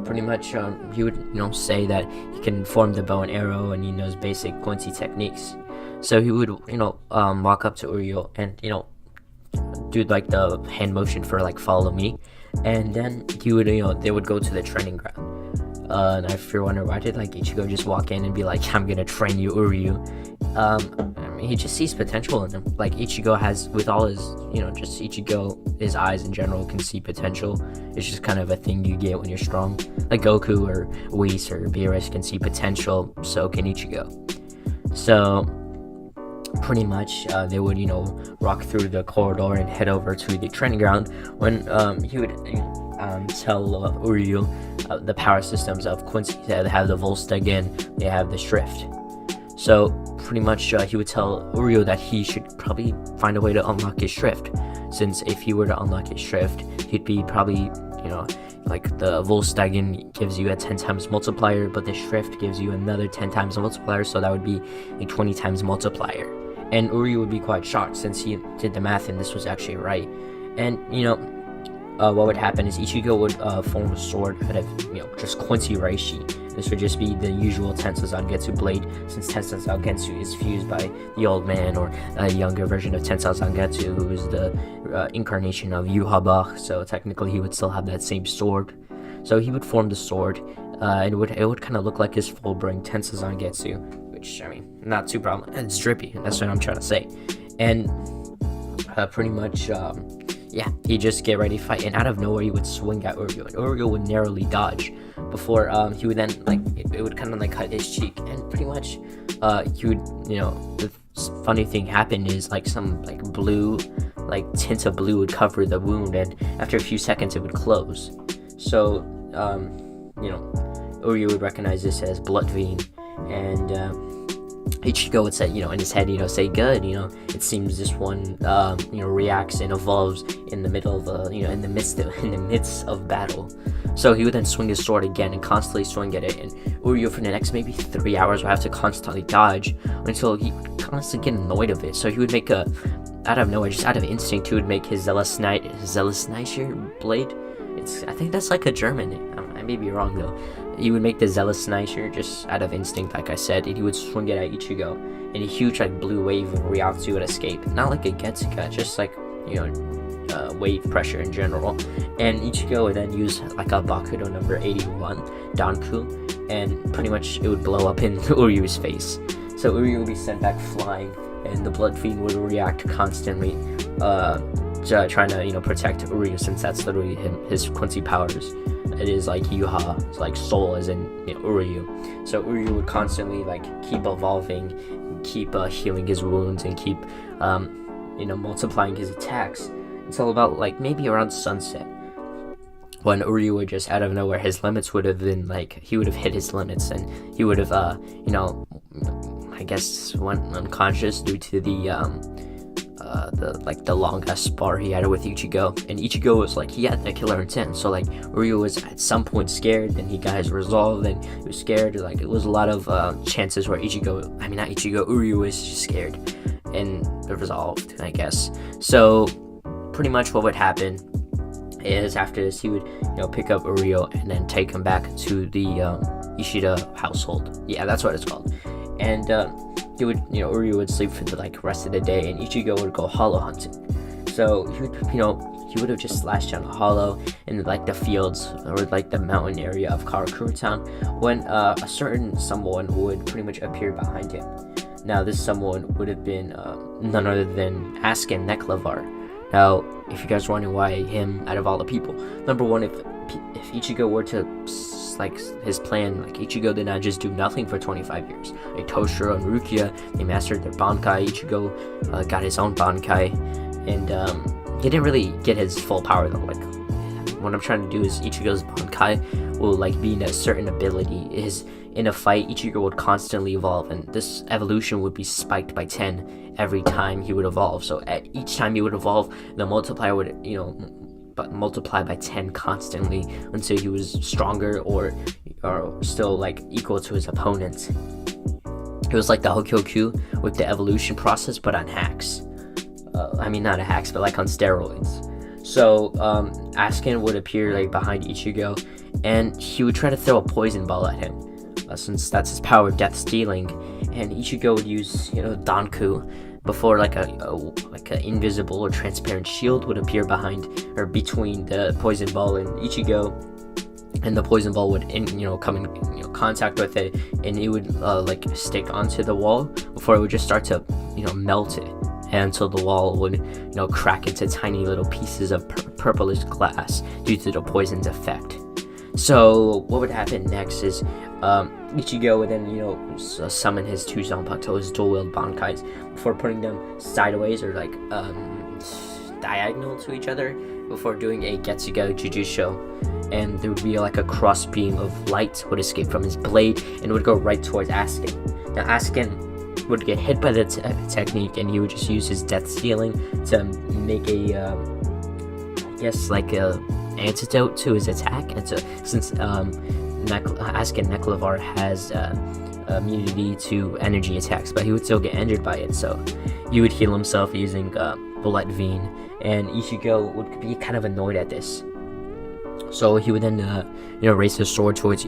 pretty much he would say that he can form the bow and arrow and he knows basic Quincy techniques. So he would walk up to Uryu and do like the hand motion for like follow me, and then he would they would go to the training ground. And if you're wondering why did like Ichigo just walk in and be like, I'm gonna train you, Uryu, he just sees potential in him. Like Ichigo has, with all his just Ichigo, his eyes in general can see potential. It's just kind of a thing you get when you're strong. Like Goku or Whis or Beerus can see potential, so can Ichigo. So pretty much they would walk through the corridor and head over to the training ground, when he would tell Uryu the power systems of Quincy. They have the Volstagg, they have the Shrift. So pretty much he would tell Uryu that he should probably find a way to unlock his Shrift, since if he were to unlock his Shrift, he'd be probably like the Volstagg gives you a 10 times multiplier, but the Shrift gives you another 10 times multiplier, so that would be a 20 times multiplier. And Uryu would be quite shocked, since he did the math and this was actually right. And what would happen is Ichigo would form a sword out of just Quincy Reishi. This would just be the usual Tensei Zangetsu blade, since Tensei Zangetsu is fused by the old man, or a younger version of Tensei Zangetsu, who is the incarnation of Yhwach. So technically he would still have that same sword. So he would form the sword, and it would kind of look like his fullbringer Tensei Zangetsu, which, I mean, not too problem. It's drippy, that's what I'm trying to say. And pretty much he'd just get ready to fight, and out of nowhere he would swing at Uryu, and Uryu would narrowly dodge before he would then it would kind of like cut his cheek, and pretty much he would the funny thing happened is like some like blue, like tint of blue would cover the wound, and after a few seconds it would close. So Uryu would recognize this as blood vein, and Ichigo would say, in his head, say good, it seems this one, reacts and evolves in the middle of, in the midst of battle. So he would then swing his sword again and constantly swing at it, and Uryu for the next maybe 3 hours would have to constantly dodge until he would constantly get annoyed of it. So he would make out of nowhere, just out of instinct, he would make his Zealous blade. I think that's like a German name. I may be wrong though. He would make the Zealous just out of instinct, like I said, and he would swing it at Ichigo, and a huge like blue wave of Ryatsu would escape. Not like a Getsuka, just like wave pressure in general. And Ichigo would then use like a Bakudo number 81 Danku, and pretty much it would blow up in Uryu's face. So Uryu would be sent back flying, and the Blood Fiend would react constantly, trying to protect Uryu, since that's literally his Quincy powers. It is like Yhwach, it's like soul as in Uryu. So Uryu would constantly like keep evolving, keep healing his wounds, and keep multiplying his attacks until about like maybe around sunset, when Uryu would just out of nowhere, his limits would have been like, he would have hit his limits, and he would have I guess went unconscious due to the long ass spar he had with Ichigo. And Ichigo was like, he had that killer intent, so like Uryu was at some point scared, then he got his resolve, and he was scared. Like it was a lot of chances where Uryu was just scared and resolved, I guess. So pretty much what would happen is after this he would pick up Uryu and then take him back to the Ishida household. Yeah, that's what it's called. And he would, Uryu would sleep for the rest of the day, and Ichigo would go hollow hunting. So he would, he would have just slashed down a hollow in the fields or the mountain area of Karakura Town, when a certain someone would pretty much appear behind him. Now this someone would have been none other than Askin Levi. Now, if you guys are wondering why him out of all the people, number one, if Ichigo were to, like, his plan, like, Ichigo did not just do nothing for 25 years. Like, Toshiro and Rukia, they mastered their Bankai. Ichigo got his own Bankai, and he didn't really get his full power though. Like, what I'm trying to do is Ichigo's Bankai will, like, be in a certain ability. In a fight, Ichigo would constantly evolve, and this evolution would be spiked by 10 every time he would evolve. So at each time he would evolve, the multiplier would, multiply by 10 constantly until he was stronger or still, like, equal to his opponent. It was like the Hokyoku with the evolution process, but on hacks. Not on hacks, but like on steroids. So Askin would appear, like, behind Ichigo, and he would try to throw a poison ball at him, since that's his power, death stealing. And Ichigo would use, Danku before, like a invisible or transparent shield would appear behind or between the poison ball and Ichigo, and the poison ball would come in contact with it, and it would like stick onto the wall before it would just start to melt it, and until the wall would crack into tiny little pieces of purplish glass due to the poison's effect. So what would happen next is Ichigo would then summon his two Zanpakuto, his dual-wield Bankais, before putting them sideways or like diagonal to each other before doing a Getsuga Jujutsu, and there would be like a cross beam of light would escape from his blade and would go right towards Askin. Now Askin would get hit by the technique, and he would just use his death stealing to make a antidote to his attack. And so since Askin Levi has immunity to energy attacks, but he would still get injured by it, so he would heal himself using Bullet Vein, and Ichigo would be kind of annoyed at this. So he would then raise his sword towards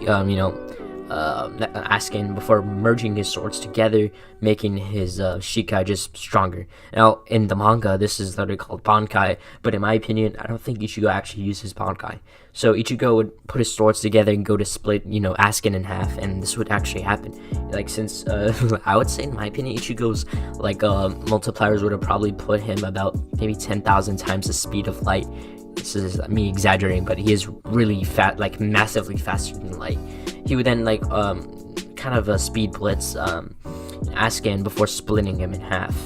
Askin before merging his swords together, making his Shikai just stronger. Now, in the manga, this is literally called Bankai, but in my opinion, I don't think Ichigo actually uses Bankai. So Ichigo would put his swords together and go to split, Askin in half, and this would actually happen. Like, since, I would say, in my opinion, Ichigo's, multipliers would have probably put him about maybe 10,000 times the speed of light. This is me exaggerating, but he is really fat, like, massively faster than light. He would then, kind of a speed blitz Askin before splitting him in half.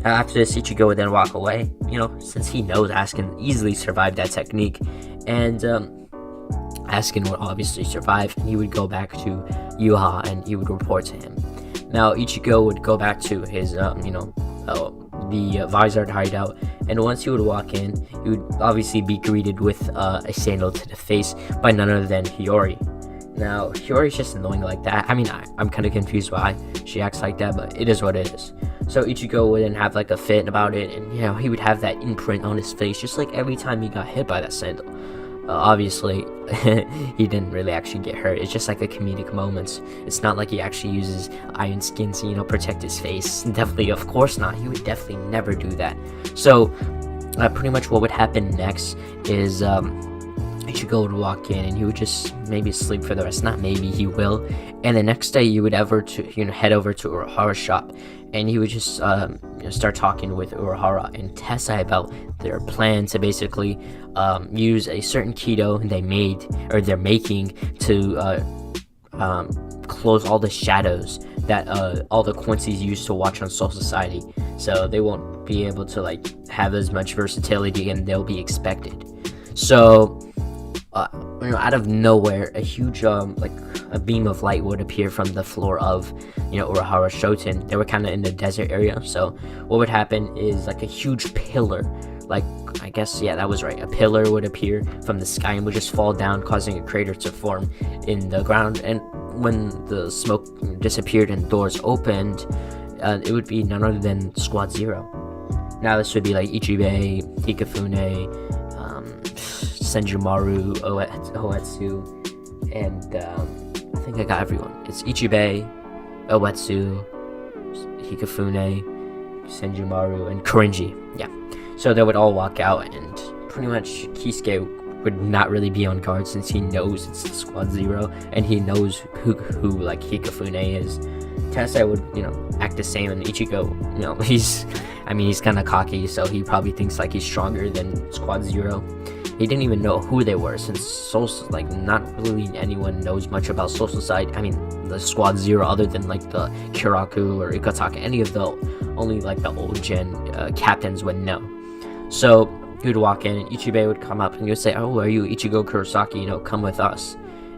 Now, after this, Ichigo would then walk away, since he knows Askin easily survived that technique, and Askin would obviously survive, and he would go back to Yhwach, and he would report to him. Now, Ichigo would go back to his, the Vizard hideout, and once he would walk in, he would obviously be greeted with a sandal to the face by none other than Hiyori. Now, Hiyori's just annoying like that. I'm kind of confused why she acts like that, but it is what it is. So Ichigo would then have, like, a fit about it, and, he would have that imprint on his face, just like every time he got hit by that sandal. Obviously, he didn't really actually get hurt. It's just like a comedic moment. It's not like he actually uses iron skin to, protect his face. Definitely, of course not. He would definitely never do that. So, pretty much what would happen next is, Ichigo would walk in, and he would just maybe sleep for the rest. Not maybe, he will. And the next day, you would head over to Urahara's shop, and he would just start talking with Urahara and Tessa about their plan to basically use a certain keto they're making to close all the shadows that all the Quincy's used to watch on Soul Society, so they won't be able to have as much versatility, and they'll be expected. So out of nowhere, a huge a beam of light would appear from the floor of Urahara Shoten. They were kind of in the desert area, so what would happen is a huge pillar, I guess, yeah, that was right, a pillar would appear from the sky and would just fall down, causing a crater to form in the ground. And when the smoke disappeared and doors opened, it would be none other than Squad Zero. Now this would be Ichibe, Hikafune, Senjumaru, Oetsu, and I think I got everyone. It's Ichibe, Oetsu, Hikafune, Senjumaru, and Korinji. Yeah. So they would all walk out, and pretty much Kisuke would not really be on guard, since he knows it's Squad Zero, and he knows who Hikafune is. Tensai would, act the same, and Ichigo, he's kind of cocky, so he probably thinks like he's stronger than Squad Zero. He didn't even know who they were, since not really anyone knows much about social side. The Squad Zero, other than like the Kiraku or Ikataka, any of the only like the old gen captains would know. So he would walk in, and Ichibei would come up and he would say, "Oh, are you Ichigo Kurosaki? Come with us."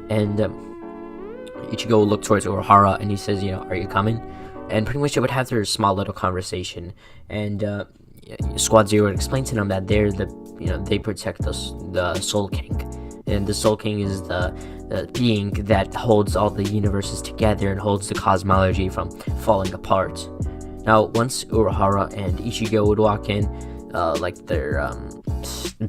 And Ichigo would look towards Urahara and he says, "Are you coming?" And pretty much they would have their small little conversation. And Squad Zero would explain to them that they're they protect the Soul King, and the Soul King is the being that holds all the universes together and holds the cosmology from falling apart. Now, once Urahara and Ichigo would walk in, like their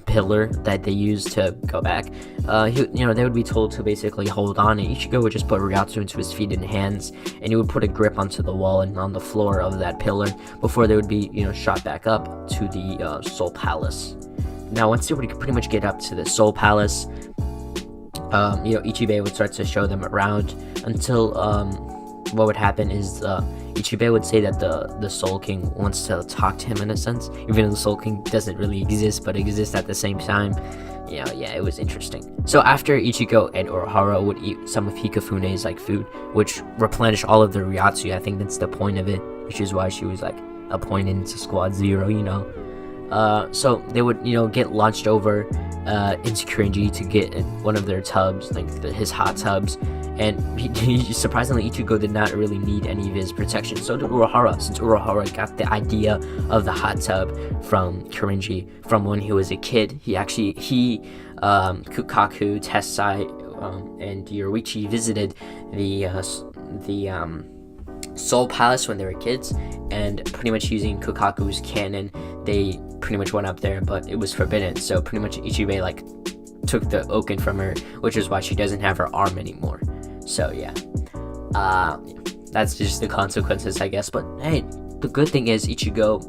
pillar that they use to go back, they would be told to basically hold on, and Ichigo would just put Ryatsu into his feet and hands, and he would put a grip onto the wall and on the floor of that pillar before they would be shot back up to the Soul Palace. Now, once they would pretty much get up to the Soul Palace, Ichibei would start to show them around until what would happen is Ichibei would say that the Soul King wants to talk to him in a sense, even though the Soul King doesn't really exist but exists at the same time. It was interesting. So after Ichigo and Urahara would eat some of Hikafune's like food, which replenished all of the Ryatsu, I think that's the point of it, which is why she was like appointed into Squad Zero, so they would get launched over into Kirinji to get in one of their tubs, like his hot tubs. And he surprisingly, Ichigo did not really need any of his protection. So did Urahara, since Urahara got the idea of the hot tub from Kirinji from when he was a kid. Kukaku, Tessai, and Yoruichi visited the Soul Palace when they were kids, and pretty much using Kukaku's cannon, they pretty much went up there, but it was forbidden. So pretty much Ichibei took the Oken from her, which is why she doesn't have her arm anymore. So that's just the consequences, I guess. But hey, the good thing is Ichigo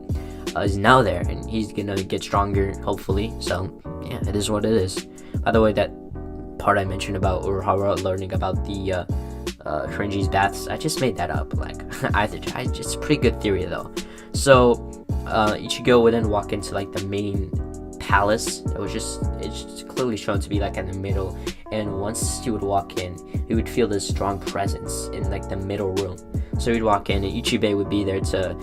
is now there, and he's gonna get stronger, hopefully. So yeah, it is what it is. By the way, that part I mentioned about Urahara learning about the Kirinji's baths, I just made that up. It's a pretty good theory though. So Ichigo would then walk into like the main palace. It's just clearly shown to be like in the middle, and once he would walk in, he would feel this strong presence in like the middle room. So he'd walk in, and Ichibei would be there to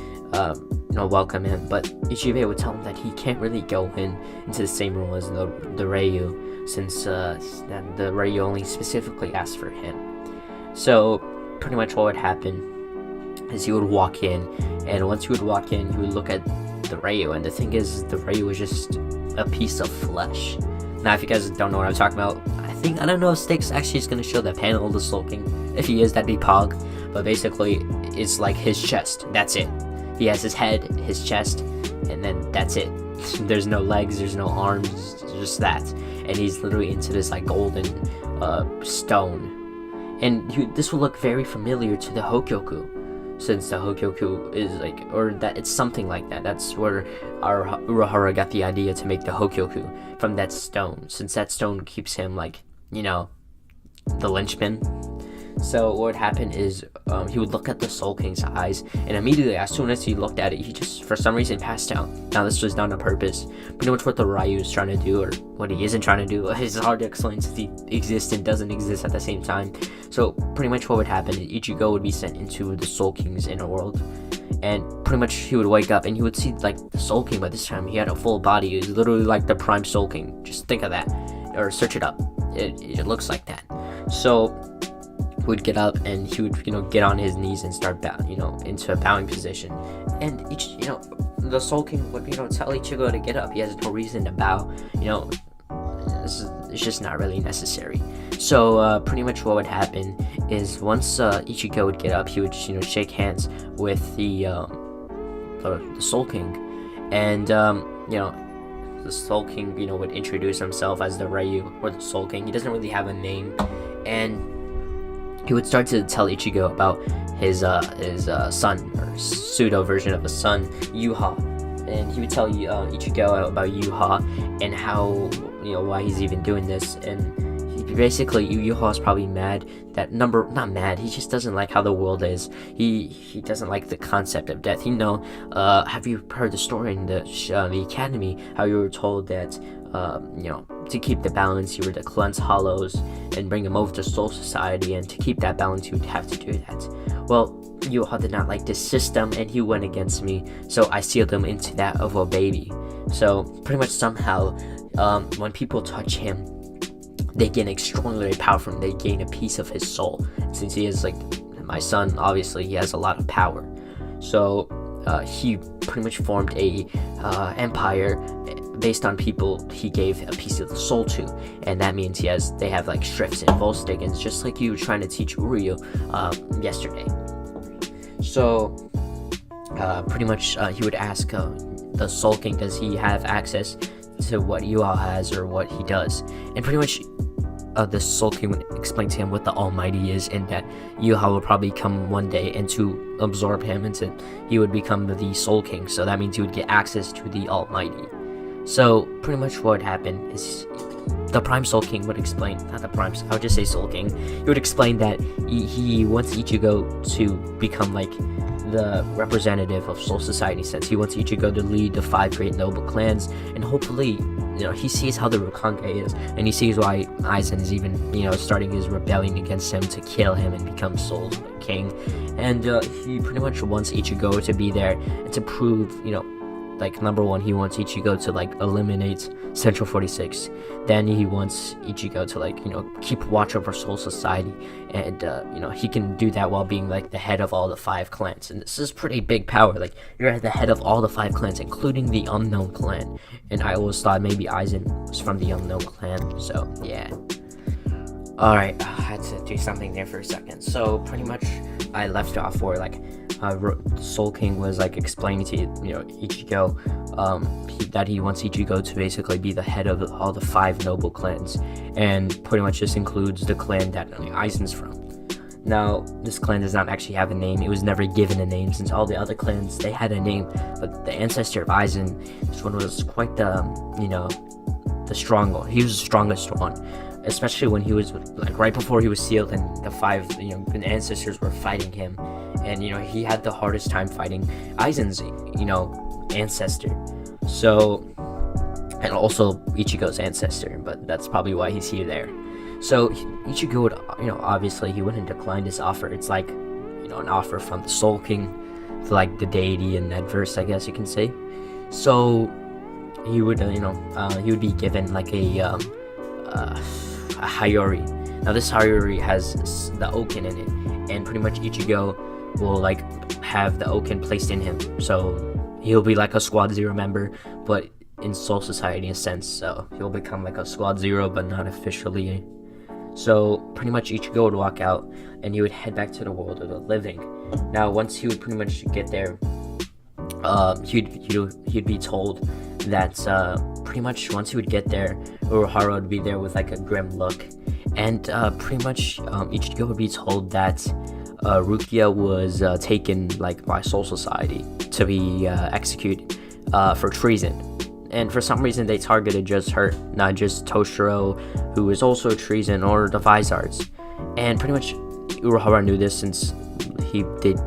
welcome him, but Ichibei would tell him that he can't really go into the same room as the Ryu, since the Ryu only specifically asked for him. So pretty much what would happen is he would walk in, and once he would walk in, he would look at the Ryu, and the thing is, the Ryu was just a piece of flesh. Now, if you guys don't know what I'm talking about, I don't know if Stakes actually is going to show that panel of the Soul King. If he is, that'd be Pog. But basically, it's like his chest. That's it. He has his head, his chest, and then that's it. There's no legs, there's no arms, just that. And he's literally into this like golden stone. And this will look very familiar to the Hokyoku, since the Hokyoku is that it's something like that. That's where our Urahara got the idea to make the Hokyoku, from that stone, since that stone keeps him the linchpin. So what would happen is he would look at the Soul King's eyes, and immediately as soon as he looked at it, he just for some reason passed out. Now this was done on purpose. Pretty much what the Ryu is trying to do, or what he isn't trying to do, it's hard to explain since he exists and doesn't exist at the same time. So pretty much what would happen is Ichigo would be sent into the Soul King's inner world, and pretty much he would wake up and he would see the Soul King, but this time he had a full body. He was literally like the prime Soul King. Just think of that, or search it up. It looks like that. So he would get up and he would get on his knees and start into a bowing position, and the Soul King would tell Ichigo to get up. He has no reason to bow. It's just not really necessary. So pretty much what would happen is once Ichigo would get up, he would shake hands with the Soul King, and the Soul King would introduce himself as the Ryu, or the Soul King. He doesn't really have a name, and he would start to tell Ichigo about his son, or pseudo version of a son, Yhwach, and he would tell Ichigo about Yhwach and how why he's even doing this, and basically Yhwach's probably mad that not mad, he just doesn't like how the world is. He doesn't like the concept of death. Have you heard the story in the academy, how you were told that to keep the balance you were to cleanse hollows and bring them over to Soul Society, and to keep that balance you would have to do that. Well, Yhwach did not like this system and he went against me, so I sealed him into that of a baby. So pretty much somehow when people touch him, they gain extraordinary power from him. They gain a piece of his soul. Since he is like my son, obviously he has a lot of power. So he pretty much formed a empire based on people he gave a piece of the soul to, and that means they have like Strifts and Volstigans, just like you were trying to teach Uryu yesterday. So pretty much he would ask the Soul King, does he have access to what Yhwach has or what he does? And pretty much the Soul King would explain to him what the Almighty is, and that Yhwach will probably come one day and to absorb him, and he would become the Soul King. So that means he would get access to the Almighty. So pretty much what would happen is the Prime Soul King would explain, not the Prime, I would just say Soul King, he would explain that he wants Ichigo to become like the representative of Soul Society, since he wants Ichigo to lead the 5 great noble clans, and hopefully, he sees how the Rukia is, and he sees why Aizen is even, starting his rebellion against him to kill him and become Soul King, and he pretty much wants Ichigo to be there and to prove, like, number one, he wants Ichigo to like eliminate Central 46. Then he wants Ichigo to like keep watch over Soul Society, and he can do that while being like the head of all the 5 clans. And this is pretty big power. Like, you're the head of all the 5 clans, including the Unknown clan. And I always thought maybe Aizen was from the Unknown clan. So yeah. Alright, I had to do something there for a second. So pretty much I left off where like Soul King was like explaining to Ichigo that he wants Ichigo to basically be the head of all the 5 noble clans, and pretty much this includes the clan that Aizen's from. Now, this clan does not actually have a name. It was never given a name, since all the other clans, they had a name, but the ancestor of Aizen, this one was quite the strong one. He was the strongest one, especially when he was like right before he was sealed and the 5 the ancestors were fighting him, and he had the hardest time fighting Aizen's ancestor. So, and also Ichigo's ancestor, but that's probably why he's here there. So Ichigo would obviously he wouldn't decline this offer. It's like an offer from the Soul King to like the deity in that verse, I guess you can say. So he would he would be given like a Hayori. Now this Hayori has the Oken in it, and pretty much Ichigo will like have the Oken placed in him, so he'll be like a Squad Zero member, but in Soul Society in a sense. So he'll become like a Squad Zero, but not officially. So pretty much Ichigo would walk out and he would head back to the world of the living. Now once he would pretty much get there, he'd be told that pretty much once he would get there, Urahara would be there with like a grim look, and pretty much Ichigo would be told that Rukia was taken like by Soul Society to be executed for treason, and for some reason they targeted just her, not just Toshiro, who is also treason, or the Vizards. And pretty much Urahara knew this, since he did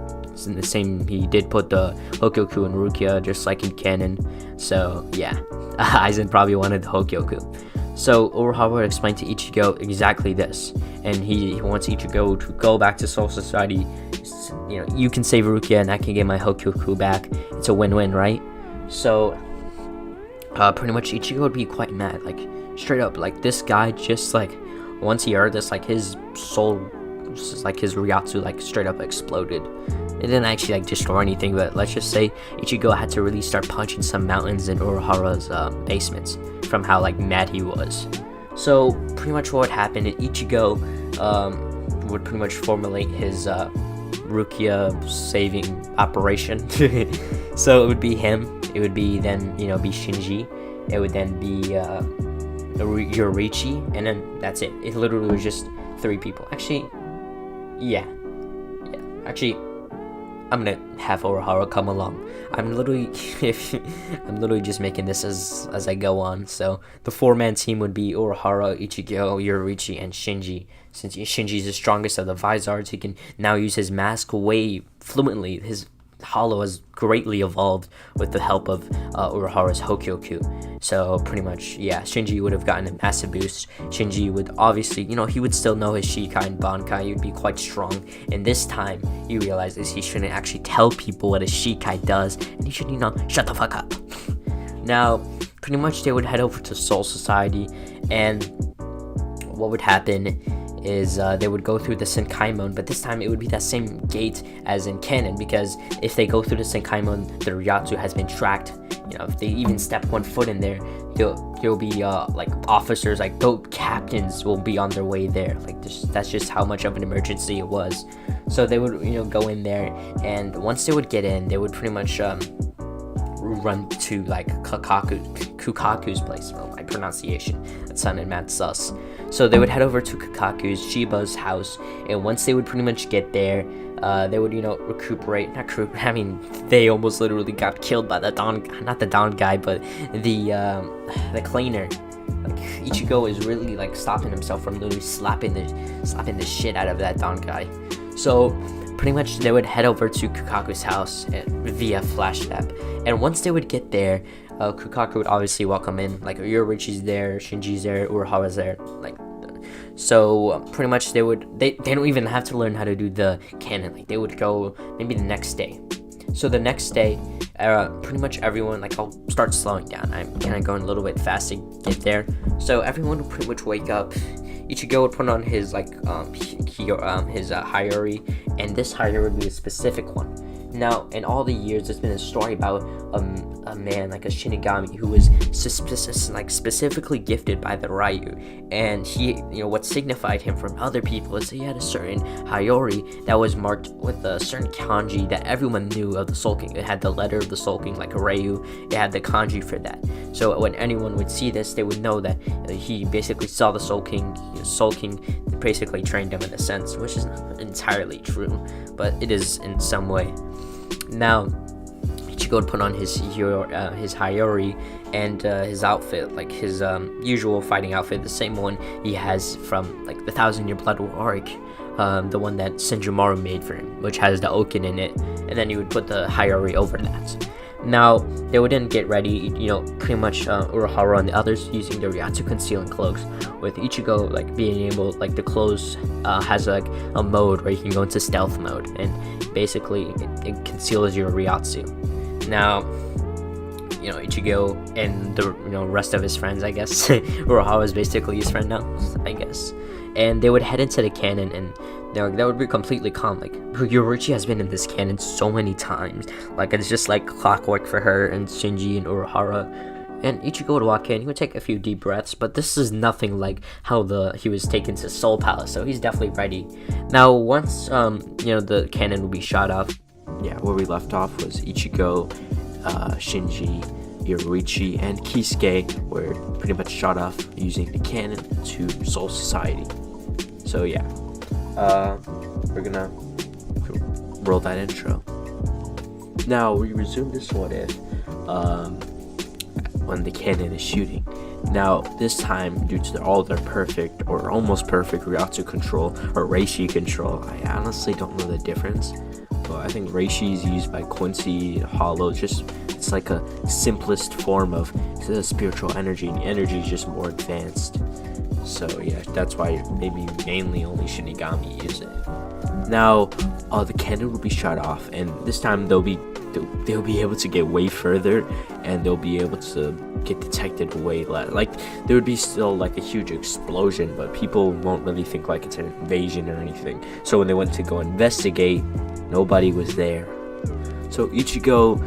put the Hokyoku in Rukia just like in canon. So yeah, Aizen probably wanted the Hokyoku. So Urahara would explain to Ichigo exactly this, and he wants Ichigo to go back to Soul Society. You can save Rukia and I can get my Hokyoku back. It's a win-win, right? So pretty much Ichigo would be quite mad, like straight up, like this guy just like once he heard this, like his soul, like his Ryatsu like straight up exploded. It didn't actually like destroy anything, but let's just say Ichigo had to really start punching some mountains in Urahara's basements from how like mad he was. So pretty much what would happen is Ichigo would pretty much formulate his Rukia saving operation. So it would be him, it would be then be Shinji, it would then be Yorichi, and then that's it. It literally was just 3 people. Actually, yeah. Actually, I'm gonna have Urahara come along. I'm literally just making this as I go on. So the 4-man team would be Urahara, Ichigo, Yoruichi, and Shinji. Since Shinji's the strongest of the Vizards, he can now use his mask way fluently. His Hollow has greatly evolved with the help of Urahara's Hokyoku. So pretty much, yeah, Shinji would have gotten a massive boost. Shinji would obviously, he would still know his Shikai and Bankai. He would be quite strong. And this time, he realizes he shouldn't actually tell people what a Shikai does, and he should, shut the fuck up. Now, pretty much they would head over to Soul Society, and what would happen is they would go through the Senkaimon, but this time it would be that same gate as in canon, because if they go through the Senkaimon, the Ryatsu has been tracked. If they even step one foot in there, there'll be like officers, like boat captains will be on their way there. Like that's just how much of an emergency it was. So they would go in there, and once they would get in, they would pretty much run to like Kukaku's place. Well, my pronunciation, that sounded mad sus. So they would head over to Kukaku's, Shiba's house, and once they would pretty much get there, they would recuperate. They almost literally got killed by the not the Don guy, but the cleaner. Like Ichigo is really like stopping himself from literally slapping the shit out of that Don guy. So pretty much they would head over to Kukaku's house via flashback, and once they would get there, Kukaku would obviously welcome in, like Yoruichi's there, Shinji's there, Urahara's there, so pretty much they don't even have to learn how to do the canon. Like they would go maybe the next day. So the next day, pretty much everyone, like I'll start slowing down. I'm kind of going a little bit fast to get there. So everyone would pretty much wake up. Ichigo would put on his his Hayori, and this Hayori would be a specific one. Now, in all the years, there's been a story about a man, like a Shinigami, who was specifically gifted by the Ryu, and he, what signified him from other people is he had a certain Hayori that was marked with a certain kanji that everyone knew of the Soul King. It had the letter of the Soul King, like a Ryu. It had the kanji for that. So when anyone would see this, they would know that he basically saw the Soul King. Soul King basically trained him in a sense, which is not entirely true, but it is in some way. Now, Ichigo would put on his Hayori and his outfit, like his usual fighting outfit, the same one he has from like the 1,000-Year Blood War arc, the one that Senjumaru made for him, which has the Okin in it, and then he would put the Hayori over that. Now, they would then get ready, pretty much Urahara and the others using the Ryatsu concealing cloaks, with Ichigo being able, the clothes has a mode where you can go into stealth mode, and basically it conceals your Ryatsu. Now, Ichigo and the rest of his friends, I guess, Urahara is basically his friend now, I guess, and they would head into the cannon, and that would be completely calm. Yoruichi has been in this canon so many times. It's just like clockwork for her and Shinji and Urahara. And Ichigo would walk in, he would take a few deep breaths, but this is nothing like how he was taken to Soul Palace, so he's definitely ready. Now, once, the cannon will be shot off. Yeah, where we left off was Ichigo, Shinji, Yoruichi, and Kisuke were pretty much shot off using the cannon to Soul Society. So yeah. We're gonna roll that intro. Now we resume this what if when the cannon is shooting. Now this time, due to all their perfect or almost perfect Ryatsu control or Reishi control, I honestly don't know the difference, but I think Reishi is used by Quincy, Hollow. It's like a simplest form of spiritual energy, and the energy is just more advanced. So yeah, that's why maybe mainly only Shinigami use it. Now, the cannon will be shot off, and this time they'll be able to get way further, and they'll be able to get detected way less. There would be still a huge explosion, but people won't really think it's an invasion or anything. So when they went to go investigate, nobody was there. So Ichigo,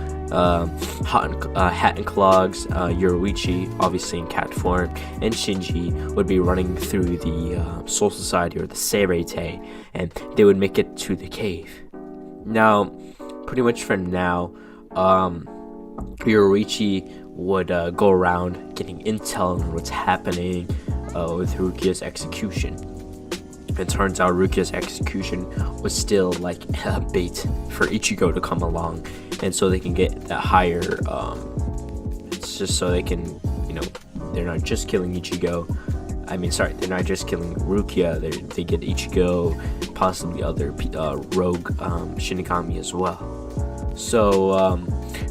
Hat and Clogs, Yoruichi, obviously in cat form, and Shinji would be running through the Soul Society or the Seirei, and they would make it to the cave. Now, pretty much for now, Yoruichi would go around getting intel on what's happening with Rukia's execution. it turns out Rukia's execution was still like a bait for Ichigo to come along, and so they can get that higher. It's just so they can, they're not just killing Ichigo. They're not just killing Rukia. They get Ichigo, possibly other rogue Shinigami as well. So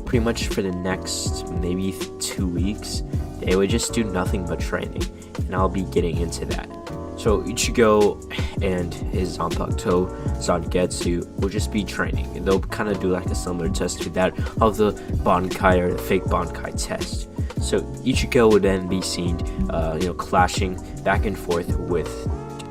pretty much for the next maybe 2 weeks, they would just do nothing but training, and I'll be getting into that. So Ichigo and his Zanpakuto Zangetsu will just be training, and they'll kind of do like a similar test to that of the Bankai or the fake Bankai test. So Ichigo would then be seen, clashing back and forth with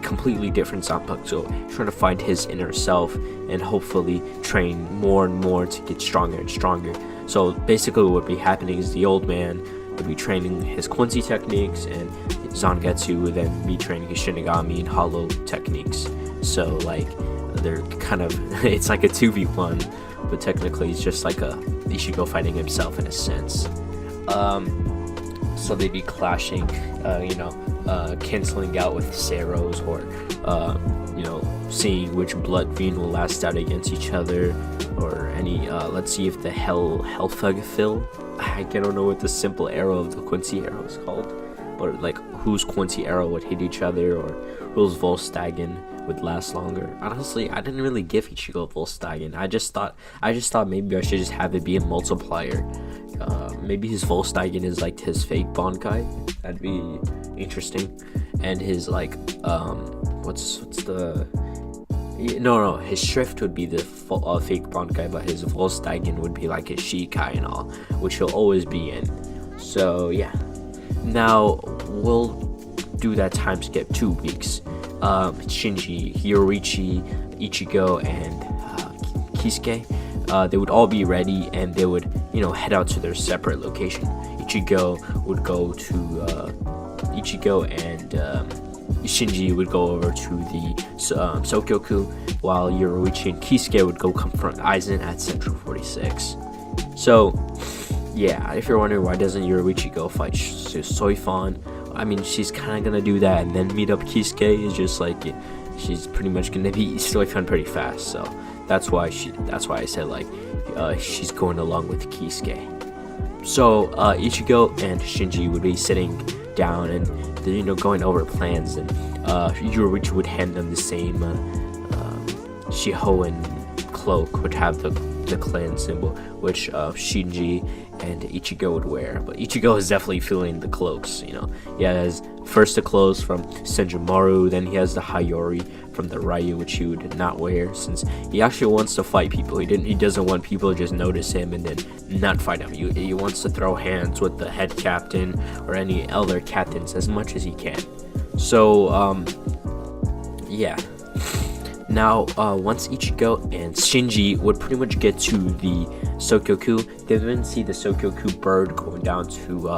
completely different Zanpakuto, trying to find his inner self and hopefully train more and more to get stronger and stronger. So basically what would be happening is the old man would be training his Quincy techniques, and Zangetsu would then be training his Shinigami and Hollow techniques. So like they're kind of it's like a 2v1, but technically it's just like a Ichigo fighting himself in a sense. So they'd be clashing, canceling out with Ceros, or seeing which blood fiend will last out against each other, or any let's see if the Hellfagafil, I don't know what the simple arrow of the Quincy arrow is called, but like whose Quincy arrow would hit each other, or whose Volstagen would last longer. Honestly, I didn't really give Ichigo Volstagen. I just thought maybe I should just have it be a multiplier. Maybe his Volstagen is like his fake Bankai. That'd be interesting. And his like his Shrift would be the fake Bankai, but his Volstagen would be like his Shikai and all, which he'll always be in. So yeah. Now we'll do that time skip 2 weeks. Shinji, Hiyorichi, Ichigo, and Kisuke, they would all be ready, and they would head out to their separate location. Ichigo and Shinji would go over to the Sokyoku, while Hiyorichi and Kisuke would go confront Aizen at Central 46. So yeah, if you're wondering why doesn't Hiyorichi go fight Soifon, she's kind of gonna do that and then meet up Kisuke. Is just like she's pretty much gonna beat Soifon pretty fast. So that's why I said like she's going along with Kisuke. So Ichigo and Shinji would be sitting down and going over plans, and Hiyorichi would hand them the same Shihoan cloak, would have the clan symbol, which Shinji and Ichigo would wear. But Ichigo is definitely feeling the cloaks. He has first the clothes from Senjumaru, then he has the Hayori from the Ryu, which he would not wear since he actually wants to fight people. He doesn't want people to just notice him and then not fight him. He wants to throw hands with the head captain or any other captains as much as he can. So yeah. Now, once Ichigo and Shinji would pretty much get to the Sokyoku, they then see the Sokyoku bird going down to,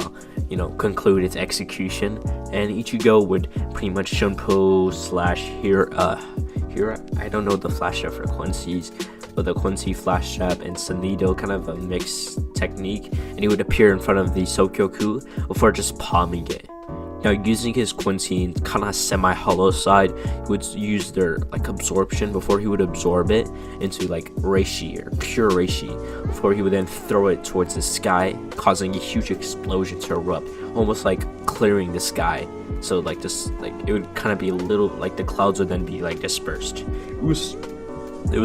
conclude its execution, and Ichigo would pretty much Shunpo / Hira, I don't know the flash trap for Quincy's, but the Quincy flash trap and Sonido, kind of a mixed technique, and he would appear in front of the Sokyoku before just palming it. Now, using his Quincy kind of semi-hollow side, he would use their like absorption before he would absorb it into like reishi or pure reishi, before he would then throw it towards the sky, causing a huge explosion to erupt, almost like clearing the sky. So like this, like it would kind of be a little like the clouds would then be like dispersed. It was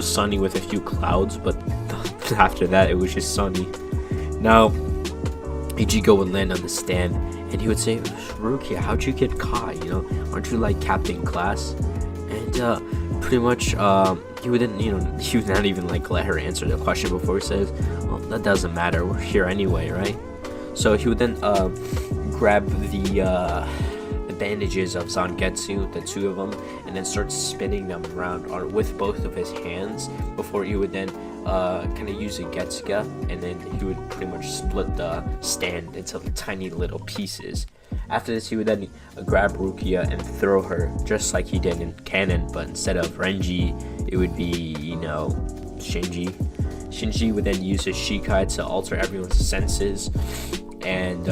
sunny with a few clouds, but after that it was just sunny. Now Ichigo would land on the stand, and he would say, "Rukia, how'd you get caught? Aren't you like captain class?" And pretty much he would not even like let her answer the question before he says, "Well, that doesn't matter. We're here anyway, right?" So he would then grab the bandages of Zangetsu, the two of them, and then start spinning them around with both of his hands before he would then kind of use a Getsuga, and then he would pretty much split the stand into tiny little pieces. After this, he would then grab Rukia and throw her just like he did in canon, but instead of Renji, it would be Shinji. Shinji would then use his Shikai to alter everyone's senses, and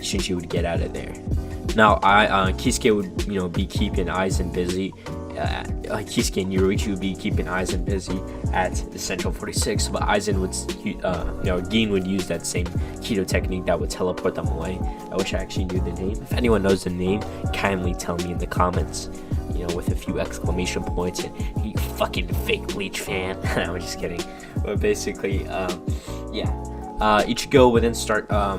Shinji would get out of there. Now, Kisuke would be keeping Aizen busy Kisuke and Yoruichi would be keeping Aizen busy at the Central 46, but Aizen would, Gin would use that same keto technique that would teleport them away. I wish I actually knew the name. If anyone knows the name, kindly tell me in the comments, with a few exclamation points, and you fucking fake Bleach fan. I'm just kidding. But basically, Ichigo would then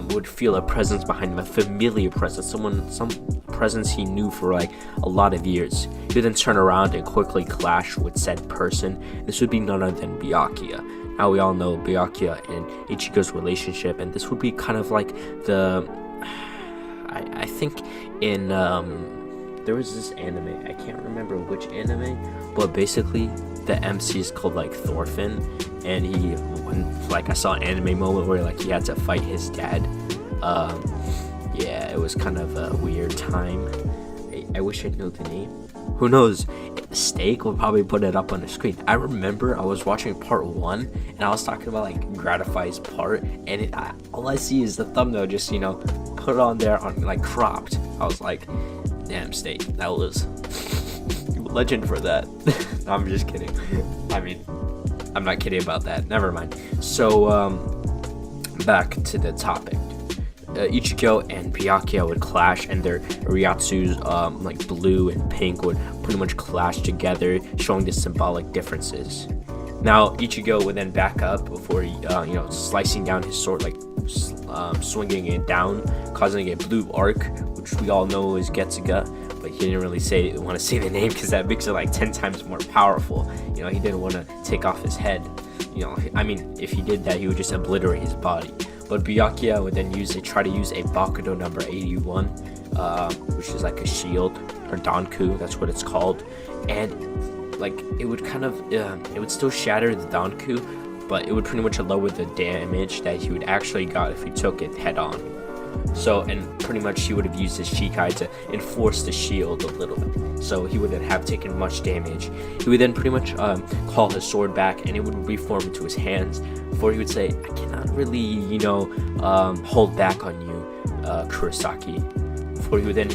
would feel a presence behind him, a familiar presence, some presence he knew for like a lot of years. He would then turn around and quickly clash with said person. This would be none other than Byakuya. Now we all know Byakuya and Ichigo's relationship, and this would be kind of like I think in there was this anime, I can't remember which anime, but basically the MC is called like Thorfinn, and I saw an anime moment where like he had to fight his dad. It was kind of a weird time. I wish I knew the name. Who knows? Steak will probably put it up on the screen. I remember I was watching part 1 and I was talking about like Gratify's part, and all I see is the thumbnail just put on there on like cropped. I was like, damn, Steak, that was legend for that. No, I'm just kidding. I mean, I'm not kidding about that. Never mind. So back to the topic. Ichigo and Byakuya would clash, and their Ryatsus like blue and pink would pretty much clash together, showing the symbolic differences. Now Ichigo would then back up before slicing down his sword, like swinging it down, causing a blue arc, which we all know is Getsuga, but he didn't really want to say the name because that makes it like 10 times more powerful. He didn't want to take off his head. I mean, if he did that, he would just obliterate his body. But Byakuya would then try to use a Bakudo number 81, which is like a shield, or Danku, that's what it's called. And like it would it would still shatter the Danku, but it would pretty much lower the damage that he would actually got if he took it head on. So, and pretty much he would have used his Shikai to enforce the shield a little bit, so he wouldn't have taken much damage. He would then pretty much call his sword back, and it would reform into his hands, before he would say, I cannot really, hold back on you, Kurosaki. Before he would then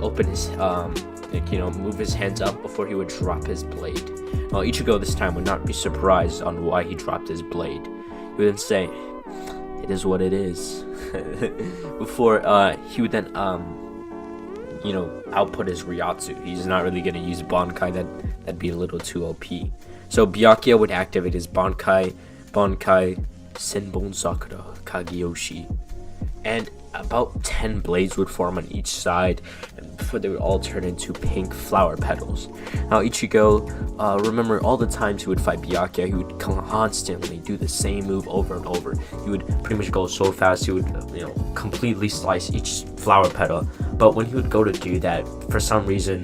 open his, move his hands up before he would drop his blade. Now Ichigo this time would not be surprised on why he dropped his blade. He would then say, it is what it is. Before he would then output his Ryatsu. He's not really gonna use Bankai, that'd be a little too OP. So Byakuya would activate his Bankai Senbon Sakura Kageyoshi, and about 10 blades would form on each side, and before they would all turn into pink flower petals. Now Ichigo, remember all the times he would fight Byakuya, he would constantly do the same move over and over. He would pretty much go so fast, he would completely slice each flower petal. But when he would go to do that, for some reason,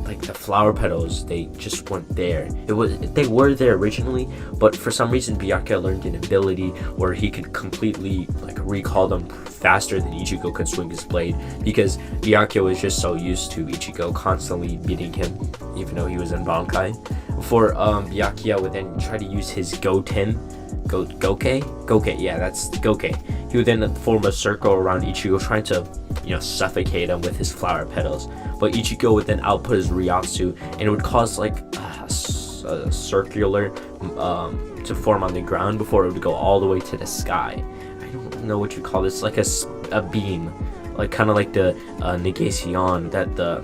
like the flower petals, they just weren't there. They were there originally, but for some reason Byakuya learned an ability where he could completely like recall them faster than Ichigo could swing his blade, because Byakuya was just so used to Ichigo constantly beating him, even though he was in Bankai. Before Byakuya would then try to use his Goten. Goke, yeah, that's Goke. He would then form a circle around Ichigo, trying to, suffocate him with his flower petals. But Ichigo would then output his Ryatsu, and it would cause like a circular to form on the ground before it would go all the way to the sky. I don't know what you call this, like a beam, like kind of like the negation that the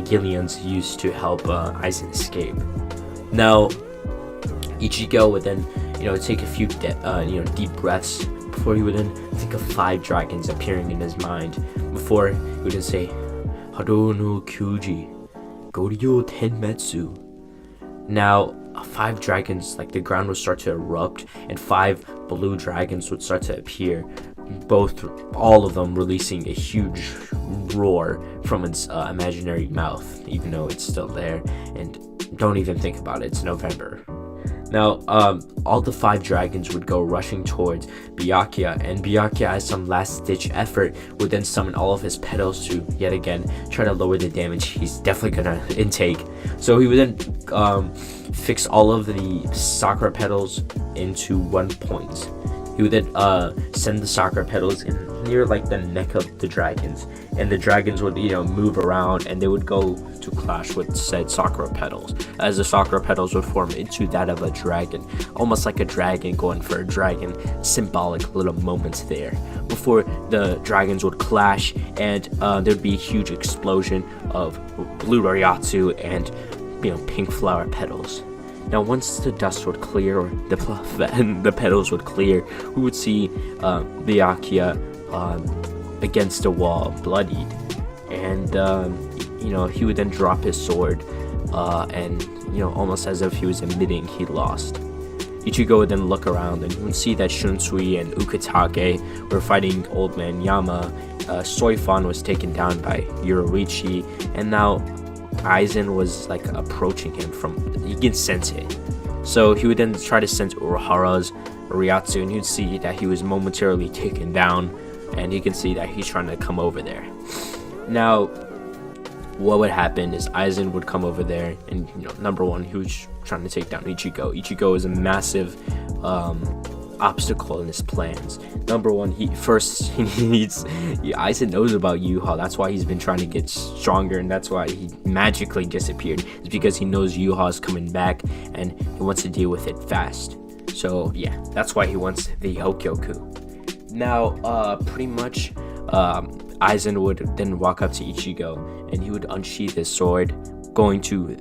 Gillians used to help Aizen escape. Now Ichigo would then take a few deep breaths before he would then think of 5 dragons appearing in his mind, before he would then say Hado no Kyuji Goryo Tenmetsu. Now 5 dragons, like the ground would start to erupt, and 5 blue dragons would start to appear, all of them releasing a huge roar from its imaginary mouth, even though it's still there. And don't even think about it, it's November. Now, all the 5 dragons would go rushing towards Byakuya, and Byakuya, as some last-ditch effort, would then summon all of his petals to, yet again, try to lower the damage he's definitely gonna intake. So he would then fix all of the Sakura petals into one point. He would then send the sakura petals in near like the neck of the dragons, and the dragons would move around, and they would go to clash with said sakura petals, as the sakura petals would form into that of a dragon, almost like a dragon going for a dragon. Symbolic little moments there before the dragons would clash, and there'd be a huge explosion of blue Ryatsu and pink flower petals. Now, once the dust would clear, or the petals would clear, we would see Byakuya against a wall, bloodied, and he would then drop his sword, and almost as if he was admitting he lost. Ichigo would then look around, and you would see that Shunsui and Ukitake were fighting Old Man Yama. Soifan was taken down by Yoruichi, and now Aizen was like approaching him he can sense it. So he would then try to sense Urahara's Ryatsu, and you'd see that he was momentarily taken down, and you can see that he's trying to come over there. Now, what would happen is Aizen would come over there, and number one, he was trying to take down Ichigo. Ichigo is a massive obstacle in his plans. Number one, Aizen knows about Yhwach. That's why he's been trying to get stronger, and that's why he magically disappeared. It's because he knows Yhwach is coming back, and he wants to deal with it fast. So yeah, that's why he wants the Hokyoku. Now, pretty much, Aizen would then walk up to Ichigo, and he would unsheath his sword, going to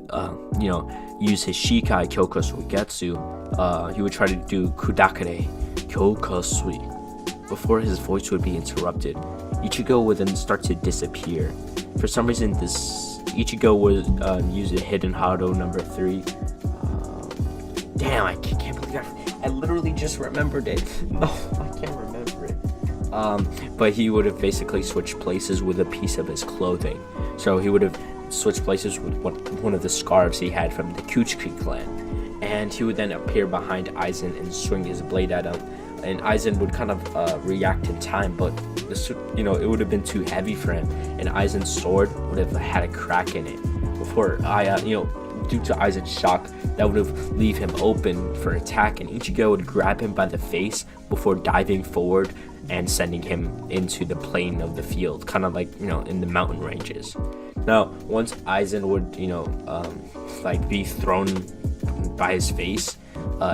use his Shikai Kyokosui Getsu. He would try to do Kudakare Kyokosui before his voice would be interrupted. Ichigo would then start to disappear. For some reason, Ichigo would use a hidden Hado number 3. Damn, I can't believe I literally just remembered it. No, I can't remember it. But he would have basically switched places with a piece of his clothing. So he would have switched places with one of the scarves he had from the Kuchiki clan. And he would then appear behind Aizen and swing his blade at him. And Aizen would kind of react in time, but it would have been too heavy for him. And Aizen's sword would have had a crack in it. Before due to Aizen's shock, that would have leave him open for attack. And Ichigo would grab him by the face before diving forward and sending him into the plane of the field, kind of like in the mountain ranges. Now, once Aizen would be thrown by his face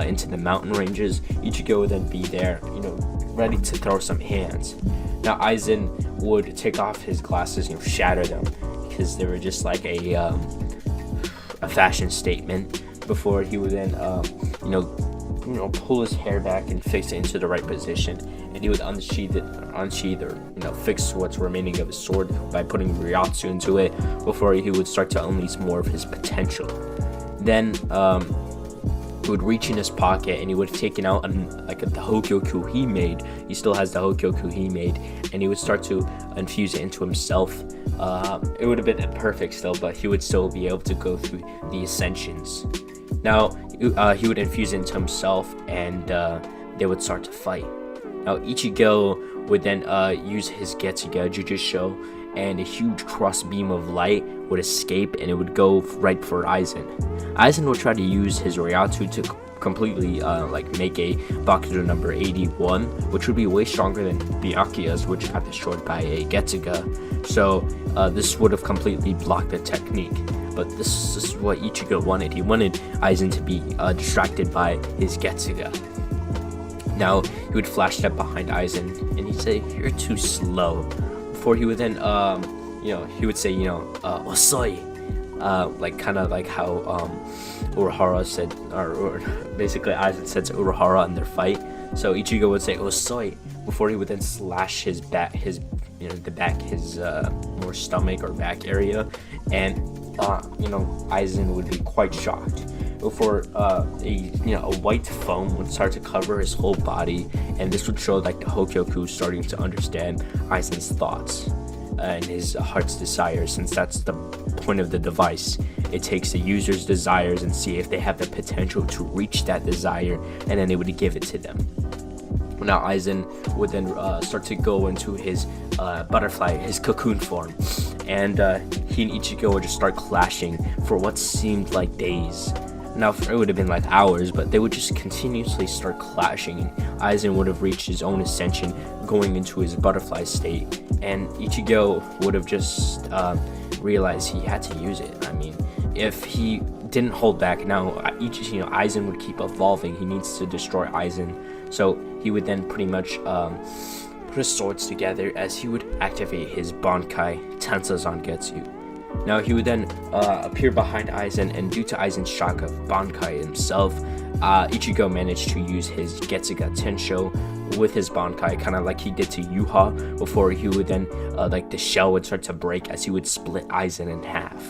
into the mountain ranges, Ichigo would then be there, ready to throw some hands. Now, Aizen would take off his glasses, shatter them, because they were just like a fashion statement. Before he would then, pull his hair back and fix it into the right position, and he would unsheath or fix what's remaining of his sword by putting Ryatsu into it before he would start to unleash more of his potential. Then he would reach in his pocket, and he would have taken out the Hokyoku he made. He still has the Hokyoku he made, and he would start to infuse it into himself. It would have been imperfect still, but he would still be able to go through the ascensions. Now, he would infuse it into himself, and they would start to fight. Now, Ichigo would then use his Getsuga Jujutsu, and a huge cross beam of light would escape, and it would go right for Aizen. Aizen would try to use his Ryatsu to completely make a Bakudo number 81, which would be way stronger than Byakuya's, which got destroyed by a Getsuga. So this would have completely blocked the technique. But this is what Ichigo wanted. He wanted Aizen to be distracted by his Getsuga. Now, he would flash step behind Aizen, and he'd say, "You're too slow." Before he would then, he would say, "Osoi," kind of like how Urahara said, or basically Aizen said to Urahara in their fight. So Ichigo would say "Osoi" before he would then slash his back, his more stomach or back area, and Aizen would be quite shocked. Before a white foam would start to cover his whole body, and this would show like the Hokyoku starting to understand Aizen's thoughts and his heart's desires, since that's the point of the device. It takes the user's desires and see if they have the potential to reach that desire, and then they would give it to them. Now Aizen would then start to go into his butterfly, his cocoon form, and he and Ichigo would just start clashing for what seemed like days. now it would have been like hours, but they would just continuously start clashing, and Aizen would have reached his own ascension, going into his butterfly state, and Ichigo would have just realized he had to use it. I mean, if he didn't hold back, now Aizen would keep evolving. He needs to destroy Aizen, so he would then pretty much put his swords together as he would activate his Bankai Tensa Zangetsu. Now he would then appear behind Aizen, and due to Aizen's shock of Bankai himself, Ichigo managed to use his Getsuga Tensho with his Bankai, kind of like he did to Yhwach, before he would then, like the shell would start to break as he would split Aizen in half.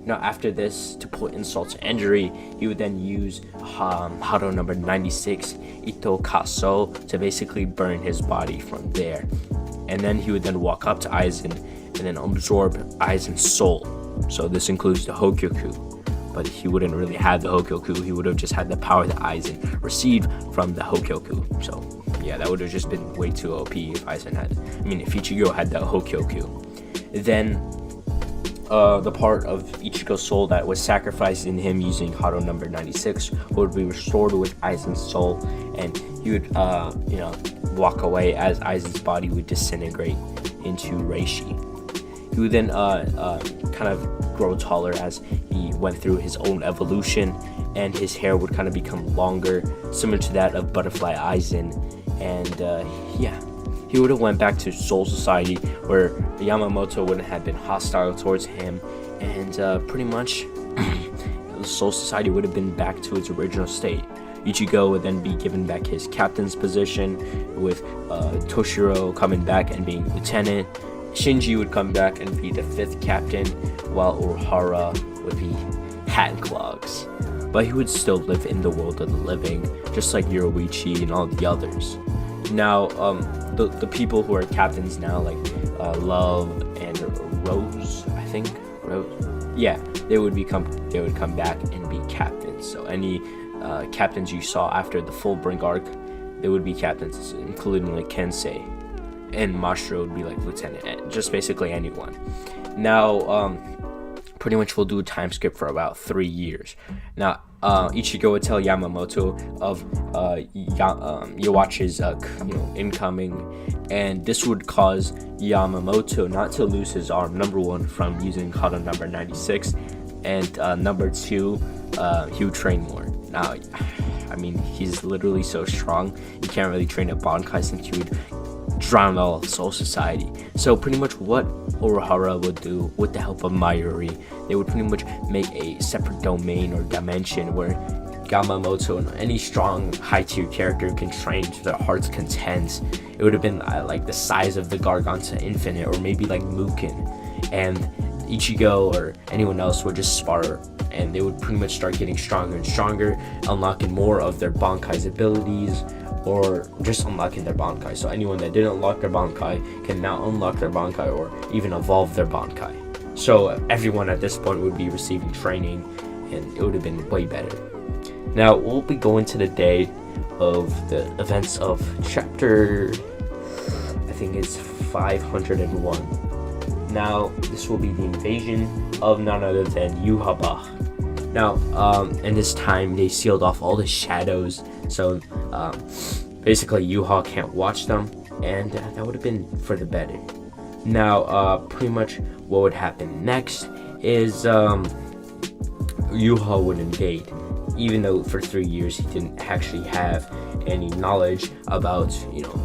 Now after this, to put insult to injury, he would then use Hado number 96, Ito Kaso, to basically burn his body from there. And then he would then walk up to Aizen and then absorb Aizen's soul. So this includes the Hokyoku, but he wouldn't really have the Hokyoku. He would have just had the power that Aizen received from the Hokyoku. So yeah, that would have just been way too OP if Ichigo had the Hokyoku. Then the part of Ichigo's soul that was sacrificed in him using Hado number 96 would be restored with Aizen's soul, and he would walk away as Aizen's body would disintegrate into Reishi. He would then kind of grow taller as he went through his own evolution, and his hair would kind of become longer, similar to that of Butterfly Aizen. And he would have went back to Soul Society, where Yamamoto wouldn't have been hostile towards him, and pretty much the Soul Society would have been back to its original state. Ichigo would then be given back his captain's position, with Toshiro coming back and being lieutenant. Shinji would come back and be the 5th captain, while Urahara would be hat and clogs. But he would still live in the world of the living, just like Yoruichi and all the others. Now, the people who are captains now, like Love and Rose, I think. Rose? Yeah, they would come back and be captains. So any captains you saw after the Fullbringer arc, they would be captains, including like Kensei. And Mashiro would be like lieutenant, just basically anyone. Now, pretty much we'll do a time skip for about 3 years. Now, Ichigo would tell Yamamoto of Yhwach's incoming, and this would cause Yamamoto not to lose his arm, number 1, from using Hado number 96, and number 2, he would train more. Now, I mean, he's literally so strong, you can't really train a Bankai since you would drown all of Soul Society. So pretty much what Urahara would do with the help of Mayuri, they would pretty much make a separate domain or dimension where Yamamoto and any strong high tier character can train to their heart's content. It would have been like the size of the Garganta Infinite, or maybe like Mukin, and Ichigo or anyone else would just spar, and they would pretty much start getting stronger and stronger, unlocking more of their Bankai's abilities, or just unlocking their Bankai. So anyone that didn't unlock their Bankai can now unlock their Bankai, or even evolve their Bankai. So everyone at this point would be receiving training, and it would have been way better. Now we'll be going to the day of the events of chapter, I think it's 501. Now this will be the invasion of none other than Yhwach. Now, in this time, they sealed off all the shadows, so basically Yhwach can't watch them, and that would have been for the better. Now, pretty much what would happen next is Yhwach would invade, even though for 3 years he didn't actually have any knowledge about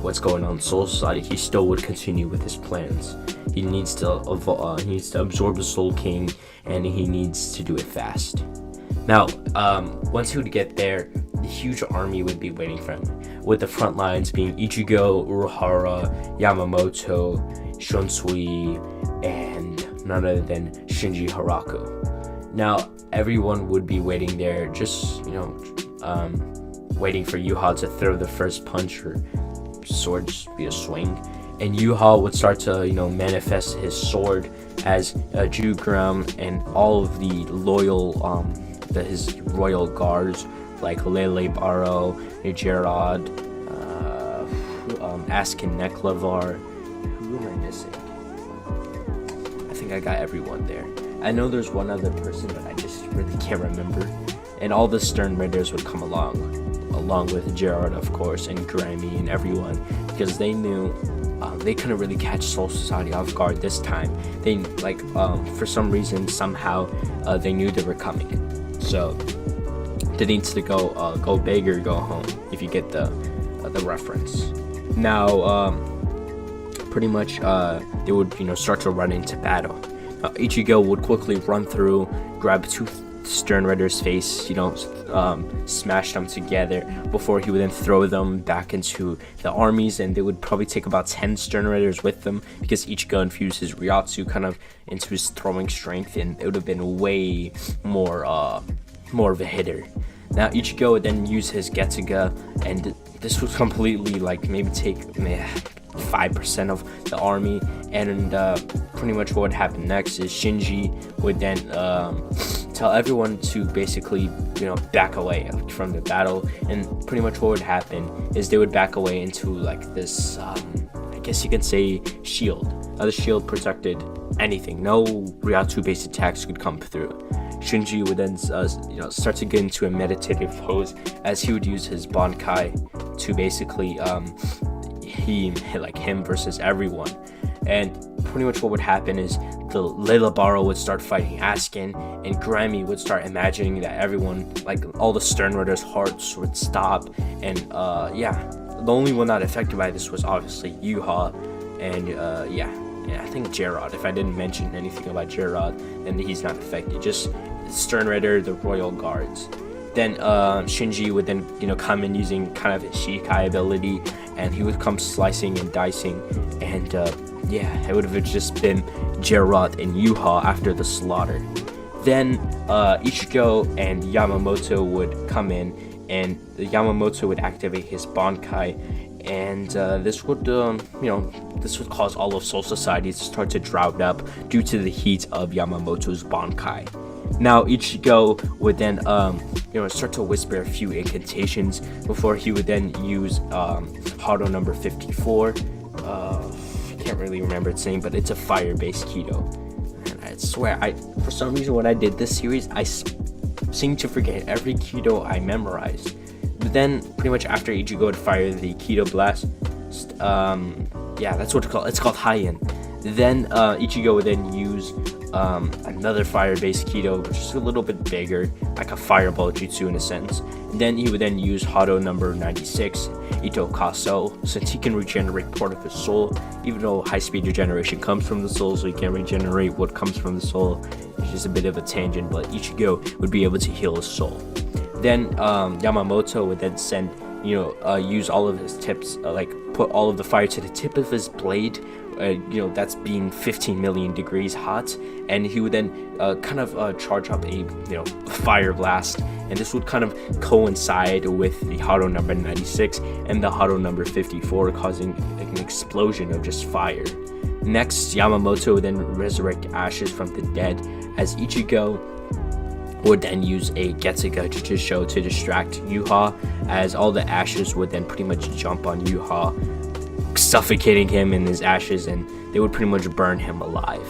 what's going on in Soul Society. He still would continue with his plans. He needs to absorb the Soul King, and he needs to do it fast. Now, once he would get there, the huge army would be waiting for him, with the front lines being Ichigo, Urahara, Yamamoto, Shunsui, and none other than Shinji Haraku. Now, everyone would be waiting there, just waiting for Yhwach to throw the first punch, or sword just be a swing, and Yhwach would start to manifest his sword as Jugram, and all of the loyal his royal guards like Lele Baro, Gerard, Askin Neklavar. Who am I missing? I think I got everyone there. I know there's one other person, but I just really can't remember. and all the Stern Raiders would come along with Gerard, of course, and Grammy and everyone, because they knew they couldn't really catch Soul Society off guard this time. They for some reason, somehow, they knew they were coming. So they need to go big or go home, if you get the reference. Now, pretty much they would start to run into battle. Ichigo would quickly run through, grab 2 Stern Raiders' face, smash them together before he would then throw them back into the armies, and they would probably take about 10 Stern Raiders with them, because Ichigo infused his Ryatsu kind of into his throwing strength, and it would have been way more of a hitter. Now Ichigo would then use his Getsuga, and this would completely maybe take 5% of the army, and pretty much what would happen next is Shinji would then tell everyone to basically back away from the battle, and pretty much what would happen is they would back away into this I guess you can say shield. The shield protected anything. No Ryatsu based attacks could come through. Shinji would then start to get into a meditative pose, as he would use his Bankai to basically him versus everyone. And pretty much what would happen is the Leilabaro would start fighting Askin, and Grammy would start imagining that everyone, all the Stern Raiders' hearts would stop, and the only one not affected by this was obviously Yhwach, and I think Gerard. If I didn't mention anything about Gerard, then he's not affected. Just Stern Raider, the Royal Guards. Then Shinji would then come in using kind of his Shikai ability, and he would come slicing and dicing, and it would have just been Gerard and Yhwach after the slaughter. Then Ichigo and Yamamoto would come in, and Yamamoto would activate his Bankai, and this would cause all of Soul Society to start to drought up due to the heat of Yamamoto's Bankai. Now Ichigo would then start to whisper a few incantations before he would then use Hado number 54. I can't really remember its name, but it's a fire-based Kido. And I swear, for some reason when I did this series, I seem to forget every Kido I memorized. But then pretty much after Ichigo would fire the Kido Blast, that's what it's called. It's called Haiyan. Then Ichigo would then use another fire-based Kido, which is a little bit bigger, like a fireball jutsu in a sense. Then he would then use Hado number 96, Ito Kaso, since he can regenerate part of his soul, even though high-speed regeneration comes from the soul, so he can regenerate what comes from the soul. It's just a bit of a tangent, but Ichigo would be able to heal his soul. Then Yamamoto would then send, use all of his tips, put all of the fire to the tip of his blade, that's being 15 million degrees hot, and he would then charge up a fire blast, and this would kind of coincide with the Hado number 96 and the Hado number 54, causing an explosion of just fire. Next, Yamamoto would then resurrect ashes from the dead, as Ichigo would then use a Getsuga Jujutsu to distract Yhwach, as all the ashes would then pretty much jump on Yhwach, suffocating him in his ashes, and they would pretty much burn him alive.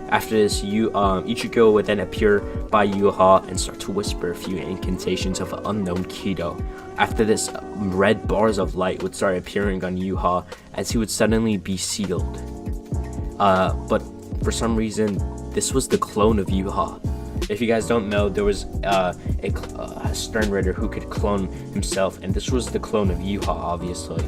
After this, Ichigo would then appear by Yhwach and start to whisper a few incantations of an unknown Kido. After this, red bars of light would start appearing on Yhwach, as he would suddenly be sealed. But for some reason, this was the clone of Yhwach. If you guys don't know, there was a Stern Raider who could clone himself, and this was the clone of Yhwach, obviously.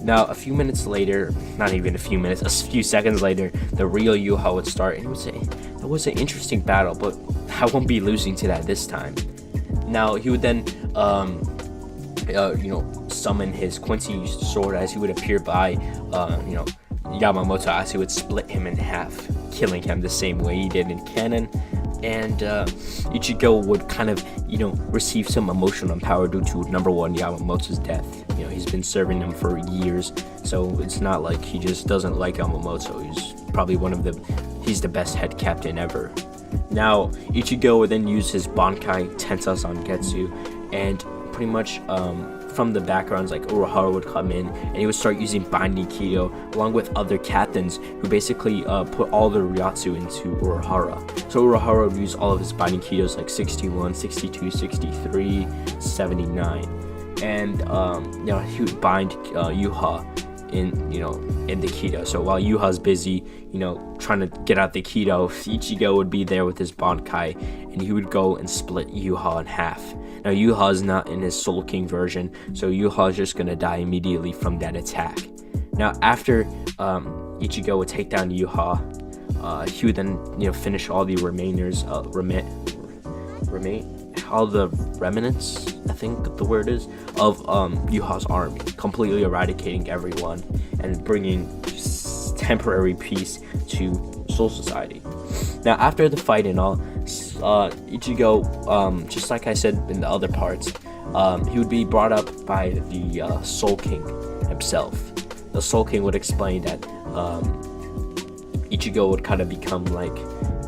Now, a few minutes later, not even a few minutes, a few seconds later, the real Yhwach would start, and he would say, that was an interesting battle, but I won't be losing to that this time. Now, he would then, summon his Quincy sword, as he would appear by, Yamamoto, as he would split him in half, killing him the same way he did in canon. And Ichigo would kind of, receive some emotional power due to, number one, Yamamoto's death. He's been serving him for years, so it's not like he just doesn't like Yamamoto. He's probably he's the best head captain ever. Now, Ichigo would then use his Bankai Tensei Zangetsu, and pretty much from the backgrounds, like Urahara would come in and he would start using binding keto along with other captains who basically put all their Ryatsu into Urahara. So Urahara would use all of his binding ketos like 61, 62, 63, 79, and he would bind Yhwach in the keto. So while Yhwach's busy trying to get out the keto, Ichigo would be there with his Bankai and he would go and split Yhwach in half. Now Yhwach is not in his Soul King version, so Yhwach is just gonna die immediately from that attack. Now after Ichigo would take down Yhwach, he would then finish all the all the remnants, I think the word is, of Yhwach's army, completely eradicating everyone and bringing temporary peace to Soul Society. Now after the fight and all, Ichigo, just like I said in the other parts, he would be brought up by the Soul King himself. The Soul King would explain that Ichigo would kind of become like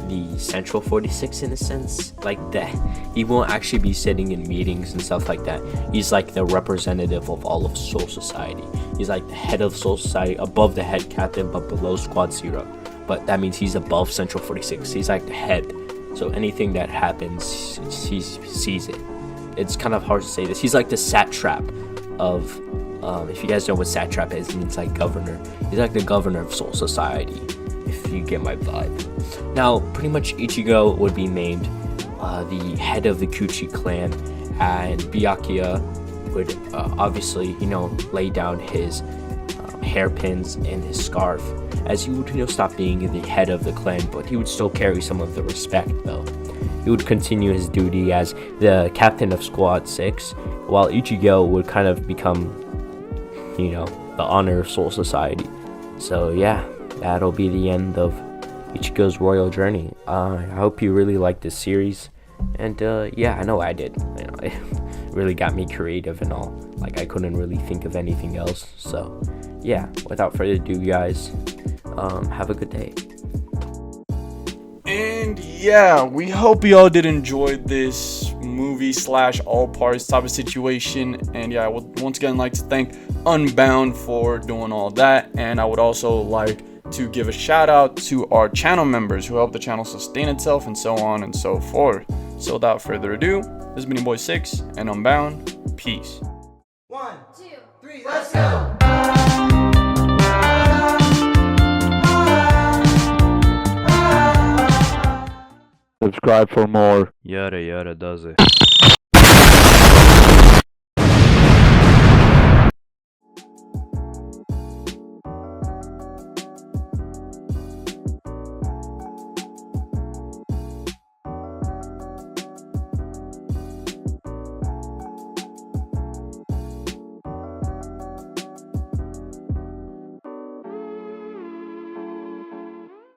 the Central 46 in a sense, like that. He won't actually be sitting in meetings and stuff like that. He's like the representative of all of Soul Society. He's like the head of Soul Society, above the head captain but below Squad Zero. But that means he's above Central 46. He's like the head. So anything that happens, he sees it. It's kind of hard to say this. He's like the satrap of, if you guys know what satrap is, it's like governor. He's like the governor of Soul Society, if you get my vibe. Now, pretty much Ichigo would be named the head of the Kuchi clan, and Byakuya would obviously, lay down his hairpins and his scarf, as he would, stop being the head of the clan, but he would still carry some of the respect, though. He would continue his duty as the captain of Squad 6, while Ichigo would kind of become, the honor of Soul Society. So, yeah, that'll be the end of Ichigo's royal journey. I hope you really liked this series, and yeah, I know I did. It really got me creative and all. Like, I couldn't really think of anything else. So yeah, without further ado, guys, have a good day. And yeah, we hope y'all did enjoy this movie / all parts type of situation. And yeah, I would once again like to thank Unbound for doing all that, and I would also like to give a shout out to our channel members who help the channel sustain itself, and so on and so forth. So without further ado, this has been your boy Six and Unbound. Peace. 1, 2, 3, let's go! Subscribe for more. Yada yada does it.